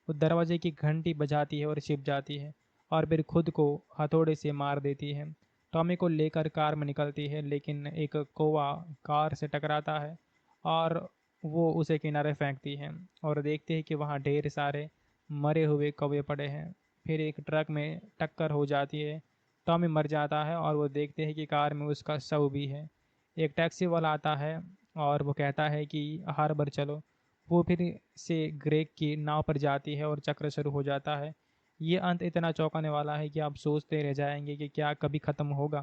वो दरवाजे की घंटी बजाती है और छिप जाती है और फिर खुद को हथौड़े से मार देती है। टॉमी को लेकर कार में निकलती है, लेकिन एक कौवा कार से टकराता है और वो उसे किनारे फेंकती है और देखते हैं कि वहाँ ढेर सारे मरे हुए कौवे पड़े हैं। फिर एक ट्रक में टक्कर हो जाती है। टॉमी मर जाता है और वो देखते हैं कि कार में उसका शव भी है। एक टैक्सी वाला आता है और वो कहता है कि हार्बर चलो। वो फिर से ग्रेग की नाव पर जाती है और चक्र शुरू हो जाता है। ये अंत इतना चौंकाने वाला है कि आप सोचते रह जाएंगे कि क्या कभी ख़त्म होगा।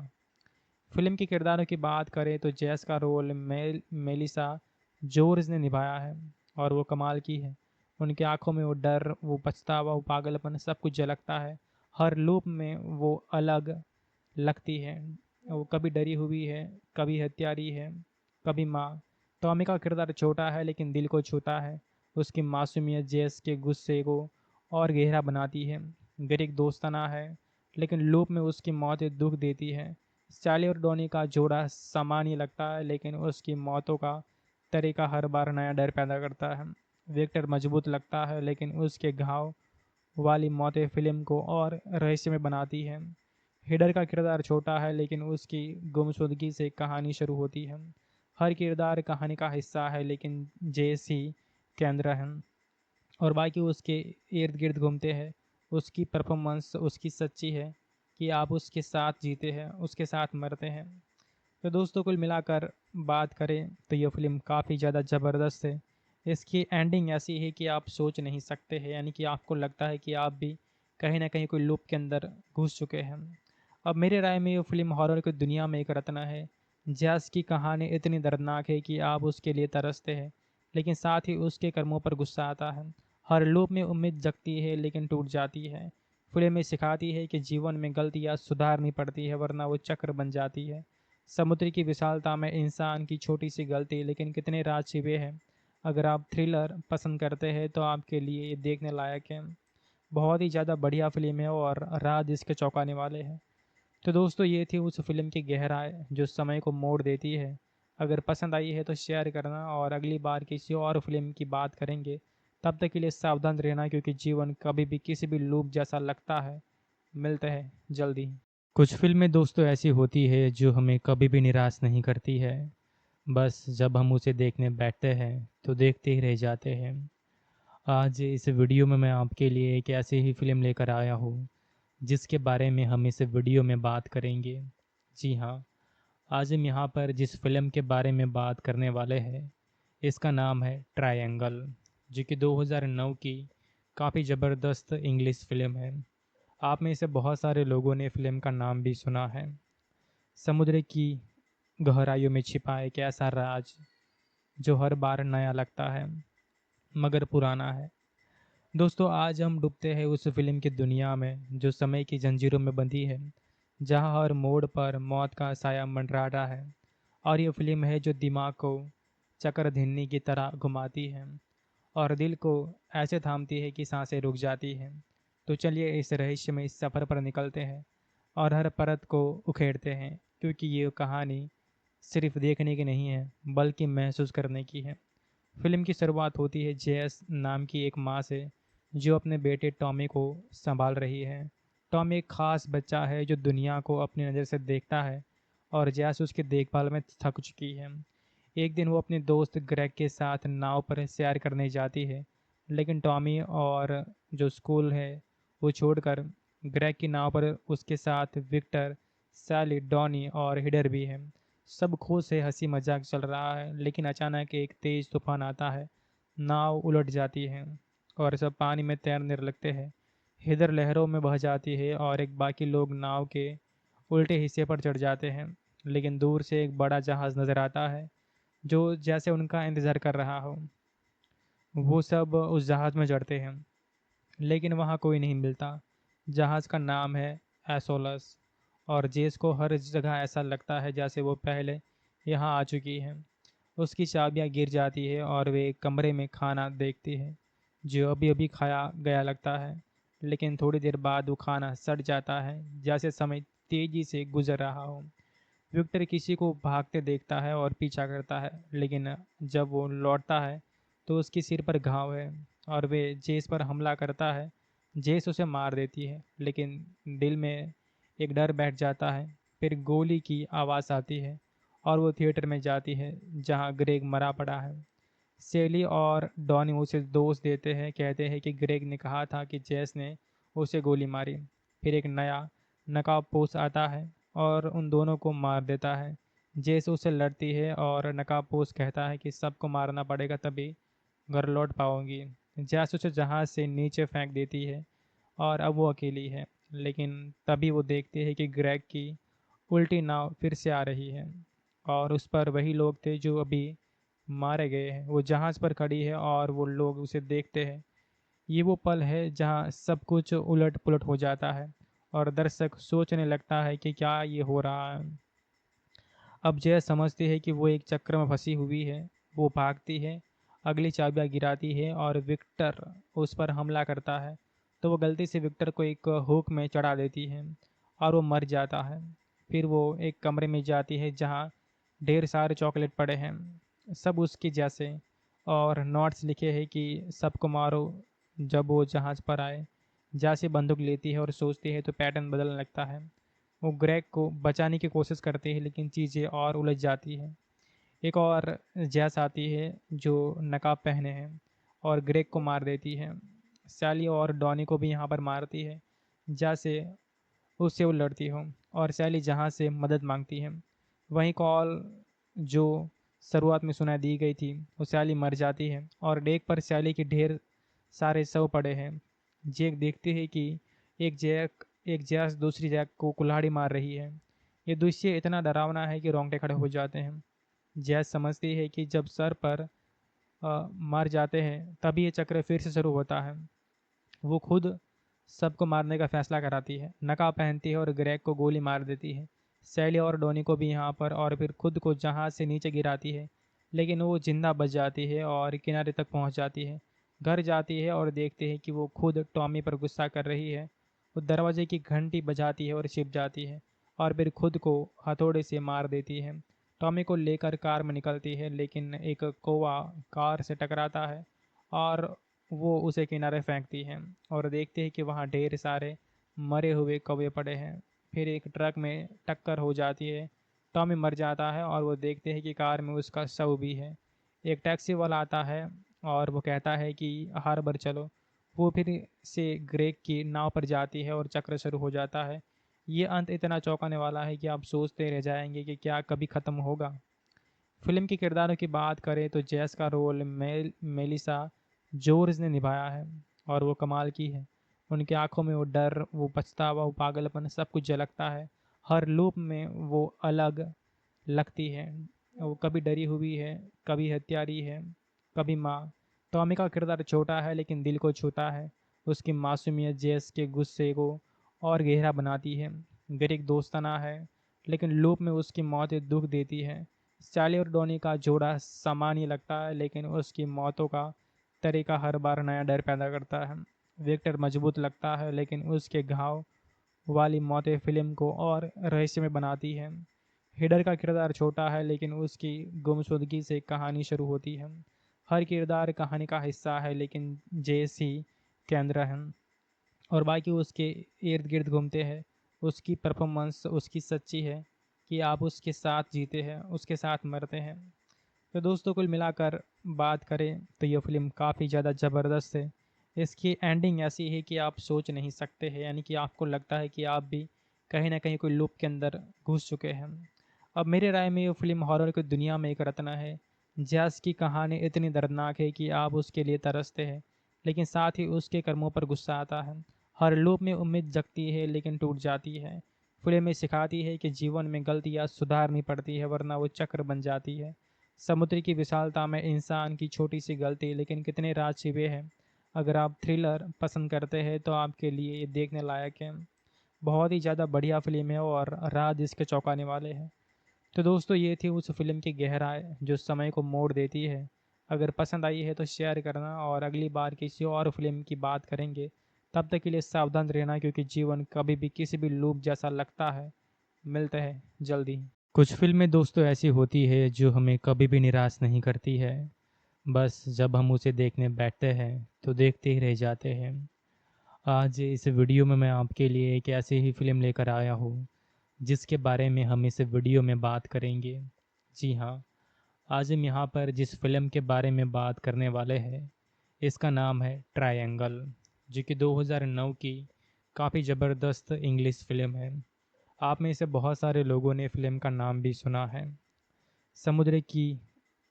फिल्म के किरदारों की बात करें तो जैस का रोल मेलिसा जोर्ज ने निभाया है और वो कमाल की है। उनकी आंखों में वो डर, वो पछतावा, वो पागलपन सब कुछ झलकता है। हर लूप में वो अलग लगती है। वो कभी डरी हुई है, कभी हत्यारी है, कभी माँ। टॉमी का किरदार छोटा है लेकिन दिल को छूता है। उसकी मासूमियत जेस के गुस्से को और गहरा बनाती है। ग्रेग दोस्ताना है लेकिन लूप में उसकी मौत दुख देती है। सैली और डॉनी का जोड़ा सामान्य लगता है लेकिन उसकी मौतों का तरीका हर बार नया डर पैदा करता है। विक्टर मजबूत लगता है लेकिन उसके घाव वाली मौतें फिल्म को और रहस्यमय बनाती है। हिडर का किरदार छोटा है लेकिन उसकी गुमशुदगी से कहानी शुरू होती है। हर किरदार कहानी का हिस्सा है लेकिन जेस ही केंद्र है और बाकी उसके इर्द गिर्द घूमते हैं। उसकी परफॉर्मेंस उसकी सच्ची है कि आप उसके साथ जीते हैं, उसके साथ मरते हैं। तो दोस्तों कुल मिलाकर बात करें तो ये फिल्म काफ़ी ज़्यादा ज़बरदस्त है। इसकी एंडिंग ऐसी है कि आप सोच नहीं सकते हैं, यानी कि आपको लगता है कि आप भी कहीं ना कहीं कोई लूप के अंदर घुस चुके हैं। अब मेरे राय में ये फिल्म हॉरर की दुनिया में एक रत्न है। जैस की कहानी इतनी दर्दनाक है कि आप उसके लिए तरसते हैं, लेकिन साथ ही उसके कर्मों पर गुस्सा आता है। हर लूप में उम्मीद जगती है लेकिन टूट जाती है। फिल्म में सिखाती है कि जीवन में गलतियाँ सुधारनी पड़ती है वरना वो चक्र बन जाती है। समुद्र की विशालता में इंसान की छोटी सी गलती लेकिन कितने राज छिपे हैं। अगर आप थ्रिलर पसंद करते हैं तो आपके लिए ये देखने लायक है। बहुत ही ज़्यादा बढ़िया फिल्म है और राज इसके चौंकाने वाले हैं। तो दोस्तों ये थी उस फिल्म की गहराई जो समय को मोड़ देती है। अगर पसंद आई है तो शेयर करना और अगली बार किसी और फिल्म की बात करेंगे। तब तक के लिए सावधान रहना क्योंकि जीवन कभी भी किसी भी लूप जैसा लगता है। मिलते हैं जल्दी। कुछ फिल्में दोस्तों ऐसी होती है जो हमें कभी भी निराश नहीं करती है। बस जब हम उसे देखने बैठते हैं तो देखते ही रह जाते हैं। आज इस वीडियो में मैं आपके लिए एक ऐसी ही फिल्म लेकर आया हूँ जिसके बारे में हम इस वीडियो में बात करेंगे। जी हाँ, आज हम यहाँ पर जिस फिल्म के बारे में बात करने वाले हैं इसका नाम है ट्रायंगल, जो कि 2009 की काफ़ी ज़बरदस्त इंग्लिश फिल्म है। आप में से बहुत सारे लोगों ने फिल्म का नाम भी सुना है। समुद्र की गहराइयों में छिपा एक ऐसा राज जो हर बार नया लगता है मगर पुराना है। दोस्तों आज हम डूबते हैं उस फिल्म की दुनिया में जो समय की जंजीरों में बंधी है, जहां हर मोड़ पर मौत का साया मंडराता है। और ये फिल्म है जो दिमाग को चक्रधीनी की तरह घुमाती है और दिल को ऐसे थामती है कि सांसें रुक जाती हैं। तो चलिए इस रहस्य में इस सफ़र पर निकलते हैं और हर परत को उखेड़ते हैं, क्योंकि ये कहानी सिर्फ देखने की नहीं है बल्कि महसूस करने की है। फिल्म की शुरुआत होती है जेएस नाम की एक माँ से जो अपने बेटे टॉमी को संभाल रही है। टॉमी एक खास बच्चा है जो दुनिया को अपनी नज़र से देखता है और जेएस उसकी देखभाल में थक चुकी है। एक दिन वो अपने दोस्त ग्रेग के साथ नाव पर सैर करने जाती है, लेकिन टॉमी और जो स्कूल है वो छोड़कर ग्रेग की नाव पर उसके साथ विक्टर, सैली, डॉनी और हिडर भी है। सब खुश से हंसी मजाक चल रहा है, लेकिन अचानक एक तेज तूफान आता है। नाव उलट जाती है और सब पानी में तैरने लगते हैं। हिडर लहरों में बह जाती है और एक बाकी लोग नाव के उल्टे हिस्से पर चढ़ जाते हैं। लेकिन दूर से एक बड़ा जहाज नजर आता है जो जैसे उनका इंतजार कर रहा हो। वो सब उस जहाज में चढ़ते हैं लेकिन वहाँ कोई नहीं मिलता। जहाज का नाम है एसोलस और जेस को हर जगह ऐसा लगता है जैसे वो पहले यहाँ आ चुकी है। उसकी चाबियाँ गिर जाती है और वे एक कमरे में खाना देखती है जो अभी अभी खाया गया लगता है, लेकिन थोड़ी देर बाद वो खाना सड़ जाता है जैसे समय तेजी से गुजर रहा हो। विक्टर किसी को भागते देखता है और पीछा करता है, लेकिन जब वो लौटता है तो उसके सिर पर घाव है और वे जेस पर हमला करता है। जेस उसे मार देती है, लेकिन दिल में एक डर बैठ जाता है। फिर गोली की आवाज़ आती है और वो थिएटर में जाती है जहाँ ग्रेग मरा पड़ा है। सेली और डॉनी उसे दोष देते हैं, कहते हैं कि ग्रेग ने कहा था कि जेस ने उसे गोली मारी। फिर एक नया नकाबपोश आता है और उन दोनों को मार देता है। जेस उसे लड़ती है और नकाबपोश कहता है कि सबको मारना पड़ेगा तभी घर लौट पाओगी। जेस उसे जहाज से नीचे फेंक देती है और अब वो अकेली है। लेकिन तभी वो देखती है कि ग्रेग की उल्टी नाव फिर से आ रही है और उस पर वही लोग थे जो अभी मारे गए हैं। वो जहाज पर खड़ी है और वो लोग उसे देखते हैं। ये वो पल है जहाँ सब कुछ उलट पुलट हो जाता है और दर्शक सोचने लगता है कि क्या ये हो रहा है। अब जय समझती है कि वो एक चक्र में फंसी हुई है। वो भागती है, अगली चाबियां गिराती है और विक्टर उस पर हमला करता है, तो वो गलती से विक्टर को एक हुक में चढ़ा देती है और वो मर जाता है। फिर वो एक कमरे में जाती है जहाँ ढेर सारे चॉकलेट पड़े हैं, सब उसके जैसे, और नोट्स लिखे हैं कि सबको मारो जब वो जहाज़ पर आए। जैसे बंदूक लेती है और सोचती है तो पैटर्न बदलने लगता है। वो ग्रेग को बचाने की कोशिश करती है, लेकिन चीज़ें और उलझ जाती हैं। एक और जैस आती है जो नकाब पहने हैं और ग्रेग को मार देती है। सैली और डॉनी को भी यहाँ पर मारती है, जैसे उससे वो लड़ती हो, और सैली जहाँ से मदद मांगती है। वहीं कॉल जो शुरुआत में सुना दी गई थी, वो सैली मर जाती है और डेक पर सैली के ढेर सारे शव पड़े हैं। जेक देखती है कि एक जैस दूसरी जैक को कुल्हाड़ी मार रही है। ये दृश्य इतना डरावना है कि रोंगटे खड़े हो जाते हैं। जैस समझती है कि जब सर पर मर जाते हैं तभी ये चक्र फिर से शुरू होता है। वो खुद सबको मारने का फैसला कराती है, नकाब पहनती है और ग्रेग को गोली मार देती है। सैली और डोनी को भी यहाँ पर, और फिर खुद को जहाज से नीचे गिराती है, लेकिन वो जिंदा बच जाती है और किनारे तक पहुँच जाती है। घर जाती है और देखती है कि वो खुद टॉमी पर गुस्सा कर रही है। वो दरवाजे की घंटी बजाती है और छिप जाती है और फिर खुद को हथौड़े से मार देती है। टॉमी को लेकर कार में निकलती है, लेकिन एक कौवा कार से टकराता है और वो उसे किनारे फेंकती है और देखते हैं कि वहाँ ढेर सारे मरे हुए कौवे पड़े हैं। फिर एक ट्रक में टक्कर हो जाती है, टॉमी मर जाता है और वो देखते हैं कि कार में उसका शव भी है। एक टैक्सी वाला आता है और वो कहता है कि हार्बर चलो। वो फिर से ग्रेग की नाव पर जाती है और चक्र शुरू हो जाता है। ये अंत इतना चौंकाने वाला है कि आप सोचते रह जाएंगे कि क्या कभी ख़त्म होगा। फिल्म के किरदारों की बात करें तो जैस का रोल मेलिसा जोर्ज ने निभाया है और वो कमाल की है। उनकी आंखों में वो डर, वो पछतावा, वो पागलपन सब कुछ झलकता है। हर लूप में वो अलग लगती है। वो कभी डरी हुई है, कभी हत्यारी है, कभी माँ। टॉमी का किरदार छोटा है लेकिन दिल को छूता है। उसकी मासूमियत जेस के गुस्से को और गहरा बनाती है। ग्रेग दोस्ताना है, लेकिन लूप में उसकी मौत दुख देती है। सैली और डॉनी का जोड़ा सामान्य लगता है, लेकिन उसकी मौतों का तरीका हर बार नया डर पैदा करता है। विक्टर मजबूत लगता है, लेकिन उसके घाव वाली मौतें फिल्म को और रहस्यमय बनाती है। हिडर का किरदार छोटा है, लेकिन उसकी गुमशुदगी से कहानी शुरू होती है। हर किरदार कहानी का हिस्सा है, लेकिन जेस ही केंद्र है और बाकी उसके इर्द गिर्द घूमते हैं। उसकी परफॉर्मेंस उसकी सच्ची है कि आप उसके साथ जीते हैं, उसके साथ मरते हैं। तो दोस्तों, कुल मिलाकर बात करें तो ये फिल्म काफ़ी ज़्यादा ज़बरदस्त है। इसकी एंडिंग ऐसी है कि आप सोच नहीं सकते हैं, यानी कि आपको लगता है कि आप भी कहीं ना कहीं कोई लूप के अंदर घुस चुके हैं। अब मेरे राय में ये फिल्म हॉरर की दुनिया में एक रत्न है। जैस की कहानी इतनी दर्दनाक है कि आप उसके लिए तरसते हैं, लेकिन साथ ही उसके कर्मों पर गुस्सा आता है। हर लूप में उम्मीद जगती है लेकिन टूट जाती है। फिल्म में सिखाती है कि जीवन में गलतियाँ सुधारनी पड़ती है, वरना वो चक्र बन जाती है। समुद्र की विशालता में इंसान की छोटी सी गलती, लेकिन कितने राज छिपे हैं। अगर आप थ्रिलर पसंद करते हैं तो आपके लिए ये देखने लायक है। बहुत ही ज़्यादा बढ़िया फिल्म है और राज इसके चौंकाने वाले हैं। तो दोस्तों, ये थी उस फिल्म की गहराई जो समय को मोड़ देती है। अगर पसंद आई है तो शेयर करना, और अगली बार किसी और फिल्म की बात करेंगे। तब तक के लिए सावधान रहना, क्योंकि जीवन कभी भी किसी भी लूप जैसा लगता है। मिलते हैं जल्दी। कुछ फिल्में दोस्तों ऐसी होती है जो हमें कभी भी निराश नहीं करती है। बस जब हम उसे देखने बैठते हैं तो देखते ही रह जाते हैं। आज इस वीडियो में मैं आपके लिए एक ऐसी ही फिल्म लेकर आया हूँ जिसके बारे में हम इस वीडियो में बात करेंगे। जी हाँ, आज हम यहाँ पर जिस फिल्म के बारे में बात करने वाले हैं इसका नाम है ट्रायंगल, जो कि 2009 की काफ़ी ज़बरदस्त इंग्लिश फिल्म है। आप में से बहुत सारे लोगों ने फिल्म का नाम भी सुना है। समुद्र की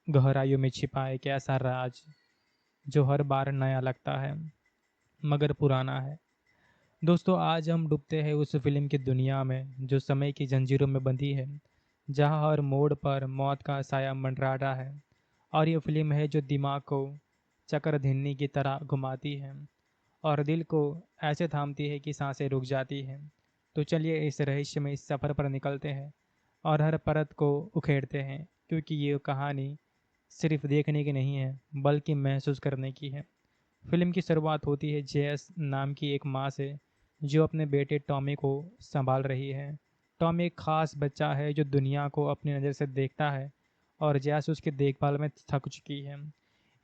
गहराइयों में छिपा एक ऐसा राज जो हर बार नया लगता है मगर पुराना है। दोस्तों, आज हम डूबते हैं उस फिल्म की दुनिया में जो समय की जंजीरों में बंधी है, जहां हर मोड़ पर मौत का साया मंडराता है। और ये फिल्म है जो दिमाग को चक्रधीनी की तरह घुमाती है और दिल को ऐसे थामती है कि सांसें रुक जाती हैं। तो चलिए इस रहस्य में इस सफ़र पर निकलते हैं और हर परत को उखेड़ते हैं, क्योंकि ये कहानी सिर्फ देखने की नहीं है बल्कि महसूस करने की है। फिल्म की शुरुआत होती है जेएस नाम की एक माँ से जो अपने बेटे टॉमी को संभाल रही है। टॉमी एक खास बच्चा है जो दुनिया को अपनी नज़र से देखता है और जेएस उसकी देखभाल में थक चुकी है।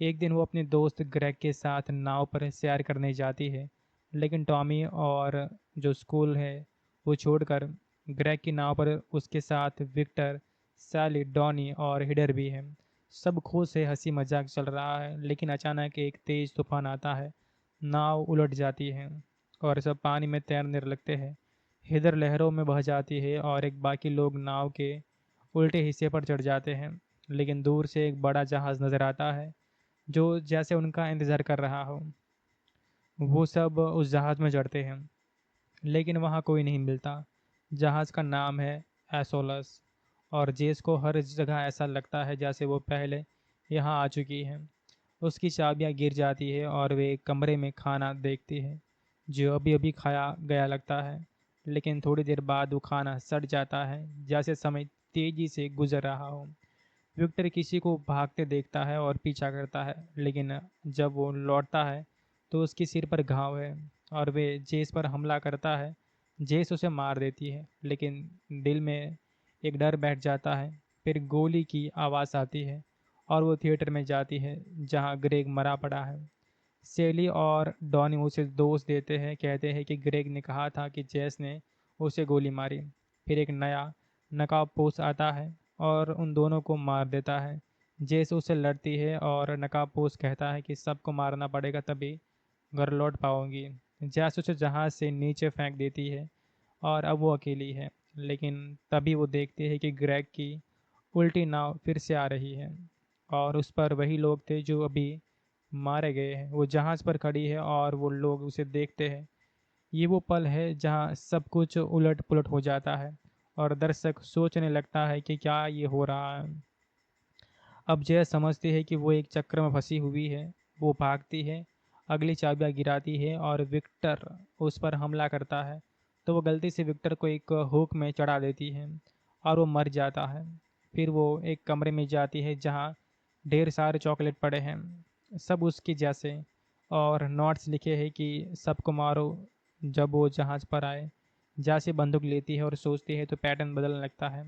एक दिन वो अपने दोस्त ग्रेग के साथ नाव पर सैर करने जाती है, लेकिन टॉमी और जो स्कूल है वो छोड़कर ग्रेग की नाव पर उसके साथ विक्टर, सैली, डॉनी और हिडर भी है। सब खुश है, हंसी मजाक चल रहा है, लेकिन अचानक एक तेज तूफान आता है। नाव उलट जाती है और सब पानी में तैरने लगते हैं। हिडर लहरों में बह जाती है और एक बाकी लोग नाव के उल्टे हिस्से पर चढ़ जाते हैं। लेकिन दूर से एक बड़ा जहाज नजर आता है जो जैसे उनका इंतजार कर रहा हो। वो सब उस जहाज में चढ़ते हैं, लेकिन वहाँ कोई नहीं मिलता। जहाज का नाम है एसोलस और जेस को हर जगह ऐसा लगता है जैसे वो पहले यहाँ आ चुकी है। उसकी चाबियाँ गिर जाती है और वे एक कमरे में खाना देखती है जो अभी अभी खाया गया लगता है। लेकिन थोड़ी देर बाद वो खाना सड़ जाता है जैसे समय तेजी से गुजर रहा हो। विक्टर किसी को भागते देखता है और पीछा करता है, लेकिन जब वो लौटता है तो उसके सिर पर घाव है और वे जेस पर हमला करता है। जेस उसे मार देती है, लेकिन दिल में एक डर बैठ जाता है। फिर गोली की आवाज़ आती है और वो थिएटर में जाती है जहाँ ग्रेग मरा पड़ा है। सेली और डॉनी उसे दोष देते हैं, कहते हैं कि ग्रेग ने कहा था कि जेस ने उसे गोली मारी। फिर एक नया नकाबपोश आता है और उन दोनों को मार देता है। जेस उससे लड़ती है और नकाबपोश कहता है कि सबको मारना पड़ेगा तभी घर लौट पाओगी। जेस उसे जहाज से नीचे फेंक देती है और अब वो अकेली है। लेकिन तभी वो देखती है कि ग्रेग की उल्टी नाव फिर से आ रही है और उस पर वही लोग थे जो अभी मारे गए हैं। वो जहाज पर खड़ी है और वो लोग उसे देखते हैं। ये वो पल है जहाँ सब कुछ उलट पुलट हो जाता है और दर्शक सोचने लगता है कि क्या ये हो रहा है। अब जय समझती है कि वो एक चक्र में फंसी हुई है। वो भागती है, अगली चाबियां गिराती है और विक्टर उस पर हमला करता है, तो वो गलती से विक्टर को एक हुक में चढ़ा देती है और वो मर जाता है। फिर वो एक कमरे में जाती है जहाँ ढेर सारे चॉकलेट पड़े हैं, सब उसके जैसे, और नोट्स लिखे हैं कि सबको मारो जब वो जहाज़ पर आए। जैसे बंदूक लेती है और सोचती है तो पैटर्न बदलने लगता है।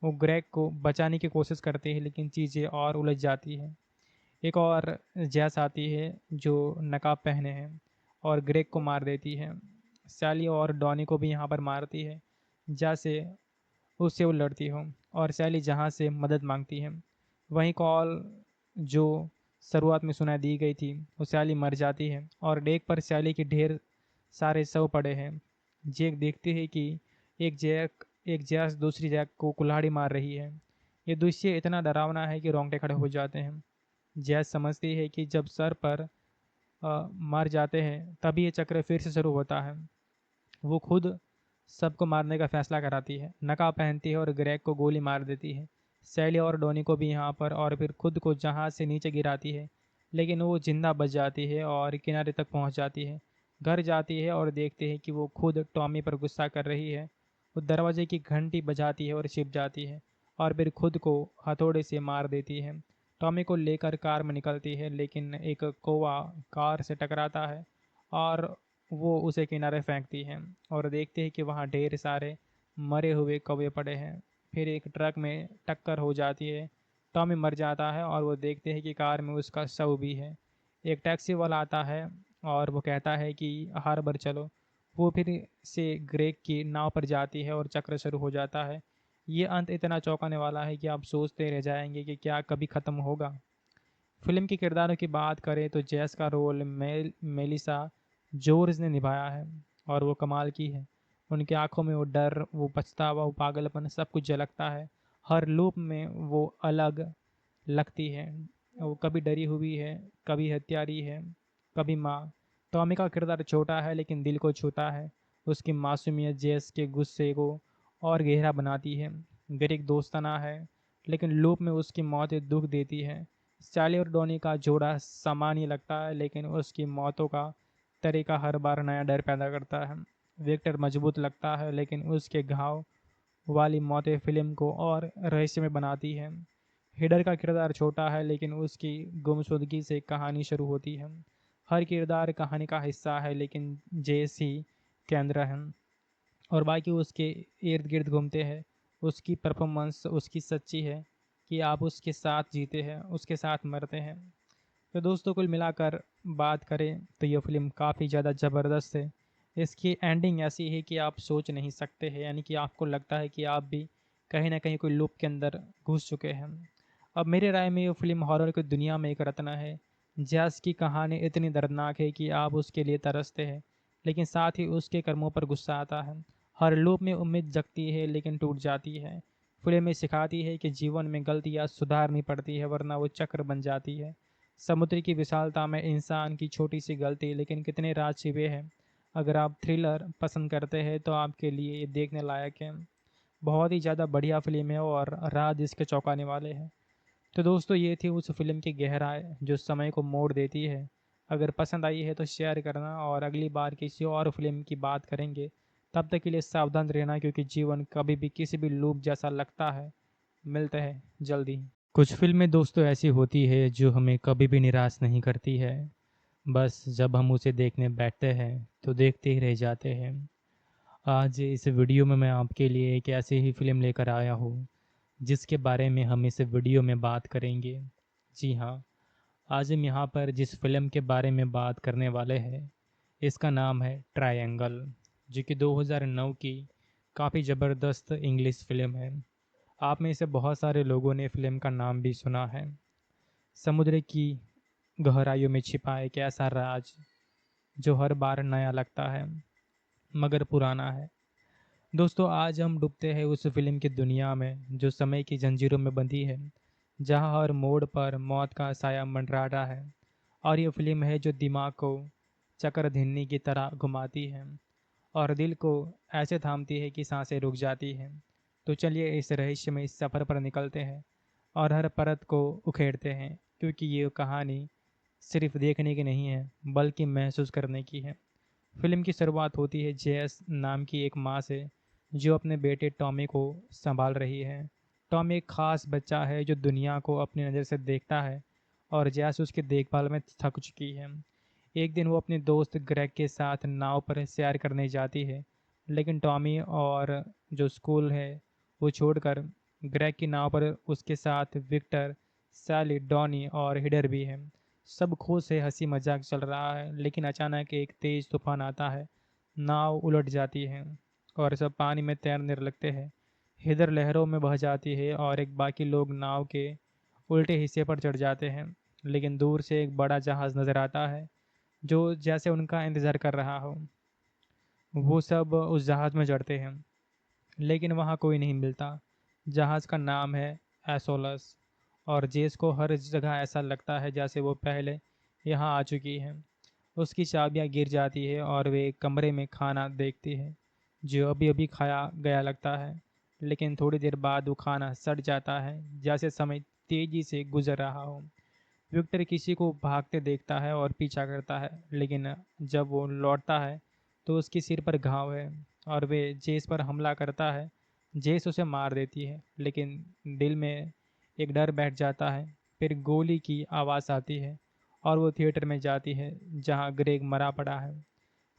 वो ग्रेग को बचाने की कोशिश करती है, लेकिन चीज़ें और उलझ जाती हैं। एक और जैस आती है जो नकाब पहने हैं और ग्रेग को मार देती है। सैली और डॉनी को भी यहाँ पर मारती है जैसे उससे वो लड़ती हो, और सैली जहाँ से मदद मांगती है। वहीं कॉल जो शुरुआत में सुना दी गई थी वो सैली मर जाती है और डेक पर सैली के ढेर सारे शव पड़े हैं। जेक देखती है कि एक जैस दूसरी जैक को कुल्हाड़ी मार रही है। ये दृश्य इतना डरावना है कि रोंगटे खड़े हो जाते हैं। जैस समझती है कि जब सर पर मर जाते हैं तभी ये चक्र फिर से शुरू होता है। वो खुद सबको मारने का फैसला कराती है, नकाब पहनती है और ग्रेग को गोली मार देती है। सैली और डोनी को भी यहाँ पर, और फिर खुद को जहाज से नीचे गिराती है, लेकिन वो जिंदा बच जाती है और किनारे तक पहुँच जाती है। घर जाती है और देखती है कि वो खुद टॉमी पर गुस्सा कर रही है। वो दरवाजे की घंटी बजाती है और छिप जाती है और फिर खुद को हथौड़े से मार देती है। टॉमी को लेकर कार में निकलती है, लेकिन एक कौवा कार से टकराता है और वो उसे किनारे फेंकती है और देखते हैं कि वहाँ ढेर सारे मरे हुए कौवे पड़े हैं। फिर एक ट्रक में टक्कर हो जाती है। टॉमी मर जाता है और वो देखते हैं कि कार में उसका शव भी है। एक टैक्सी वाला आता है और वो कहता है कि हार्बर चलो। वो फिर से ग्रेग की नाव पर जाती है और चक्र शुरू हो जाता है। ये अंत इतना चौंकाने वाला है कि आप सोचते रह जाएंगे कि क्या कभी ख़त्म होगा। फिल्म के किरदारों की बात करें तो जैस का रोल मेलिसा जोर्ज ने निभाया है और वो कमाल की है। उनकी आंखों में वो डर, वो पछतावा, वो पागलपन सब कुछ झलकता है। हर लूप में वो अलग लगती है। वो कभी डरी हुई है, कभी हत्यारी है, कभी माँ। टॉमी का किरदार छोटा है लेकिन दिल को छूता है। उसकी मासूमियत जेस के गुस्से को और गहरा बनाती है। ग्रेग दोस्ताना है लेकिन लूप में उसकी मौत एक दुख देती है। सैली और डॉनी का जोड़ा सामान्य लगता है लेकिन उसकी मौतों का तरीका हर बार नया डर पैदा करता है। विक्टर मजबूत लगता है लेकिन उसके घाव वाली मौतें फिल्म को और रहस्यमय बनाती है। हिडर का किरदार छोटा है लेकिन उसकी गुमशुदगी से कहानी शुरू होती है। हर किरदार कहानी का हिस्सा है लेकिन जेस ही केंद्र है और बाकी उसके इर्द गिर्द घूमते हैं। उसकी परफॉर्मेंस उसकी सच्ची है कि आप उसके साथ जीते हैं, उसके साथ मरते हैं। तो दोस्तों कुल मिलाकर बात करें तो ये फिल्म काफ़ी ज़्यादा ज़बरदस्त है। इसकी एंडिंग ऐसी है कि आप सोच नहीं सकते हैं, यानी कि आपको लगता है कि आप भी कहीं ना कहीं कोई लूप के अंदर घुस चुके हैं। अब मेरे राय में ये फिल्म हॉरर की दुनिया में एक रत्न है। जैस की कहानी इतनी दर्दनाक है कि आप उसके लिए तरसते हैं, लेकिन साथ ही उसके कर्मों पर गुस्सा आता है। हर लूप में उम्मीद जगती है लेकिन टूट जाती है। फिल्म में सिखाती है कि जीवन में गलतियाँ सुधारनी पड़ती है वरना वो चक्र बन जाती है। समुद्र की विशालता में इंसान की छोटी सी गलती लेकिन कितने राज छिपे हैं। अगर आप थ्रिलर पसंद करते हैं तो आपके लिए ये देखने लायक है। बहुत ही ज़्यादा बढ़िया फिल्म है और राज इसके चौंकाने वाले हैं। तो दोस्तों ये थी उस फिल्म की गहराई जो समय को मोड़ देती है। अगर पसंद आई है तो शेयर करना और अगली बार किसी और फिल्म की बात करेंगे। तब तक के लिए सावधान रहना क्योंकि जीवन कभी भी किसी भी लूप जैसा लगता है। मिलते हैं जल्दी। कुछ फिल्में दोस्तों ऐसी होती है जो हमें कभी भी निराश नहीं करती है। बस जब हम उसे देखने बैठते हैं तो देखते ही रह जाते हैं। आज इस वीडियो में मैं आपके लिए एक ऐसी ही फिल्म लेकर आया हूँ जिसके बारे में हम इस वीडियो में बात करेंगे। जी हाँ, आज हम यहाँ पर जिस फिल्म के बारे में बात करने वाले हैं इसका नाम है ट्रायंगल, जो कि 2009 की काफ़ी ज़बरदस्त इंग्लिश फिल्म है। आप में से बहुत सारे लोगों ने फिल्म का नाम भी सुना है। समुद्र की गहराइयों में छिपा एक ऐसा राज जो हर बार नया लगता है मगर पुराना है। दोस्तों आज हम डूबते हैं उस फिल्म की दुनिया में जो समय की जंजीरों में बंधी है, जहां हर मोड़ पर मौत का साया मंडराता है। और ये फिल्म है जो दिमाग को चक्रधीनी की तरह घुमाती है और दिल को ऐसे थामती है कि सांसें रुक जाती हैं। तो चलिए इस रहस्य में इस सफ़र पर निकलते हैं और हर परत को उखेड़ते हैं क्योंकि ये कहानी सिर्फ देखने की नहीं है बल्कि महसूस करने की है। फिल्म की शुरुआत होती है जेस नाम की एक माँ से जो अपने बेटे टॉमी को संभाल रही है। टॉमी एक खास बच्चा है जो दुनिया को अपनी नज़र से देखता है और जेस उसकी देखभाल में थक चुकी है। एक दिन वो अपने दोस्त ग्रेग के साथ नाव पर सैर करने जाती है लेकिन टॉमी और जो स्कूल है वो छोड़कर ग्रेग की नाव पर उसके साथ विक्टर, सैली, डॉनी और हिडर भी है। सब खुश है, हंसी मजाक चल रहा है लेकिन अचानक एक तेज तूफान आता है। नाव उलट जाती है और सब पानी में तैरने लगते हैं। हिडर लहरों में बह जाती है और एक बाकी लोग नाव के उल्टे हिस्से पर चढ़ जाते हैं। लेकिन दूर से एक बड़ा जहाज नजर आता है जो जैसे उनका इंतज़ार कर रहा हो। वो सब उस जहाज़ में चढ़ते हैं लेकिन वहाँ कोई नहीं मिलता। जहाज़ का नाम है एसोलस और जेस को हर जगह ऐसा लगता है जैसे वो पहले यहाँ आ चुकी है। उसकी चाबियाँ गिर जाती है और वे एक कमरे में खाना देखती है जो अभी अभी खाया गया लगता है। लेकिन थोड़ी देर बाद वो खाना सड़ जाता है जैसे समय तेजी से गुजर रहा हो। विक्टर किसी को भागते देखता है और पीछा करता है लेकिन जब वो लौटता है तो उसके सिर पर घाव है और वे जेस पर हमला करता है। जेस उसे मार देती है लेकिन दिल में एक डर बैठ जाता है। फिर गोली की आवाज़ आती है और वो थिएटर में जाती है जहाँ ग्रेग मरा पड़ा है।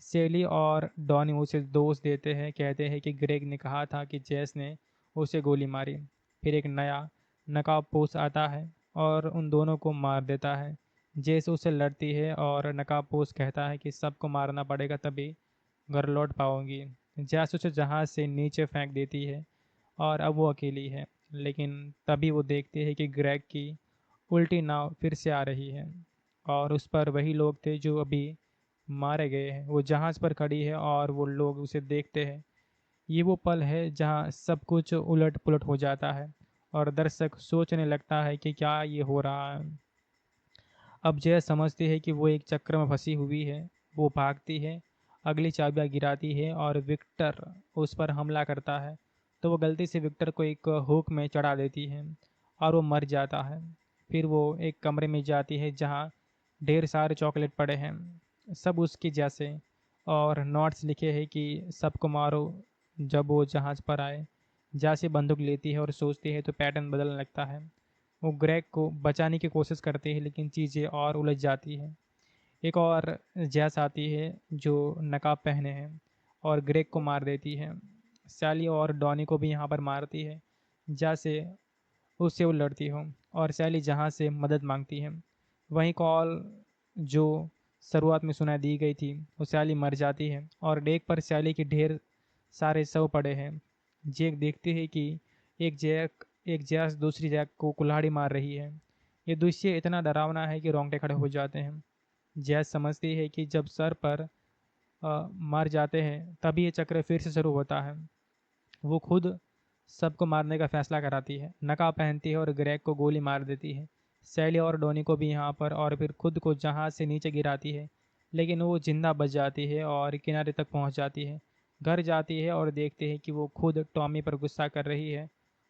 सेली और डॉनी उसे दोष देते हैं, कहते हैं कि ग्रेग ने कहा था कि जेस ने उसे गोली मारी। फिर एक नया नकाबपोश आता है और उन दोनों को मार देता है। जेस उसे लड़ती है और नकाबपोश कहता है कि सबको मारना पड़ेगा तभी घर लौट पाओगी। जैस उसे जहाज से नीचे फेंक देती है और अब वो अकेली है। लेकिन तभी वो देखती है कि ग्रेग की उल्टी नाव फिर से आ रही है और उस पर वही लोग थे जो अभी मारे गए हैं। वो जहाज पर खड़ी है और वो लोग उसे देखते हैं। ये वो पल है जहाँ सब कुछ उलट पुलट हो जाता है और दर्शक सोचने लगता है कि क्या ये हो रहा है। अब जय समझती है कि वो एक चक्र में फंसी हुई है। वो भागती है, अगली चाबियां गिराती है और विक्टर उस पर हमला करता है। तो वो गलती से विक्टर को एक हुक में चढ़ा देती है और वो मर जाता है। फिर वो एक कमरे में जाती है जहाँ ढेर सारे चॉकलेट पड़े हैं, सब उसके जैसे, और नोट्स लिखे हैं कि सबको मारो जब वो जहाज़ पर आए। जैसे बंदूक लेती है और सोचती है तो पैटर्न बदलने लगता है। वो ग्रेग को बचाने की कोशिश करती है लेकिन चीज़ें और उलझ जाती हैं। एक और जैस आती है जो नकाब पहने हैं और ग्रेग को मार देती है। सैली और डॉनी को भी यहाँ पर मारती है जैसे उससे वो लड़ती हो, और सैली जहाँ से मदद मांगती है। वहीं कॉल जो शुरुआत में सुना दी गई थी वो सैली मर जाती है और डेक पर सैली के ढेर सारे शव पड़े हैं। जेक देखती है कि एक जैस दूसरी जैक को कुल्हाड़ी मार रही है। ये दृश्य इतना डरावना है कि रोंगटे खड़े हो जाते हैं। जैस समझती है कि जब सर पर मर जाते हैं तभी ये चक्र फिर से शुरू होता है। वो खुद सबको मारने का फैसला कराती है, नकाब पहनती है और ग्रेग को गोली मार देती है। सैली और डोनी को भी यहाँ पर, और फिर खुद को जहाज से नीचे गिराती है। लेकिन वो जिंदा बच जाती है और किनारे तक पहुँच जाती है। घर जाती है और देखते हैं कि वो खुद टॉमी पर गुस्सा कर रही है।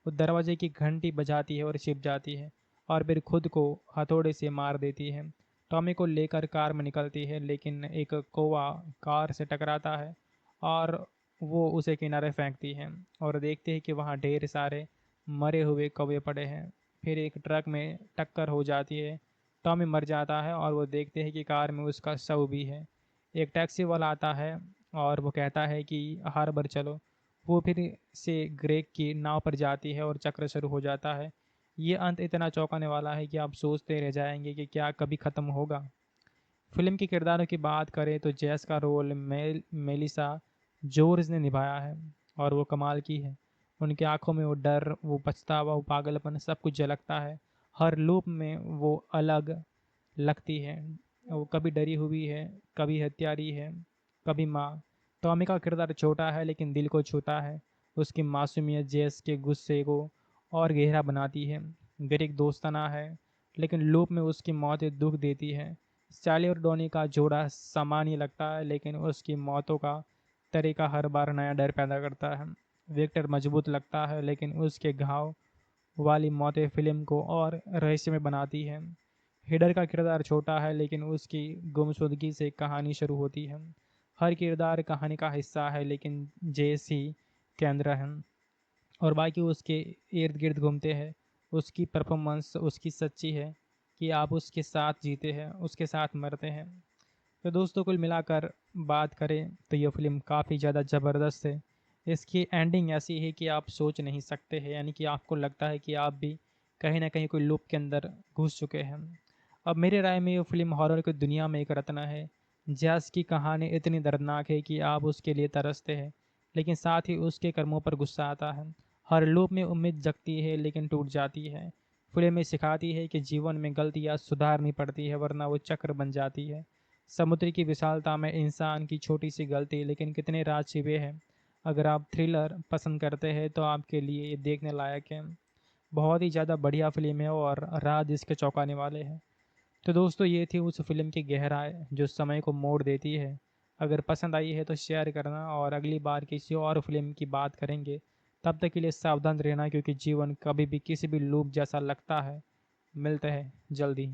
वो दरवाजे की घंटी बजाती है और छिप जाती है और फिर खुद को हथौड़े से मार देती है। टॉमी को लेकर कार में निकलती है लेकिन एक कौवा कार से टकराता है और वो उसे किनारे फेंकती है और देखते हैं कि वहाँ ढेर सारे मरे हुए कौवे पड़े हैं। फिर एक ट्रक में टक्कर हो जाती है। टॉमी मर जाता है और वो देखते हैं कि कार में उसका शव भी है। एक टैक्सी वाला आता है और वो कहता है कि हार्बर चलो। वो फिर से ग्रेग की नाव पर जाती है और चक्र शुरू हो जाता है। ये अंत इतना चौंकाने वाला है कि आप सोचते रह जाएंगे कि क्या कभी ख़त्म होगा। फिल्म के किरदारों की बात करें तो जैस का रोल मेलिसा जोर्ज ने निभाया है और वो कमाल की है। उनकी आंखों में वो डर, वो पछतावा, वो पागलपन सब कुछ झलकता है। हर लूप में वो अलग लगती है। वो कभी डरी हुई है, कभी हत्यारी है, कभी माँ। टॉमी का किरदार छोटा है लेकिन दिल को छूता है। उसकी मासूमियत जेस के गुस्से को और गहरा बनाती है। ग्रेग दोस्ताना है लेकिन लूप में उसकी मौत दुख देती है। सैली और डॉनी का जोड़ा सामान्य लगता है लेकिन उसकी मौतों का तरीका हर बार नया डर पैदा करता है। विक्टर मजबूत लगता है लेकिन उसके घाव वाली मौतें फिल्म को और रहस्यमय बनाती हैं। हिडर का किरदार छोटा है लेकिन उसकी गुमशुदगी से कहानी शुरू होती है। हर किरदार कहानी का हिस्सा है लेकिन जेस ही केंद्र है और बाकी उसके इर्द गिर्द घूमते हैं। उसकी परफॉर्मेंस उसकी सच्ची है कि आप उसके साथ जीते हैं, उसके साथ मरते हैं। तो दोस्तों कुल मिलाकर बात करें तो यह फिल्म काफ़ी ज़्यादा ज़बरदस्त है। इसकी एंडिंग ऐसी है कि आप सोच नहीं सकते हैं, यानी कि आपको लगता है कि आप भी कहीं ना कहीं कोई लूप के अंदर घुस चुके हैं। अब मेरे राय में ये फिल्म हॉरर की दुनिया में एक रत्न है। जैस की कहानी इतनी दर्दनाक है कि आप उसके लिए तरसते हैं लेकिन साथ ही उसके कर्मों पर गुस्सा आता है। हर लूप में उम्मीद जगती है लेकिन टूट जाती है। फिल्म में सिखाती है कि जीवन में गलतियाँ सुधारनी पड़ती है वरना वो चक्र बन जाती है। समुद्र की विशालता में इंसान की छोटी सी गलती लेकिन कितने राज छिपे हैं। अगर आप थ्रिलर पसंद करते हैं तो आपके लिए ये देखने लायक है। बहुत ही ज़्यादा बढ़िया फिल्म है और राज इसके चौंकाने वाले हैं। तो दोस्तों ये थी उस फिल्म की गहराई जो समय को मोड़ देती है। अगर पसंद आई है तो शेयर करना और अगली बार किसी और फिल्म की बात करेंगे। तब तक के लिए सावधान रहना क्योंकि जीवन कभी भी किसी भी लूप जैसा लगता है। मिलते हैं जल्दी।